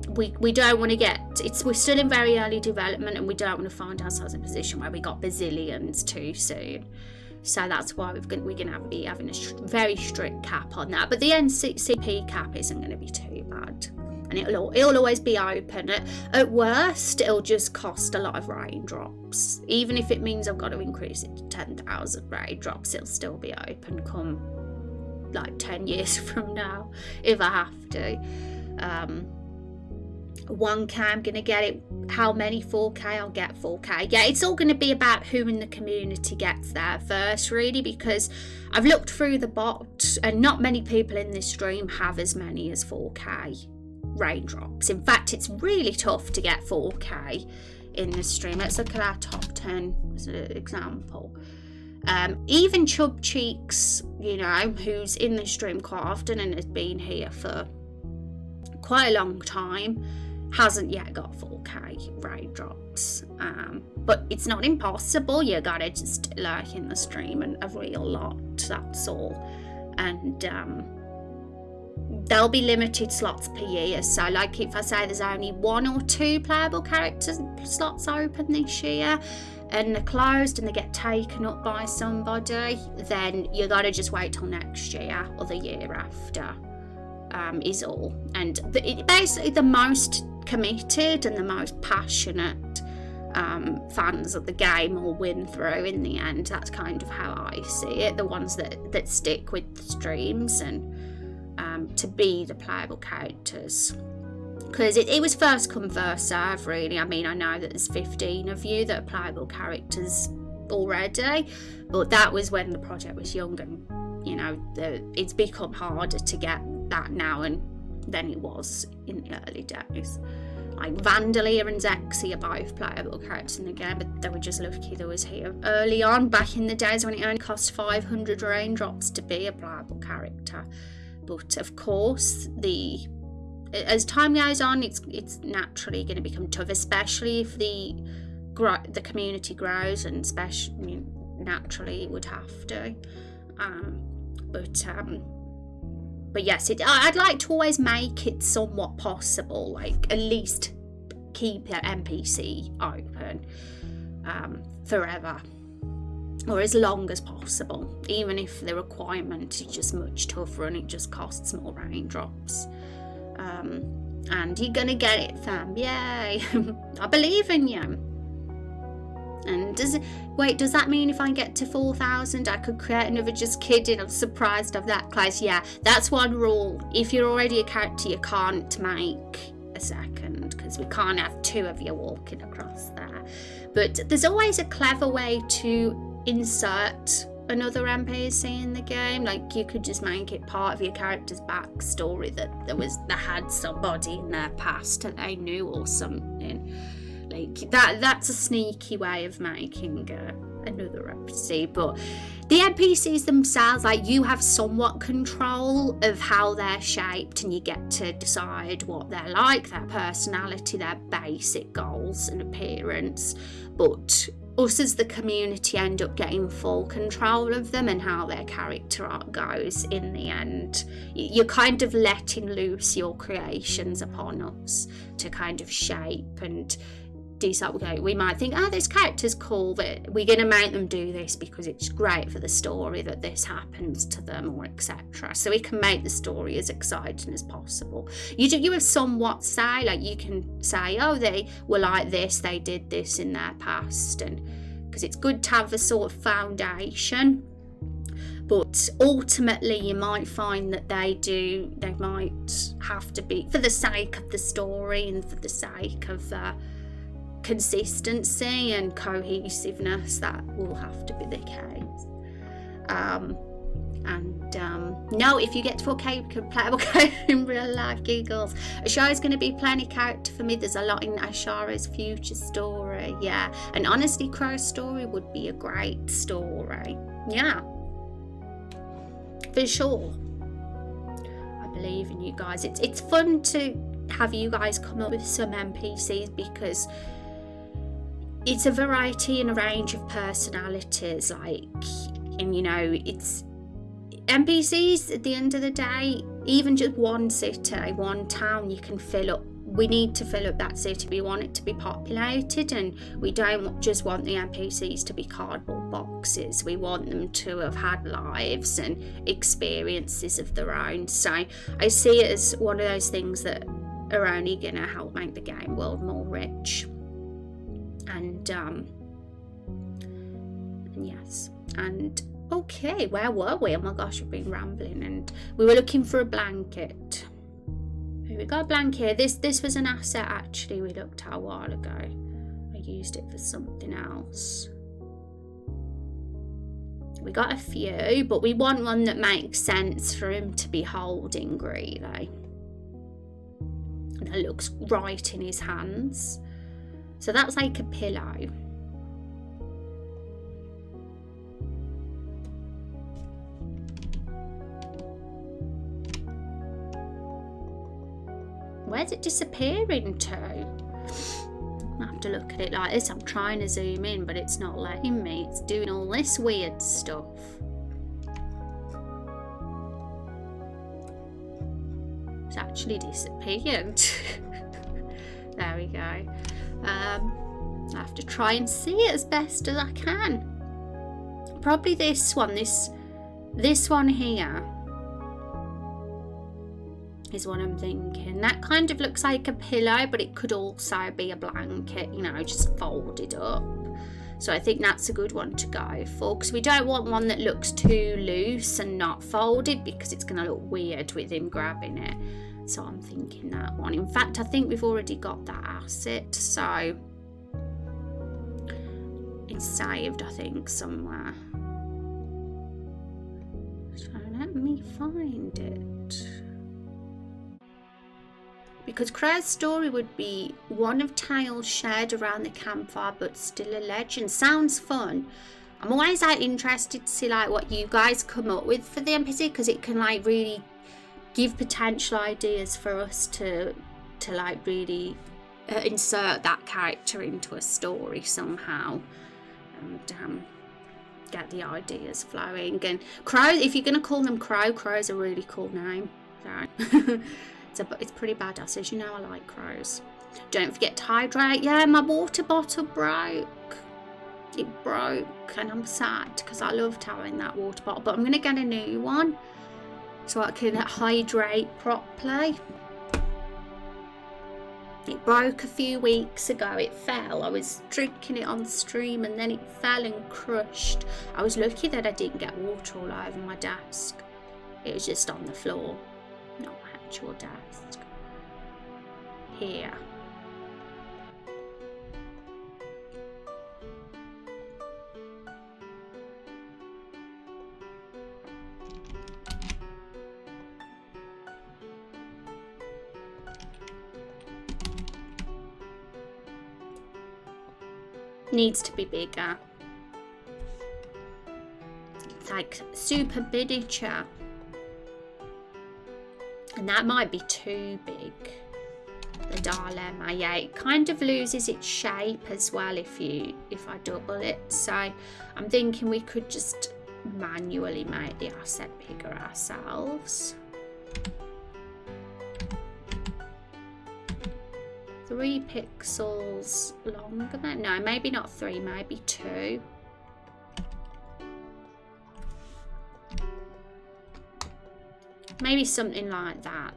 we don't want to we're still in very early development, and we don't want to find ourselves in a position where we got bazillions too soon. So that's why we're going to be having a very strict cap on that. But the NCP cap isn't going to be too bad. And it'll always be open. At worst, it'll just cost a lot of raindrops. Even if it means I've got to increase it to 10,000 raindrops, it'll still be open come like 10 years from now, if I have to. 1K, I'm going to get it. How many 4K? I'll get 4K. Yeah, it's all going to be about who in the community gets there first, really, because I've looked through the bot, and not many people in this stream have as many as 4K raindrops. In fact, it's really tough to get 4K in this stream. Let's look at our top 10 as an example. Even Chub Cheeks, who's in the stream quite often and has been here for quite a long time, hasn't yet got 4K raindrops. But it's not impossible. You gotta just lurk in the stream and a real lot, that's all. And there'll be limited slots per year. So like if I say there's only 1 or 2 playable character slots open this year, and they're closed and they get taken up by somebody, then you gotta just wait till next year or the year after, is all. And basically the most committed and the most passionate fans of the game will win through in the end. That's kind of how I see it. The ones that stick with the streams and to be the playable characters. Because it was first come first serve, really. I mean, I know that there's 15 of you that are playable characters already, but that was when the project was young, and it's become harder to get that now than it was in the early days. Like Vandalia and Zexy are both playable characters in the game, but they were just lucky they was here early on, back in the days when it only cost 500 raindrops to be a playable character. But of course, the as time goes on, it's naturally going to become tough, especially if the community grows, and especially naturally it would have to. But yes, I'd like to always make it somewhat possible, like at least keep your NPC open forever, or as long as possible, even if the requirement is just much tougher and it just costs more raindrops. And you're gonna get it, fam. Yay. I believe in you. And does that mean if I get to 4,000 I could create another? Just kidding, I'm surprised I'm that close. Yeah, that's one rule. If you're already a character, you can't make a second, because we can't have two of you walking across there. But there's always a clever way to insert another NPC in the game. Like, you could just make it part of your character's backstory that they had somebody in their past that they knew or something. Like that's a sneaky way of making another NPC. But the NPCs themselves, like, you have somewhat control of how they're shaped, and you get to decide what they're like, their personality, their basic goals and appearance. But us as the community end up getting full control of them and how their character arc goes in the end. You're kind of letting loose your creations upon us to kind of shape and decide. We might think, this character's cool, but we're going to make them do this because it's great for the story that this happens to them, or etc. So we can make the story as exciting as possible. You have somewhat say, like, you can say, they were like this, they did this in their past, and because it's good to have a sort of foundation. But ultimately you might find that they might have to be, for the sake of the story and for the sake of consistency and cohesiveness, that will have to be the case. No, if you get to 4K, you can play in real life, giggles. Ashara's going to be plenty character for me. There's a lot in Ashara's future story, yeah. And honestly, Crow's story would be a great story, yeah, for sure. I believe in you guys. It's fun to have you guys come up with some NPCs, because it's a variety and a range of personalities, like, and it's NPCs at the end of the day. Even just one city, one town, you can fill up. We need to fill up that city. We want it to be populated, and we don't just want the NPCs to be cardboard boxes. We want them to have had lives and experiences of their own. So I see it as one of those things that are only going to help make the game world more rich. And yes, and okay, where were we? Oh my gosh, we've been rambling. And we were looking for a blanket. We got a blanket. This was an asset actually we looked at a while ago. I used it for something else. We got a few, but we want one that makes sense for him to be holding, really. And that looks right in his hands. So that's like a pillow. Where's it disappearing to? I have to look at it like this. I'm trying to zoom in, but it's not letting me. It's doing all this weird stuff. It's actually disappeared. There we go. I have to try and see it as best as I can. Probably this one. This one here is what I'm thinking. That kind of looks like a pillow, but it could also be a blanket, just folded up. So I think that's a good one to go for, because we don't want one that looks too loose and not folded, because it's going to look weird with him grabbing it. So I'm thinking that one. In fact, I think we've already got that asset, so it's saved, I think, somewhere. So let me find it. Because Crow's story would be one of tales shared around the campfire, but still a legend. Sounds fun. I'm always interested to see what you guys come up with for the NPC, because it can really give potential ideas for us to like really insert that character into a story somehow, and get the ideas flowing. And crows, if you're going to call them crow's a really cool name. So it's pretty badass. As you know, I like crows. Don't forget to hydrate. Yeah, my water bottle broke. It broke and I'm sad because I loved having that water bottle, but I'm going to get a new one so I can hydrate properly. It broke a few weeks ago. It fell. I was drinking it on stream and then it fell and crushed. I was lucky that I didn't get water all over my desk. It was just on the floor, not my actual desk. Here. Needs to be bigger. It's like super miniature. And that might be too big. The dilemma, yeah, it kind of loses its shape as well if I double it. So I'm thinking we could just manually make the asset bigger ourselves. 3 pixels longer than, no, maybe not 3, maybe 2. Maybe something like that.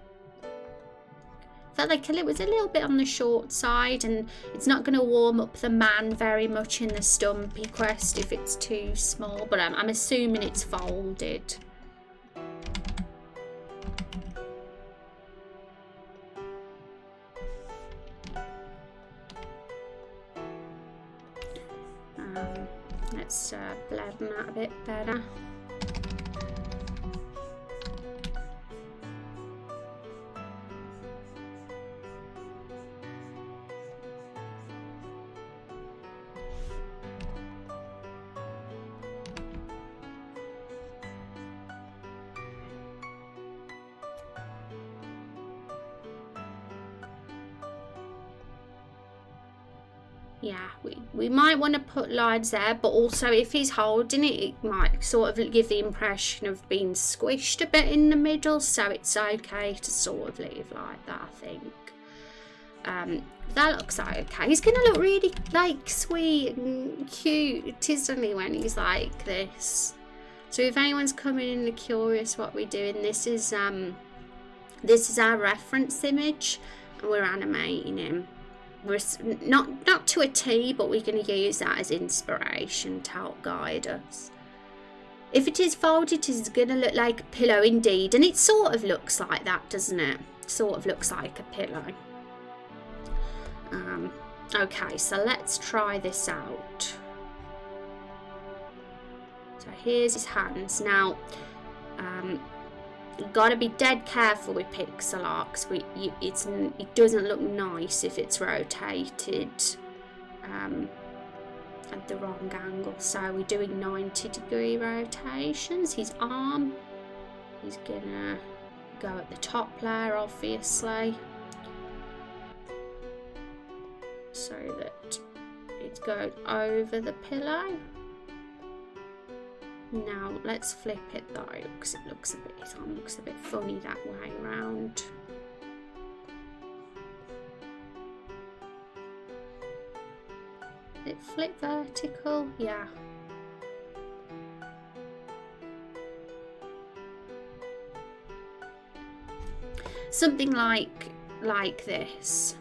Felt like it was a little bit on the short side, and it's not going to warm up the man very much in the Stumpy quest if it's too small, but I'm assuming it's folded. Let's blend that a bit better. Yeah, we might want to put lines there, but also if he's holding it, it might sort of give the impression of being squished a bit in the middle, so it's okay to sort of leave like that, I think. That looks okay. He's going to look really like sweet and cute, isn't he, when he's like this? So if anyone's coming in and curious what we're doing, this is our reference image and we're animating him. We're not to a T, but we're going to use that as inspiration to help guide us. If it is folded, it's going to look like a pillow indeed, and it sort of looks like that, doesn't it? Sort of looks like a pillow. Okay, so let's try this out. So here's his hands. Now, you've got to be dead careful with pixel art because it doesn't look nice if it's rotated at the wrong angle. So we're doing 90-degree rotations. His arm, he's gonna go at the top layer, obviously, so that it goes over the pillow. Now let's flip it though, because his arm looks a bit funny that way around. Did it flip vertical? Yeah. Something like this.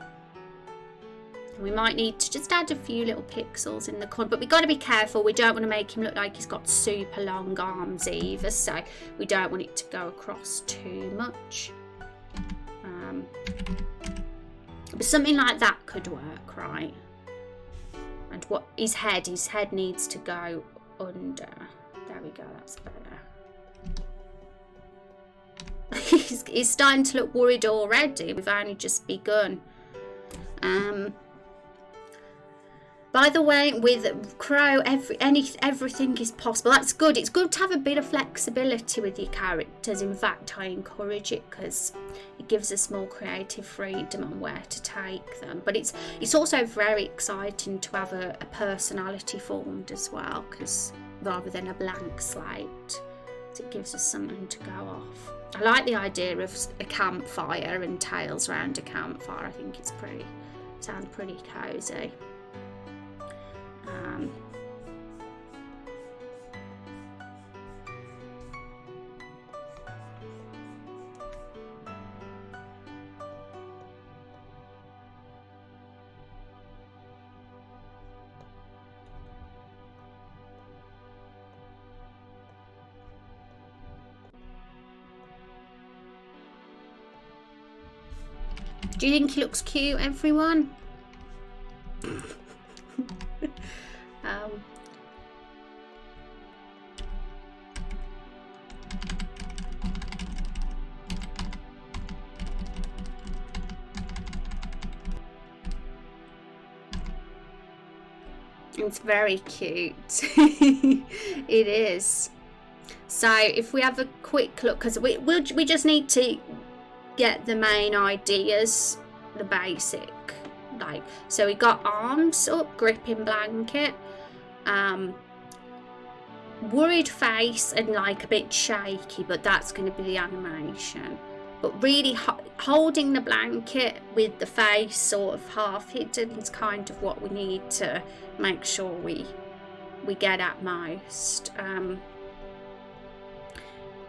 We might need to just add a few little pixels in the corner, but we've got to be careful. We don't want to make him look like he's got super long arms either, so we don't want it to go across too much. But something like that could work, right? And what his head needs to go under. There we go, that's better. He's starting to look worried already. We've only just begun. By the way, with Crow, everything is possible. That's good. It's good to have a bit of flexibility with your characters. In fact, I encourage it because it gives us more creative freedom on where to take them. But it's also very exciting to have a personality formed as well, because rather than a blank slate, it gives us something to go off. I like the idea of a campfire and tales around a campfire. I think it's sounds pretty cozy. Do you think he looks cute, everyone? It's very cute. It is. So if we have a quick look, because we just need to get the main ideas, the basic, like, so we got arms up, gripping blanket, worried face and like a bit shaky, but that's going to be the animation. But really holding the blanket with the face sort of half hidden is kind of what we need to make sure we get at most.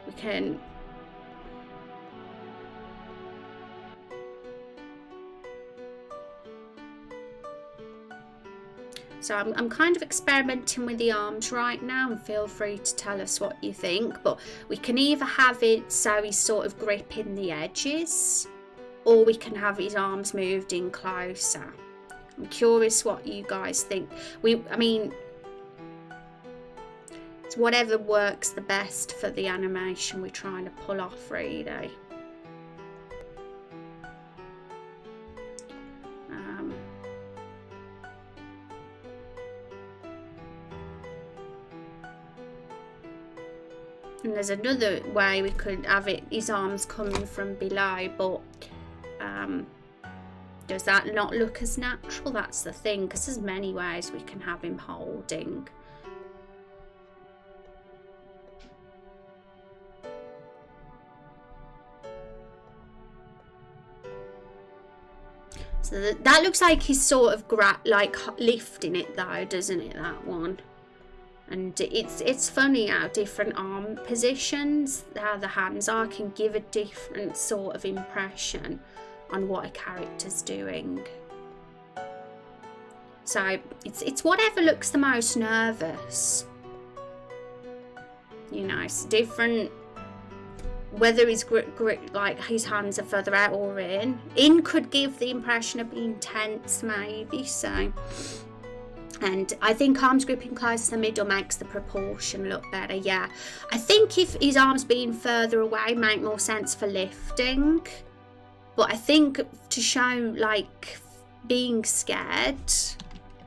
We can So I'm kind of experimenting with the arms right now, and feel free to tell us what you think. But we can either have it so he's sort of gripping the edges, or we can have his arms moved in closer. I'm curious what you guys think. I mean, it's whatever works the best for the animation we're trying to pull off, really. And there's another way we could have his arms coming from below, but does that not look as natural? That's the thing, because there's many ways we can have him holding. So that looks like he's sort of like lifting it though, doesn't it, that one? And it's funny how different arm positions, how the hands are, can give a different sort of impression on what a character's doing. So it's whatever looks the most nervous. You know, it's different whether his grip like his hands are further out or in. In could give the impression of being tense, maybe. So. And I think arms gripping close to the middle makes the proportion look better, yeah. I think if his arms being further away make more sense for lifting. But I think to show, like, being scared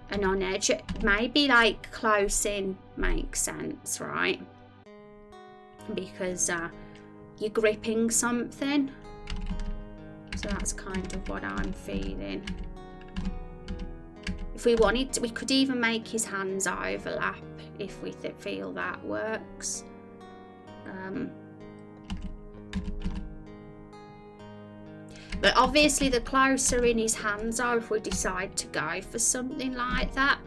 and on edge, maybe, like, close in makes sense, right? Because you're gripping something. So that's kind of what I'm feeling. If we wanted to, we could even make his hands overlap if we feel that works. But obviously the closer in his hands are, if we decide to go for something like that,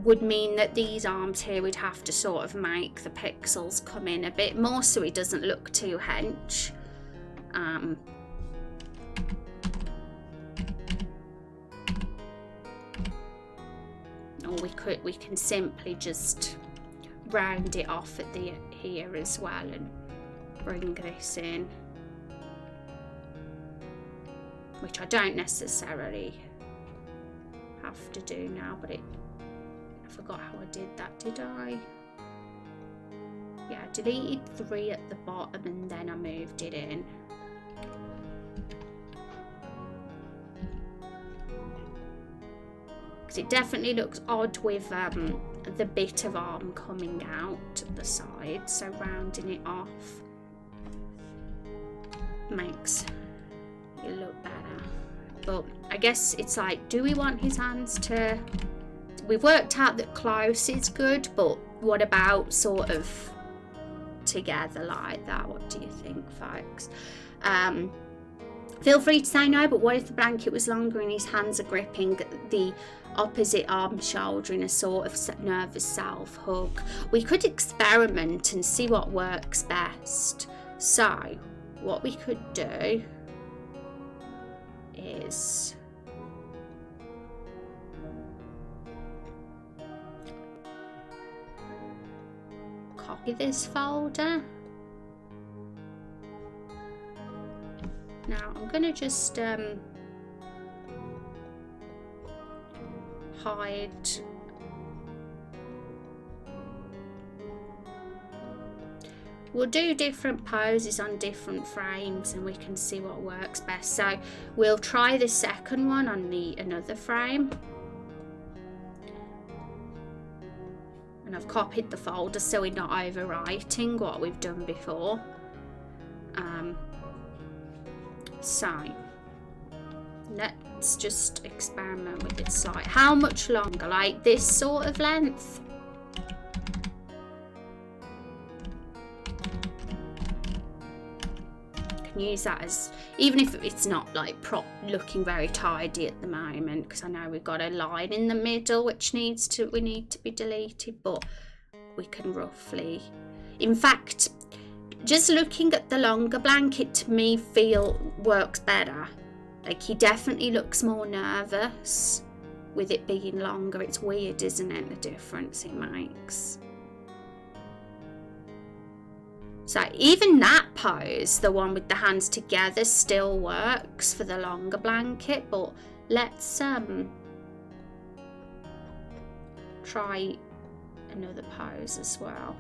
would mean that these arms here we'd have to sort of make the pixels come in a bit more so he doesn't look too hench. Or we can simply just round it off at the here as well and bring this in, which I don't necessarily have to do now, but I forgot how I did that, did I? Yeah, I deleted 3 at the bottom and then I moved it in. because it definitely looks odd with the bit of arm coming out the side, so rounding it off makes it look better. But I guess it's like, do we want his hands to... We've worked out that close is good, but what about sort of together like that? What do you think, folks? Feel free to say no, but what if the blanket was longer and his hands are gripping the opposite arm shoulder in a sort of nervous self-hug? We could experiment and see what works best. So, what we could do is... copy this folder. Now I'm going to just hide we'll do different poses on different frames and we can see what works best. So we'll try the second one on another frame. And I've copied the folder so we're not overwriting what we've done before. So let's just experiment with it slightly. How much longer? Like this sort of length? Can use that as, even if it's not like looking very tidy at the moment, because I know we've got a line in the middle which we need to be deleted, but we can roughly, in fact, just looking at the longer blanket to me works better. Like he definitely looks more nervous with it being longer. It's weird, isn't it, the difference it makes? So even that pose, the one with the hands together, still works for the longer blanket, but let's try another pose as well.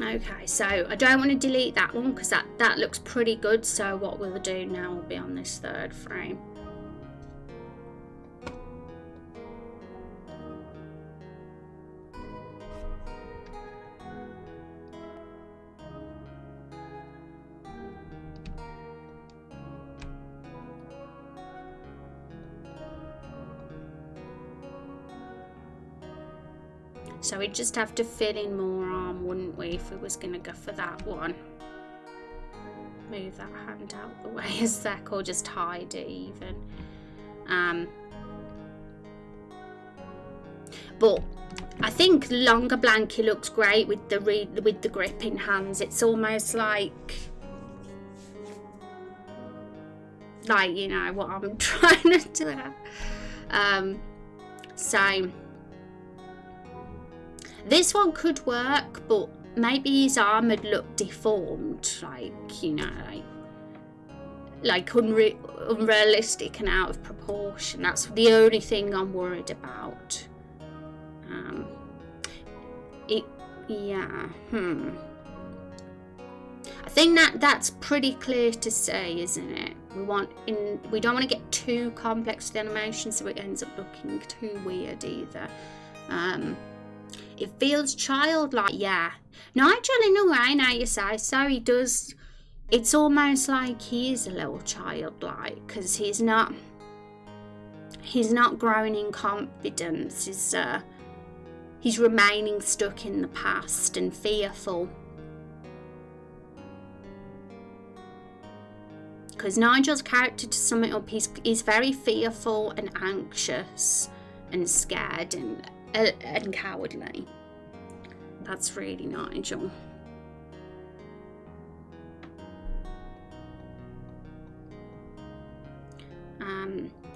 Okay, so I don't want to delete that one because that looks pretty good. So what we'll do now will be on this third frame. So we'd just have to fill in more arm, wouldn't we, if we was going to go for that one. Move that hand out the way a sec, or just hide it even. But I think longer blanket looks great with the gripping hands. It's almost like you know what I'm trying to do. So this one could work, but maybe his arm would look deformed, you know, like unrealistic and out of proportion. That's the only thing I'm worried about. I think that's pretty clear to see, isn't it? We don't want to get too complex with the animation, so it ends up looking too weird either. It feels childlike, yeah. Nigel, in a way, now you say so, he does. It's almost like he is a little childlike because he's not growing in confidence. He's remaining stuck in the past and fearful. because Nigel's character, to sum it up, he's very fearful and anxious and scared and cowardly. That's really Nigel.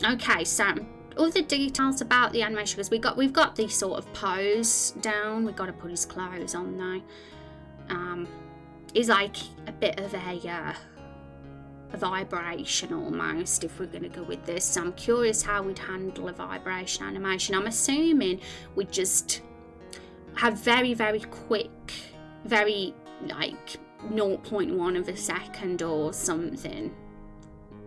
Okay, so all the details about the animation, because we've got the sort of pose down. We've got to put his clothes on now. Is like a bit of a vibration almost, if we're going to go with this. So I'm curious how we'd handle a vibration animation. I'm assuming we'd just have very, very quick, very like 0.1 of a second or something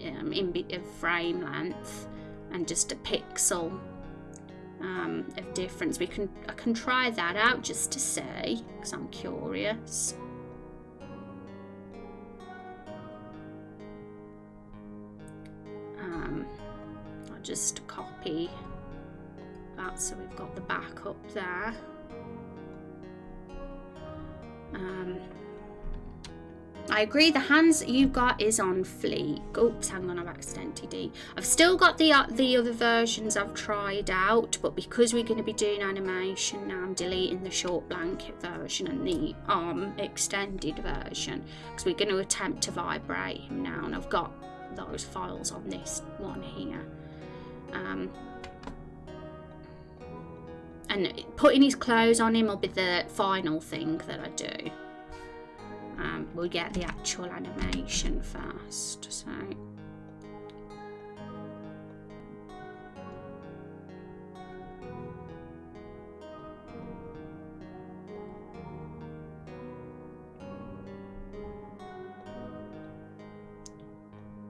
in bit of frame length, and just a pixel of difference. I can try that out just to see, because I'm curious. I'll just copy that so we've got the backup there. I agree, the hands that you've got is on fleek. Oops, hang on, I've accidentally I've still got the other versions I've tried out, but because we're going to be doing animation now, I'm deleting the short blanket version and the arm extended version, because we're going to attempt to vibrate him now, and I've got those files on this one here. And putting his clothes on him will be the final thing that I do. We'll get the actual animation first. So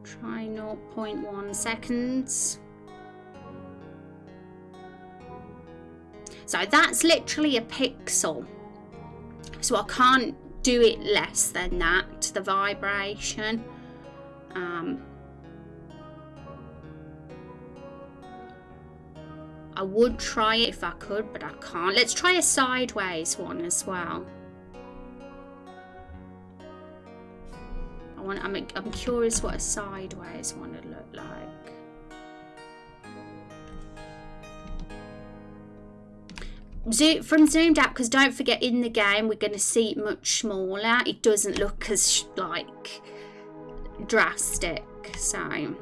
try 0.1 seconds. So that's literally a pixel. So I can't do it less than that, the vibration. I would try it if I could, but I can't. Let's try a sideways one as well. I'm curious what a sideways one would look like. From zoomed out, because don't forget, in the game we're going to see it much smaller. It doesn't look as like drastic. So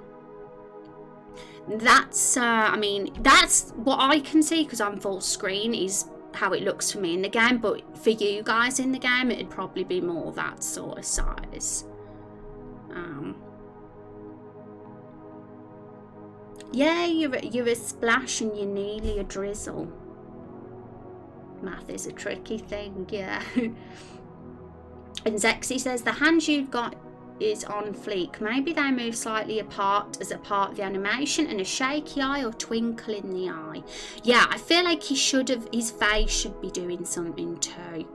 that's I mean, that's what I can see, because I'm full screen, is how it looks for me in the game. But for you guys in the game, it'd probably be more that sort of size. Yeah, you're a splash and you're nearly a drizzle. Math is a tricky thing, yeah. And Zexy says the hands you've got is on fleek. Maybe they move slightly apart as a part of the animation, and a shaky eye or twinkle in the eye. Yeah, I feel like his face should be doing something too.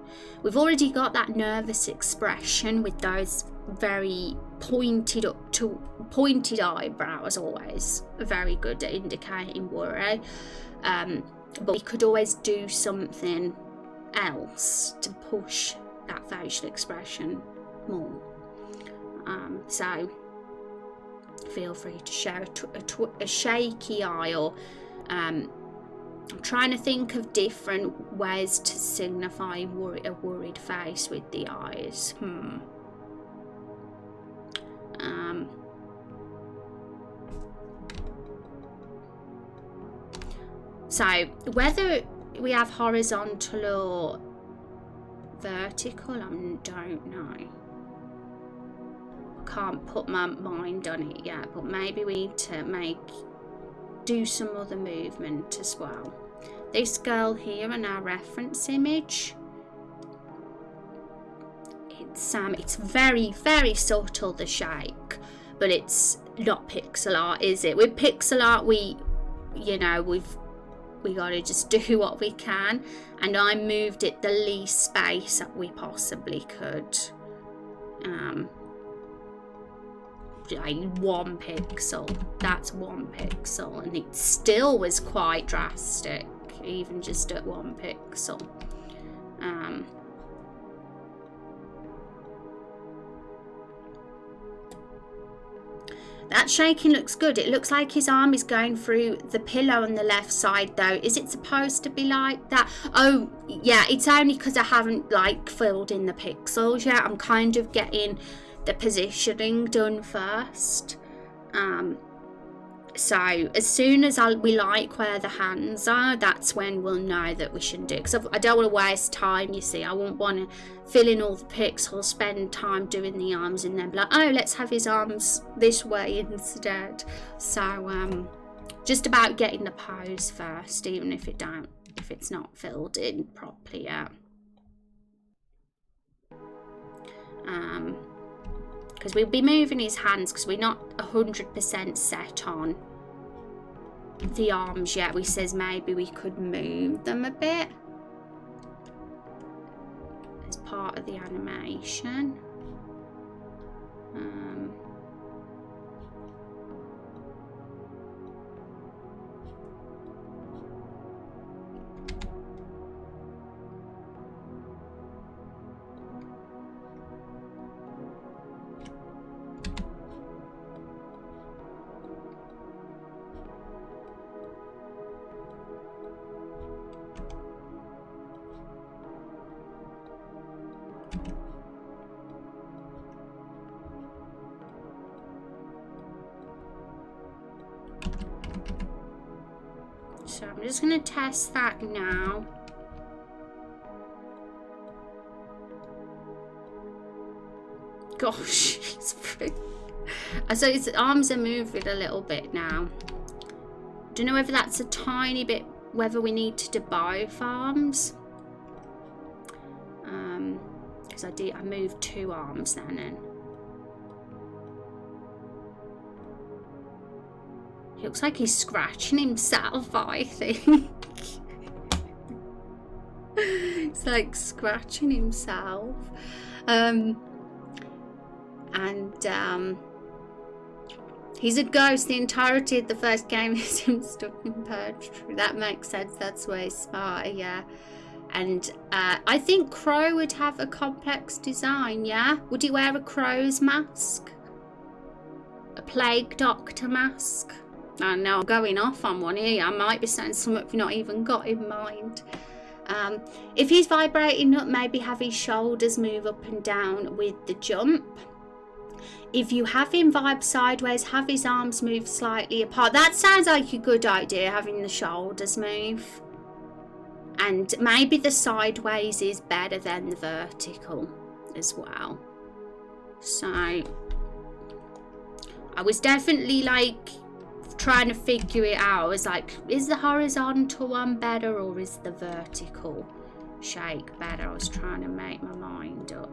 We've already got that nervous expression with those very pointed eyebrows, always very good at indicating worry. But we could always do something else to push that facial expression more. So feel free to share a shaky eye, or I'm trying to think of different ways to signify a worried face with the eyes. So whether we have horizontal or vertical, I don't know. I can't put my mind on it yet, but maybe we need to do some other movement as well. This girl here in our reference image, it's very, very subtle, the shake, but it's not pixel art, is it? With pixel art, we got to just do what we can, and I moved it the least space that we possibly could. Like 1 pixel, that's 1 pixel, and it still was quite drastic, even just at 1 pixel. That shaking looks good. It looks like his arm is going through the pillow on the left side though. Is it supposed to be like that? Oh yeah, it's only because I haven't like filled in the pixels yet. I'm kind of getting the positioning done first. So as soon as we like where the hands are, that's when we'll know that we shouldn't do it. Because I don't want to waste time, you see. I won't want to fill in all the pixels, spend time doing the arms, and then be like, oh, let's have his arms this way instead. So just about getting the pose first, even if it's not filled in properly yet. Because we'll be moving his hands because we're not 100% set on the arms yet. We says maybe we could move them a bit as part of the animation. So I'm just going to test that now. Gosh, so his arms are moving a little bit now. Don't know whether that's a tiny bit, whether we need to do both arms. Because I moved 2 arms then and it looks like he's scratching himself, I think. It's like scratching himself. He's a ghost. The entirety of the first game is him stuck in purgatory. That makes sense. That's way smarter, yeah. And I think Crow would have a complex design, yeah? Would he wear a crow's mask? A plague doctor mask? I know I'm going off on one here. I might be saying something you've not even got in mind. If he's vibrating up, maybe have his shoulders move up and down with the jump. If you have him vibe sideways, have his arms move slightly apart. That sounds like a good idea, having the shoulders move. And maybe the sideways is better than the vertical as well. So I was definitely like trying to figure it out. I was like, is the horizontal one better or is the vertical shake better? I was trying to make my mind up.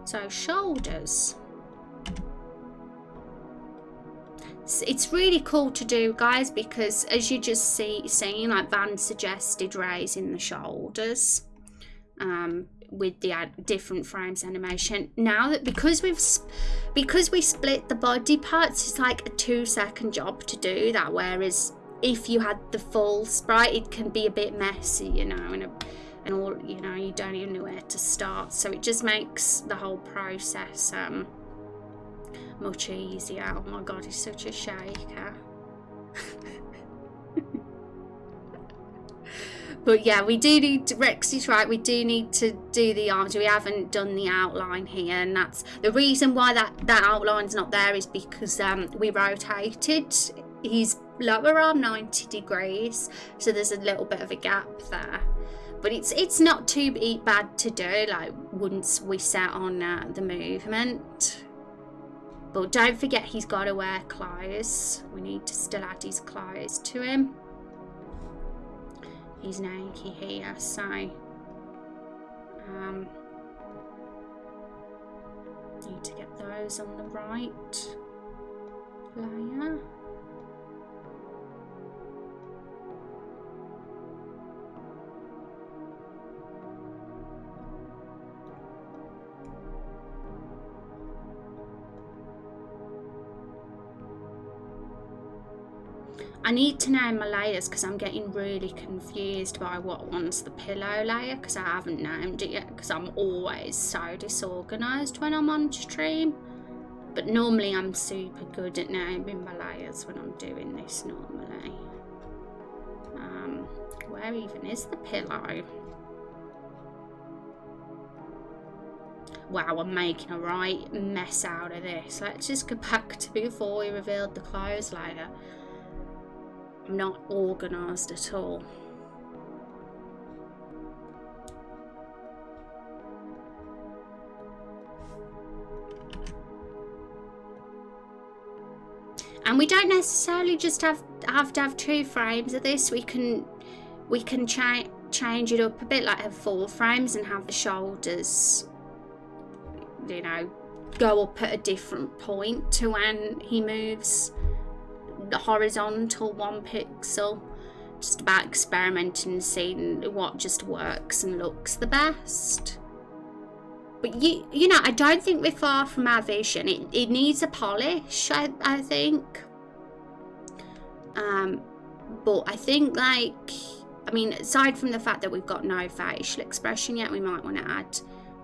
So shoulders. It's really cool to do, guys, because as you just seeing, like Van suggested, raising the shoulders with the different frames animation. Now that because we split the body parts, it's like a 2-second job to do that. Whereas if you had the full sprite, it can be a bit messy, you know, and all, you know, you don't even know where to start. So it just makes the whole process much easier. Oh my god, he's such a shaker. But yeah, we do need to, Rex is right, we do need to do the arms. We haven't done the outline here, and that's the reason why that outline's not there, is because we rotated his lower arm 90 degrees, so there's a little bit of a gap there. But it's not too bad to do, like, once we set on the movement. But don't forget he's got to wear clothes. We need to still add his clothes to him. He's naked here, so need to get those on the right layer. I need to name my layers because I'm getting really confused by what one's the pillow layer, because I haven't named it yet, because I'm always so disorganised when I'm on stream. But normally I'm super good at naming my layers when I'm doing this normally. Where even is the pillow? Wow, I'm making a right mess out of this. Let's just go back to before we revealed the clothes layer. I'm not organised at all. And we don't necessarily just have to have 2 frames of this. We can change it up a bit, like have 4 frames and have the shoulders, you know, go up at a different point to when he moves the horizontal 1 pixel. Just about experimenting and seeing what just works and looks the best. But you know, I don't think we're far from our vision. It needs a polish, I think. But I think, like, I mean, aside from the fact that we've got no facial expression yet, we might want to add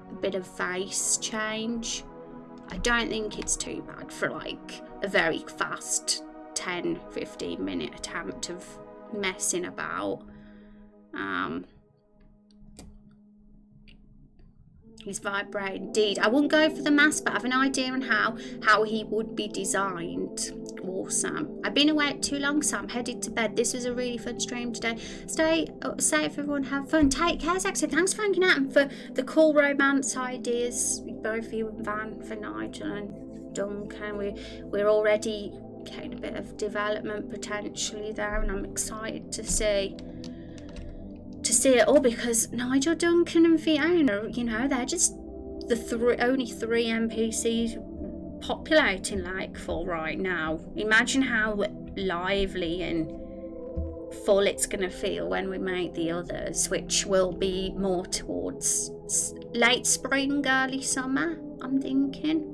a bit of face change. I don't think it's too bad for like a very fast 10-15 minute attempt of messing about. He's vibrating indeed. I wouldn't go for the mask, but I have an idea on how he would be designed. Awesome. I've been awake too long, so I'm headed to bed. This was a really fun stream today. Stay safe, everyone. Have fun. Take care, Sexy. Thanks for hanging out and for the cool romance ideas, both you and Van, for Nigel and Duncan. We're already getting a bit of development potentially there, and I'm excited to see it all, because Nigel, Duncan and Fiona, you know, they're just the only 3 NPCs populating Lakefall right now. Imagine how lively and full it's going to feel when we make the others, which will be more towards late spring, early summer, I'm thinking.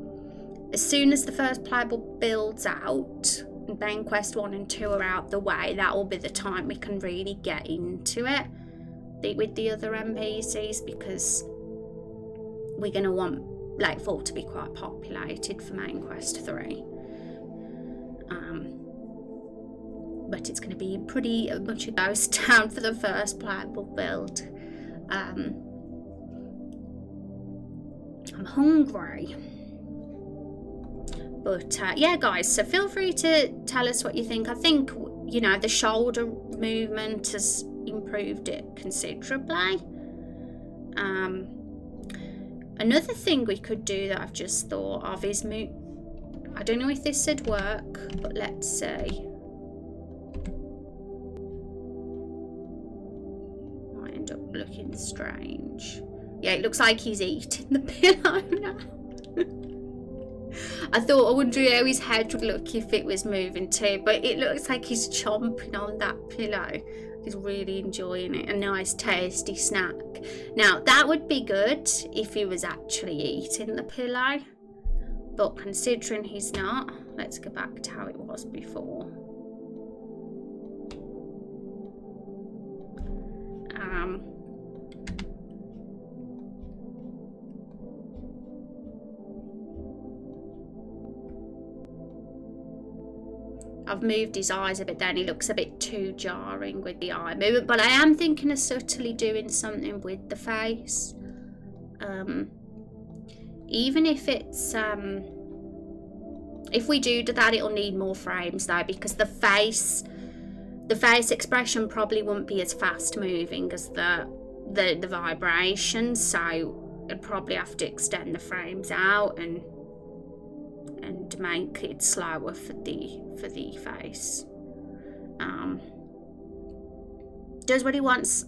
As soon as the first playable builds out and Bane Quest 1 and 2 are out the way, that will be the time we can really get into it with the other NPCs, because we're going to want Lakefall to be quite populated for Main Quest 3. But it's going to be pretty much a ghost town for the first playable build. I'm hungry. But yeah, guys, so feel free to tell us what you think. I think, you know, the shoulder movement has improved it considerably. Another thing we could do that I've just thought of is I don't know if this would work, but let's see. Might end up looking strange. Yeah, it looks like he's eating the pillow now. I thought, I wonder how his head would look if it was moving too, but it looks like he's chomping on that pillow. He's really enjoying it. A nice tasty snack. Now that would be good if he was actually eating the pillow, but considering he's not, let's go back to how it was before. I've moved his eyes a bit there and he looks a bit too jarring with the eye movement, but I am thinking of subtly doing something with the face. Even if it's if we do that, it'll need more frames though, because the face expression probably won't be as fast moving as the vibrations, so I'd probably have to extend the frames out and make it slower for the face. Does what he wants.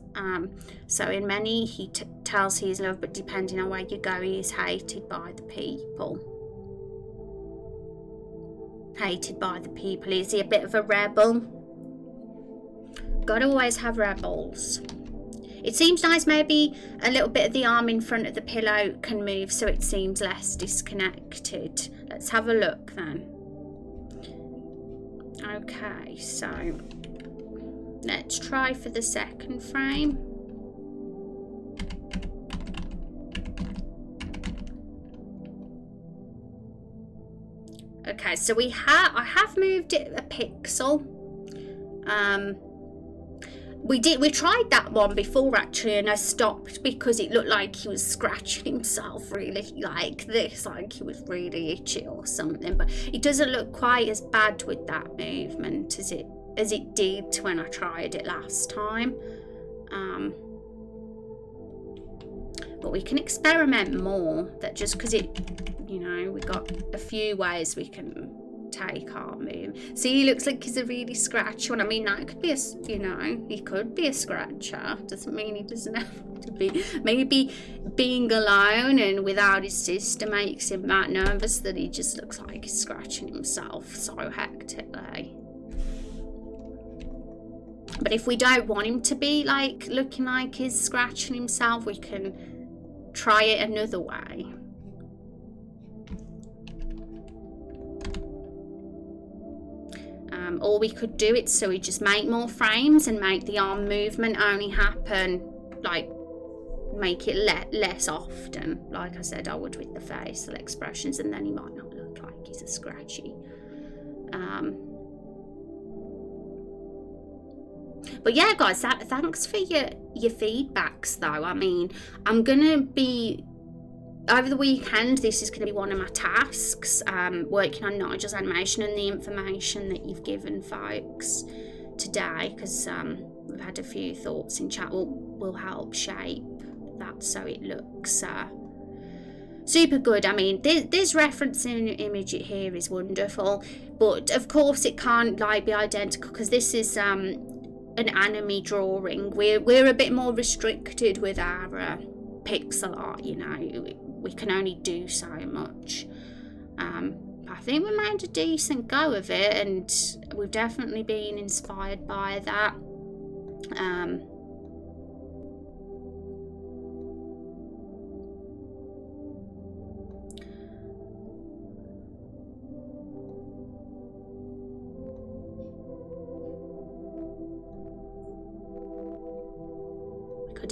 So in many he tells he is loved, but depending on where you go, he is hated by the people. Is he a bit of a rebel? Gotta always have rebels. It seems nice. Maybe a little bit of the arm in front of the pillow can move so it seems less disconnected. Let's have a look then. Okay, so let's try for the second frame. Okay, so I have moved it a pixel. We tried that one before actually, and I stopped because it looked like he was scratching himself really like this, like he was really itchy or something. But it doesn't look quite as bad with that movement as it did when I tried it last time. But we can experiment more. That just because we got a few ways we can take our move. See, he looks like he's a really scratchy one. I mean, that could be he could be a scratcher. Doesn't mean he doesn't have to be. Maybe being alone and without his sister makes him that nervous that he just looks like he's scratching himself so hectically. But if we don't want him to be like looking like he's scratching himself, we can try it another way. Or we could do it so we just make more frames and make the arm movement only happen, like make it less often, like I said I would with the facial expressions, and then he might not look like he's a scratchy. But yeah, guys, thanks for your feedbacks though. I mean, I'm gonna be over the weekend, this is going to be one of my tasks, working on Nigel's animation and the information that you've given folks today, because we've had a few thoughts in chat will help shape that so it looks super good. I mean, this referencing image here is wonderful, but of course it can't be identical because this is an anime drawing. We're a bit more restricted with our pixel art, we can only do so much. I think we made a decent go of it, and we've definitely been inspired by that.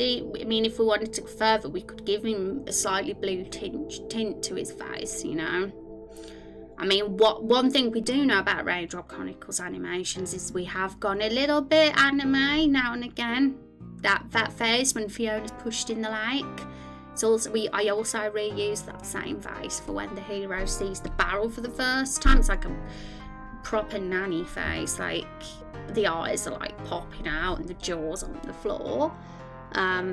I mean, if we wanted to go further, we could give him a slightly blue tint to his face, I mean, one thing we do know about Raindrop Chronicles animations is we have gone a little bit anime now and again. That face when Fiona's pushed in the lake. It's also I also reuse that same face for when the hero sees the barrel for the first time. It's like a proper nanny face, like the eyes are like popping out and the jaws on the floor.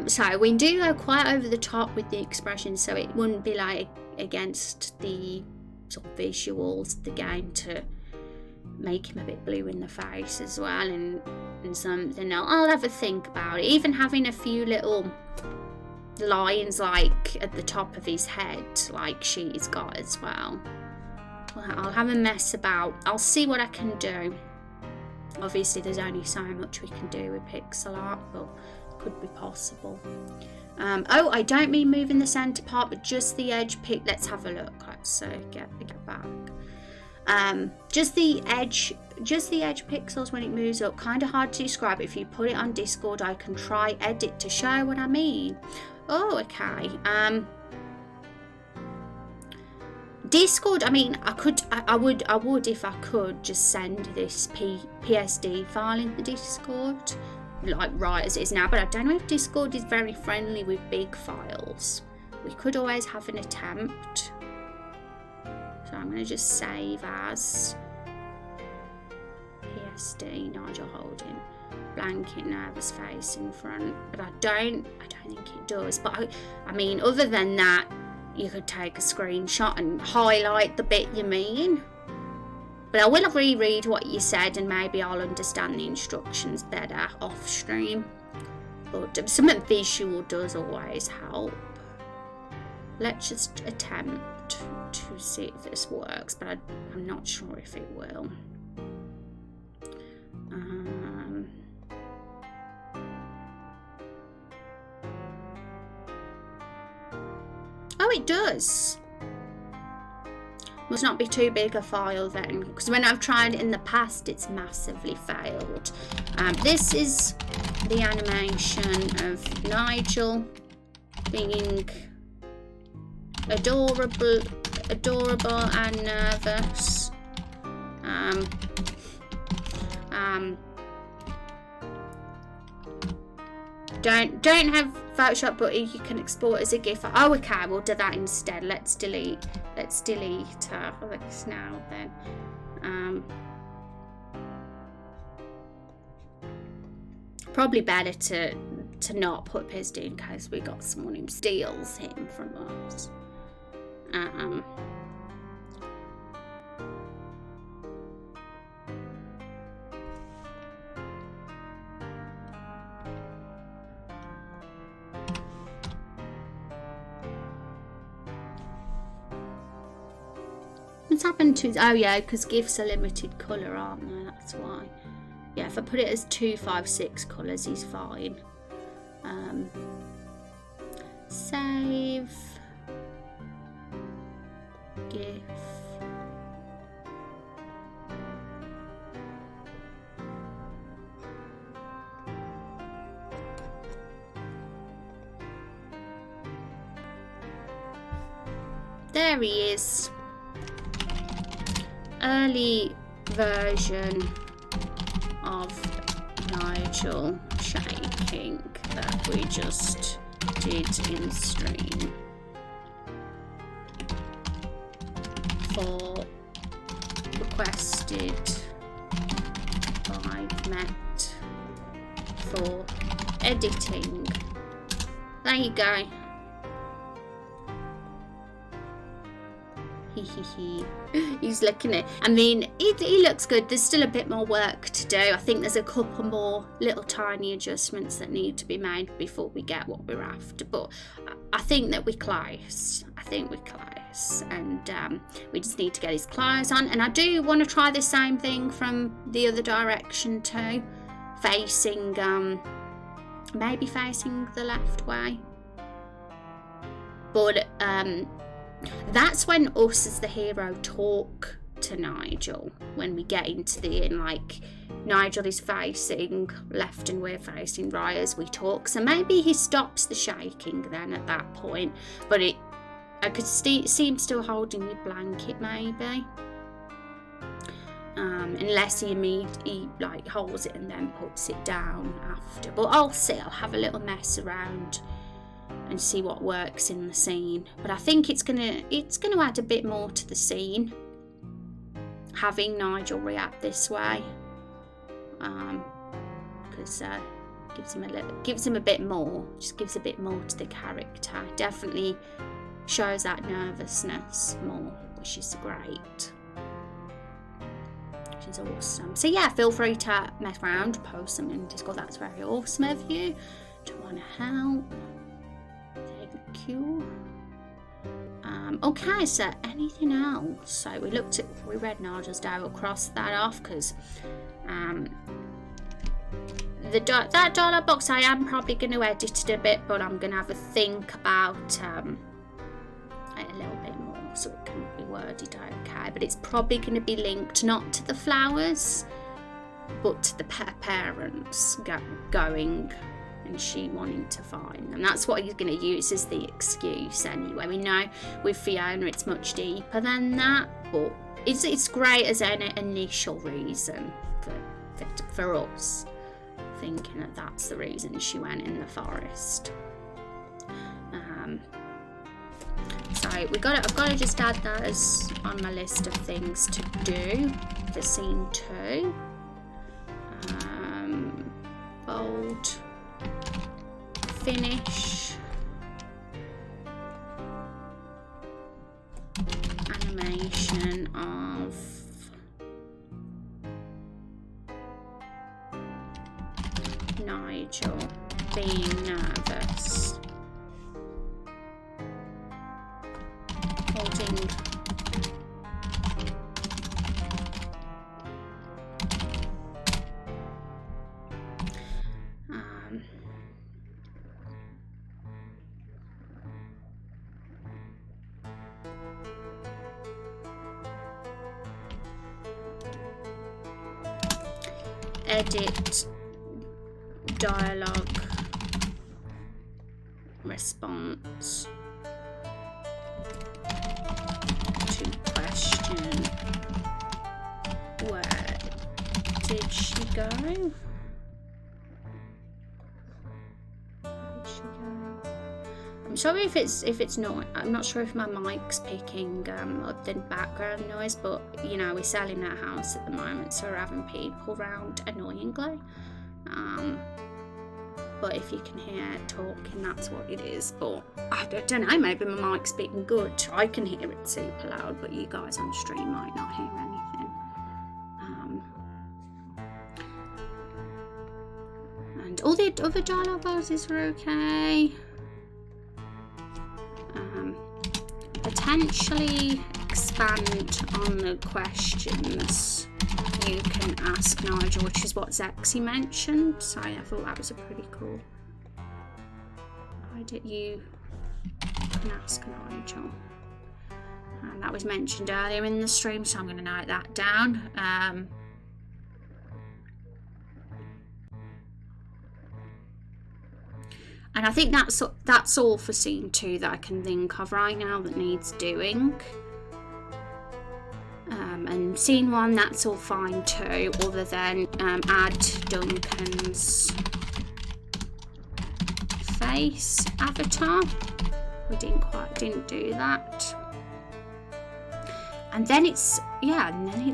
So we do go quite over the top with the expression, so it wouldn't be like against the sort of visuals of the game to make him a bit blue in the face as well, and something else. I'll have a think about it. Even having a few little lines like at the top of his head, like she's got as well. I'll have a mess about. I'll see what I can do. Obviously, there's only so much we can do with pixel art, but could be possible. Oh, I don't mean moving the center part, but just the edge pick. Let's have a look. Let's get back. Just the edge pixels when it moves up. Kind of hard to describe. If you put it on Discord, I can try edit to show what I mean. Oh, okay. Discord. I mean, I would if I could just send this PSD file in the Discord, like right as it is now, but I don't know if Discord is very friendly with big files. We could always have an attempt. So I'm going to just save as PSD Nigel holding blanket nervous face in front, but I don't think it does. But I mean, other than that, you could take a screenshot and highlight the bit you mean. But I will reread what you said, and maybe I'll understand the instructions better off stream. But something visual does always help. Let's just attempt to see if this works, but I'm not sure if it will. Oh, it does. Must not be too big a file then, because when I've tried it in the past, it's massively failed. This is the animation of Nigel being adorable and nervous. Don't have Photoshop, but you can export as a GIF. Oh, okay, we'll do that instead. Let's delete this now then. Probably better to not put PSD in case we got someone who steals him from us. What's happened to? Oh yeah, because GIFs are limited colour, aren't they? That's why. Yeah, if I put it as 256 colours, he's fine. Save. GIF. There he is. Early version of Nigel shaking that we just did in stream for requested by Met for editing. There you go. He's looking at, I mean, he looks good. There's still a bit more work to do. I think there's a couple more little tiny adjustments that need to be made before we get what we're after, but I think that we're close. And we just need to get his clothes on. And I do want to try the same thing from the other direction too, facing maybe facing the left way, but that's when us as the hero talk to Nigel. When we get into the end, like Nigel is facing left and we're facing right as we talk. So maybe he stops the shaking then at that point. But I could see him still holding the blanket maybe. Unless he like holds it and then puts it down after. But I'll see. I'll have a little mess around and see what works in the scene. But I think it's gonna add a bit more to the scene, having Nigel react this way, because gives him a bit more, just gives a bit more to the character. Definitely shows that nervousness more, which is great, which is awesome. So yeah, feel free to mess around, post something in Discord. That's very awesome of you to want to help. Thank you. Okay, so anything else? So we read Nigel's Day. We'll cross that off because that dialogue box I am probably going to edit it a bit, but I'm going to have a think about it a little bit more so it can be worded okay. But it's probably going to be linked not to the flowers, but to the parents going and she wanting to find them. That's what he's going to use as the excuse anyway. We know with Fiona it's much deeper than that, but it's great as an initial reason for us, thinking that that's the reason she went in the forest. So I've got to just add that as on my list of things to do for scene 2. Bold. Finish. Animation of Nigel being nervous. Holding edit dialogue response to question, where did she go? I'm sorry if it's not. I'm not sure if my mic's picking up the background noise, but you know, we're selling that house at the moment, so we're having people round annoyingly. But if you can hear it talking, that's what it is. But I don't know, maybe my mic's being good. I can hear it super loud, but you guys on stream might not hear anything. And all the other dialogue boxes are okay. Potentially expand on the questions you can ask Nigel, which is what Zexy mentioned. So I thought that was a pretty cool idea. You can ask Nigel, and that was mentioned earlier in the stream, so I'm going to note that down. And I think that's all for scene 2 that I can think of right now that needs doing. And scene 1, that's all fine too, other than add Duncan's face avatar. We didn't do that. And then it's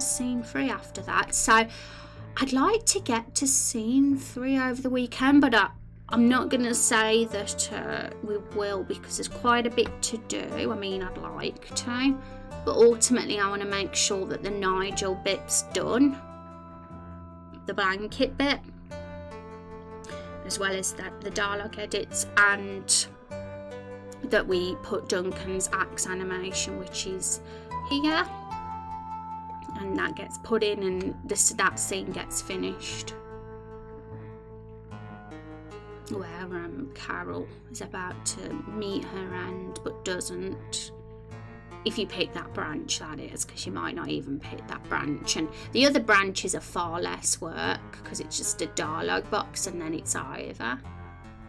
scene 3 after that. So I'd like to get to scene 3 over the weekend, but I'm not going to say that we will, because there's quite a bit to do. I mean, I'd like to, but ultimately I want to make sure that the Nigel bit's done, the blanket bit, as well as the dialogue edits, and that we put Duncan's axe animation, which is here, and that gets put in, and that scene gets finished. Where Carol is about to meet her end but doesn't. If you pick that branch, that is, because you might not even pick that branch. And the other branches are far less work because it's just a dialogue box and then it's over.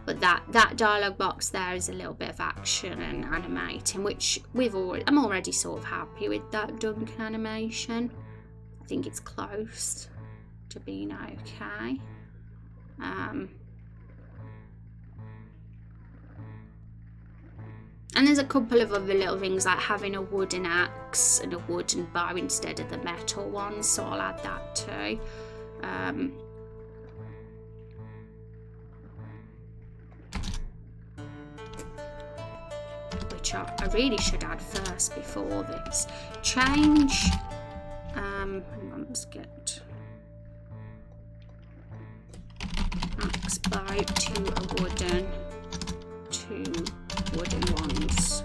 But that dialogue box there is a little bit of action and animating, which I'm already sort of happy with that Duncan animation. I think it's close to being okay. And there's a couple of other little things, like having a wooden axe and a wooden bow instead of the metal one, so I'll add that too. Which I really should add first before this. Change. Hang on, let's get axe bow to a wooden. Wooden ones.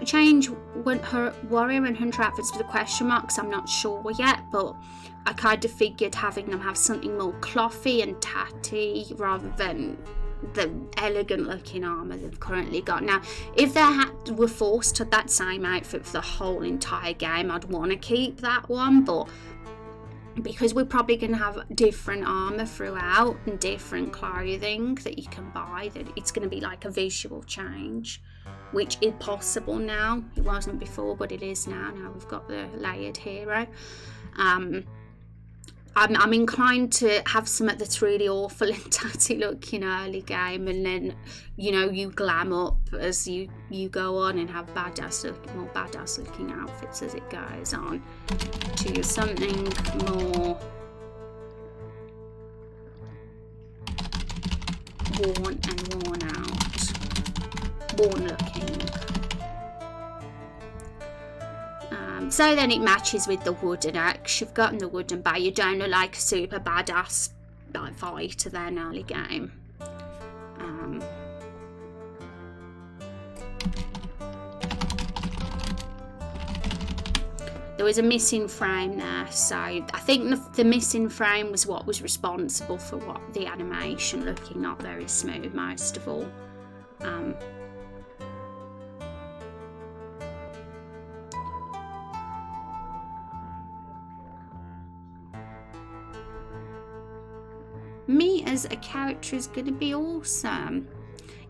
Change her warrior and hunter outfits for the question marks. I'm not sure yet, but I kind of figured having them have something more clothy and tatty rather than the elegant looking armour they've currently got. Now, if they were forced to that same outfit for the whole entire game, I'd want to keep that one, but because we're probably going to have different armour throughout and different clothing that you can buy, that it's going to be like a visual change, which is possible now. It wasn't before, but it is now. Now we've got the layered hero. I'm inclined to have something that's really awful and tatty looking early game, and then, you know, you glam up as you go on and have more badass looking outfits as it goes on, to something more worn looking. So then it matches with the wooden axe. You've gotten the wooden bow. You don't look like a super badass fighter there in early game. there was a missing frame there, so I think the missing frame was what was responsible for what the animation looking not very smooth most of all. Me as a character is going to be awesome.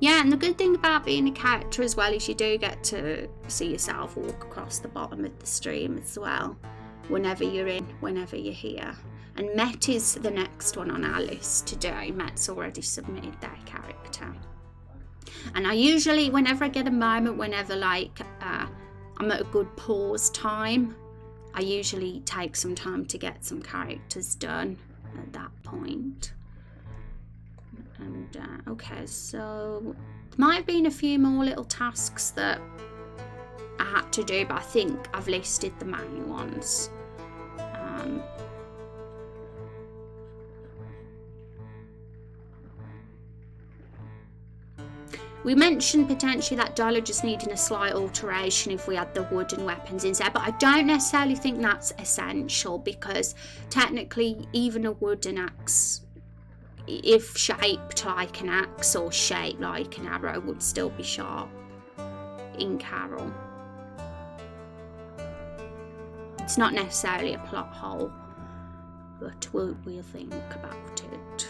Yeah, and the good thing about being a character as well is you do get to see yourself walk across the bottom of the stream as well, whenever you're here. And Met is the next one on our list to do. Met's already submitted their character. And I usually, whenever I get a moment, whenever like I'm at a good pause time, I usually take some time to get some characters done at that point. And okay, so there might have been a few more little tasks that I had to do, but I think I've listed the main ones. We mentioned potentially that dialogue just needing a slight alteration if we had the wooden weapons instead, but I don't necessarily think that's essential, because technically even a wooden axe, if shaped like an axe or shaped like an arrow, would still be sharp in Carol. It's not necessarily a plot hole, but we'll think about it.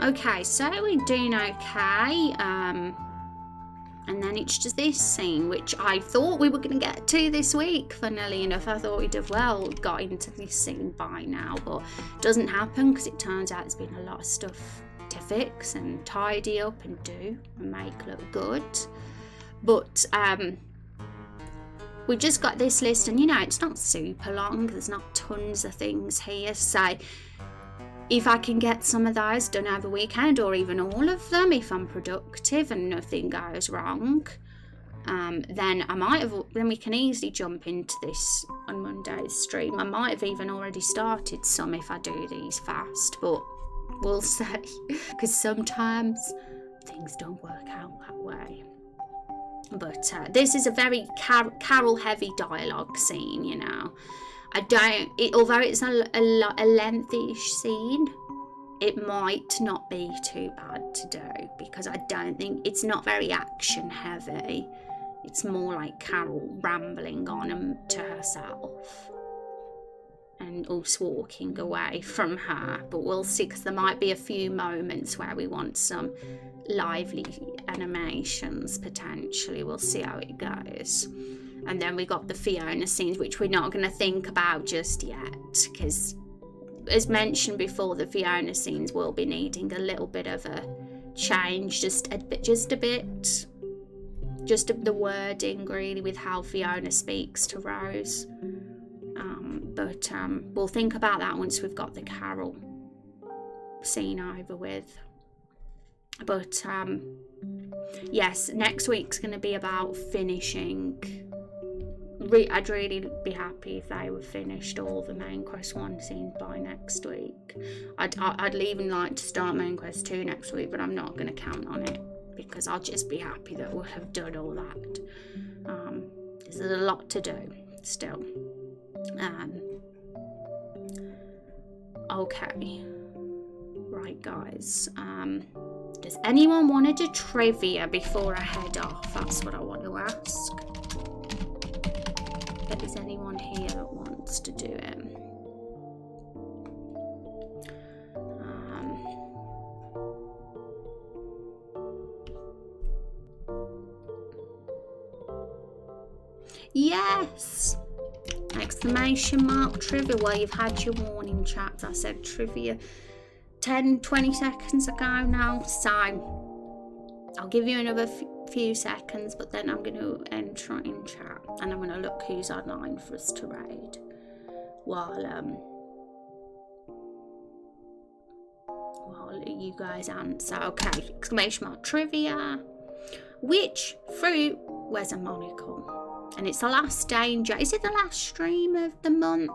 Okay, so we're doing okay. And then it's just this scene, which I thought we were going to get to this week. Funnily enough, I thought we'd have got into this scene by now, but it doesn't happen because it turns out there's been a lot of stuff to fix and tidy up and do and make look good. But we've just got this list, and it's not super long. There's not tons of things here, so if I can get some of those done over the weekend, or even all of them, if I'm productive and nothing goes wrong, then we can easily jump into this on Monday's stream. I might have even already started some if I do these fast, but we'll see, because sometimes things don't work out that way. But this is a very Carol heavy dialogue scene, although it's a lengthy-ish scene, it might not be too bad to do, because I don't think it's not very action heavy. It's more like Carol rambling on to herself and us walking away from her. But we'll see, because there might be a few moments where we want some lively animations potentially. We'll see how it goes. And then we got the Fiona scenes, which we're not going to think about just yet, because as mentioned before, the Fiona scenes will be needing a little bit of a change, just the wording really with how Fiona speaks to Rose. But we'll think about that once we've got the Carol scene over with. But yes, next week's going to be about finishing. I'd really be happy if they were finished all the main quest 1 scenes by next week. I'd even like to start main quest 2 next week, but I'm not going to count on it, because I'll just be happy that we'll have done all that. There's a lot to do still. Okay, right guys, does anyone want to do trivia before I head off? That's what I want to ask. Is anyone here that wants to do it? Yes! Exclamation mark trivia. Well, you've had your warning, chaps. I said trivia 10-20 seconds ago now, so I'll give you another few seconds, but then I'm going to enter in chat and I'm going to look who's online for us to raid while you guys answer. Okay, exclamation mark trivia. Which fruit wears a monocle? And it's the last day in Is it the last stream of the month?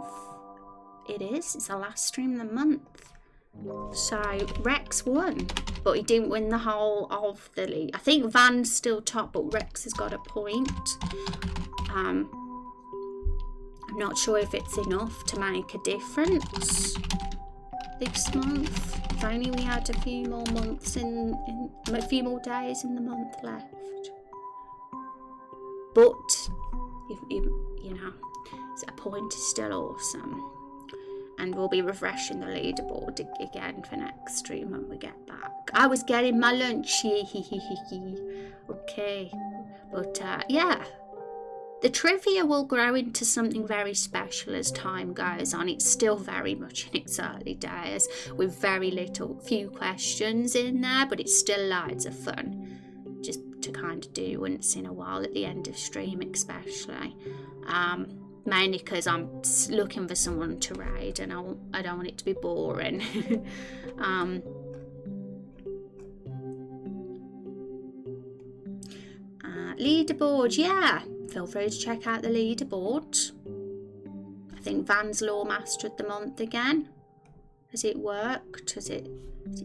It is. It's the last stream of the month. So Rex won, but he didn't win the whole of the league. I think Van's still top, but Rex has got a point. I'm not sure if it's enough to make a difference this month. If only we had a few more months a few more days in the month left. But if you know, a point is still awesome. And we'll be refreshing the leaderboard again for next stream when we get back. I was getting my lunch. Okay. But yeah. The trivia will grow into something very special as time goes on. It's still very much in its early days with very few questions in there, but it's still loads of fun just to kind of do once in a while at the end of stream especially. Mainly because I'm looking for someone to raid and I don't want it to be boring. Leaderboard, yeah. Feel free to check out the leaderboard. I think Van's Law Master of the Month again. Has it worked? Has it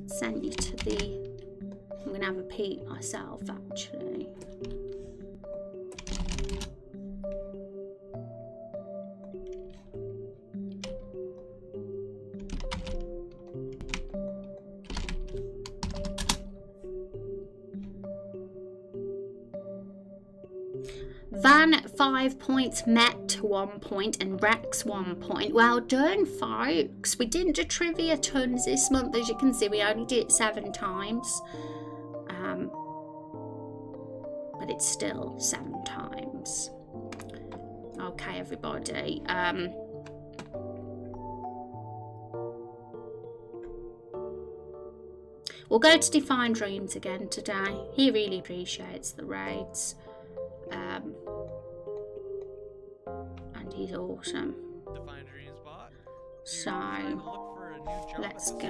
sent you to the... I'm going to have a peek myself actually. Van 5 points, Met 1 point, and Rex 1 point. Well done, folks. We didn't do trivia tons this month, as you can see. We only did it 7 times. But it's still 7 times. Okay, everybody. We'll go to Defined Dreams again today. He really appreciates the raids. And he's awesome. So let's go.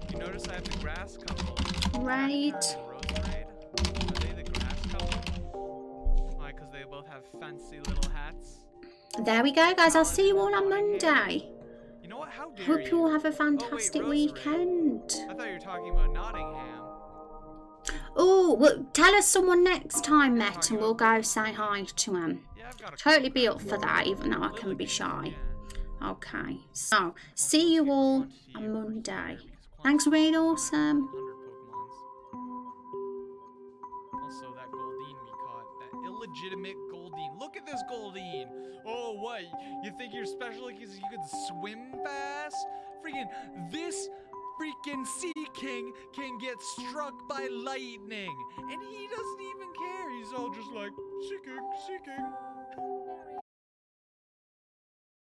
You notice I have the grass couple. Raid. Are they the grass couple? Why? Because they both have fancy little hats. There we go, guys. I'll see you all on Monday. You know what? How dare Hope you all have a fantastic weekend. I thought you were talking about Nottingham. Oh, well, tell us someone next time, Met, and we'll go say hi to him. Yeah, totally be up for that, even though I can be shy. Okay, so see you all on Monday. Thanks for being awesome. Also, that Goldeen we caught, that illegitimate Goldeen. Look at this Goldeen. Oh, what? You think you're special because you can swim fast? Freaking this freaking Sea King can get struck by lightning, and he doesn't even care. He's all just like, Sea King, Sea King.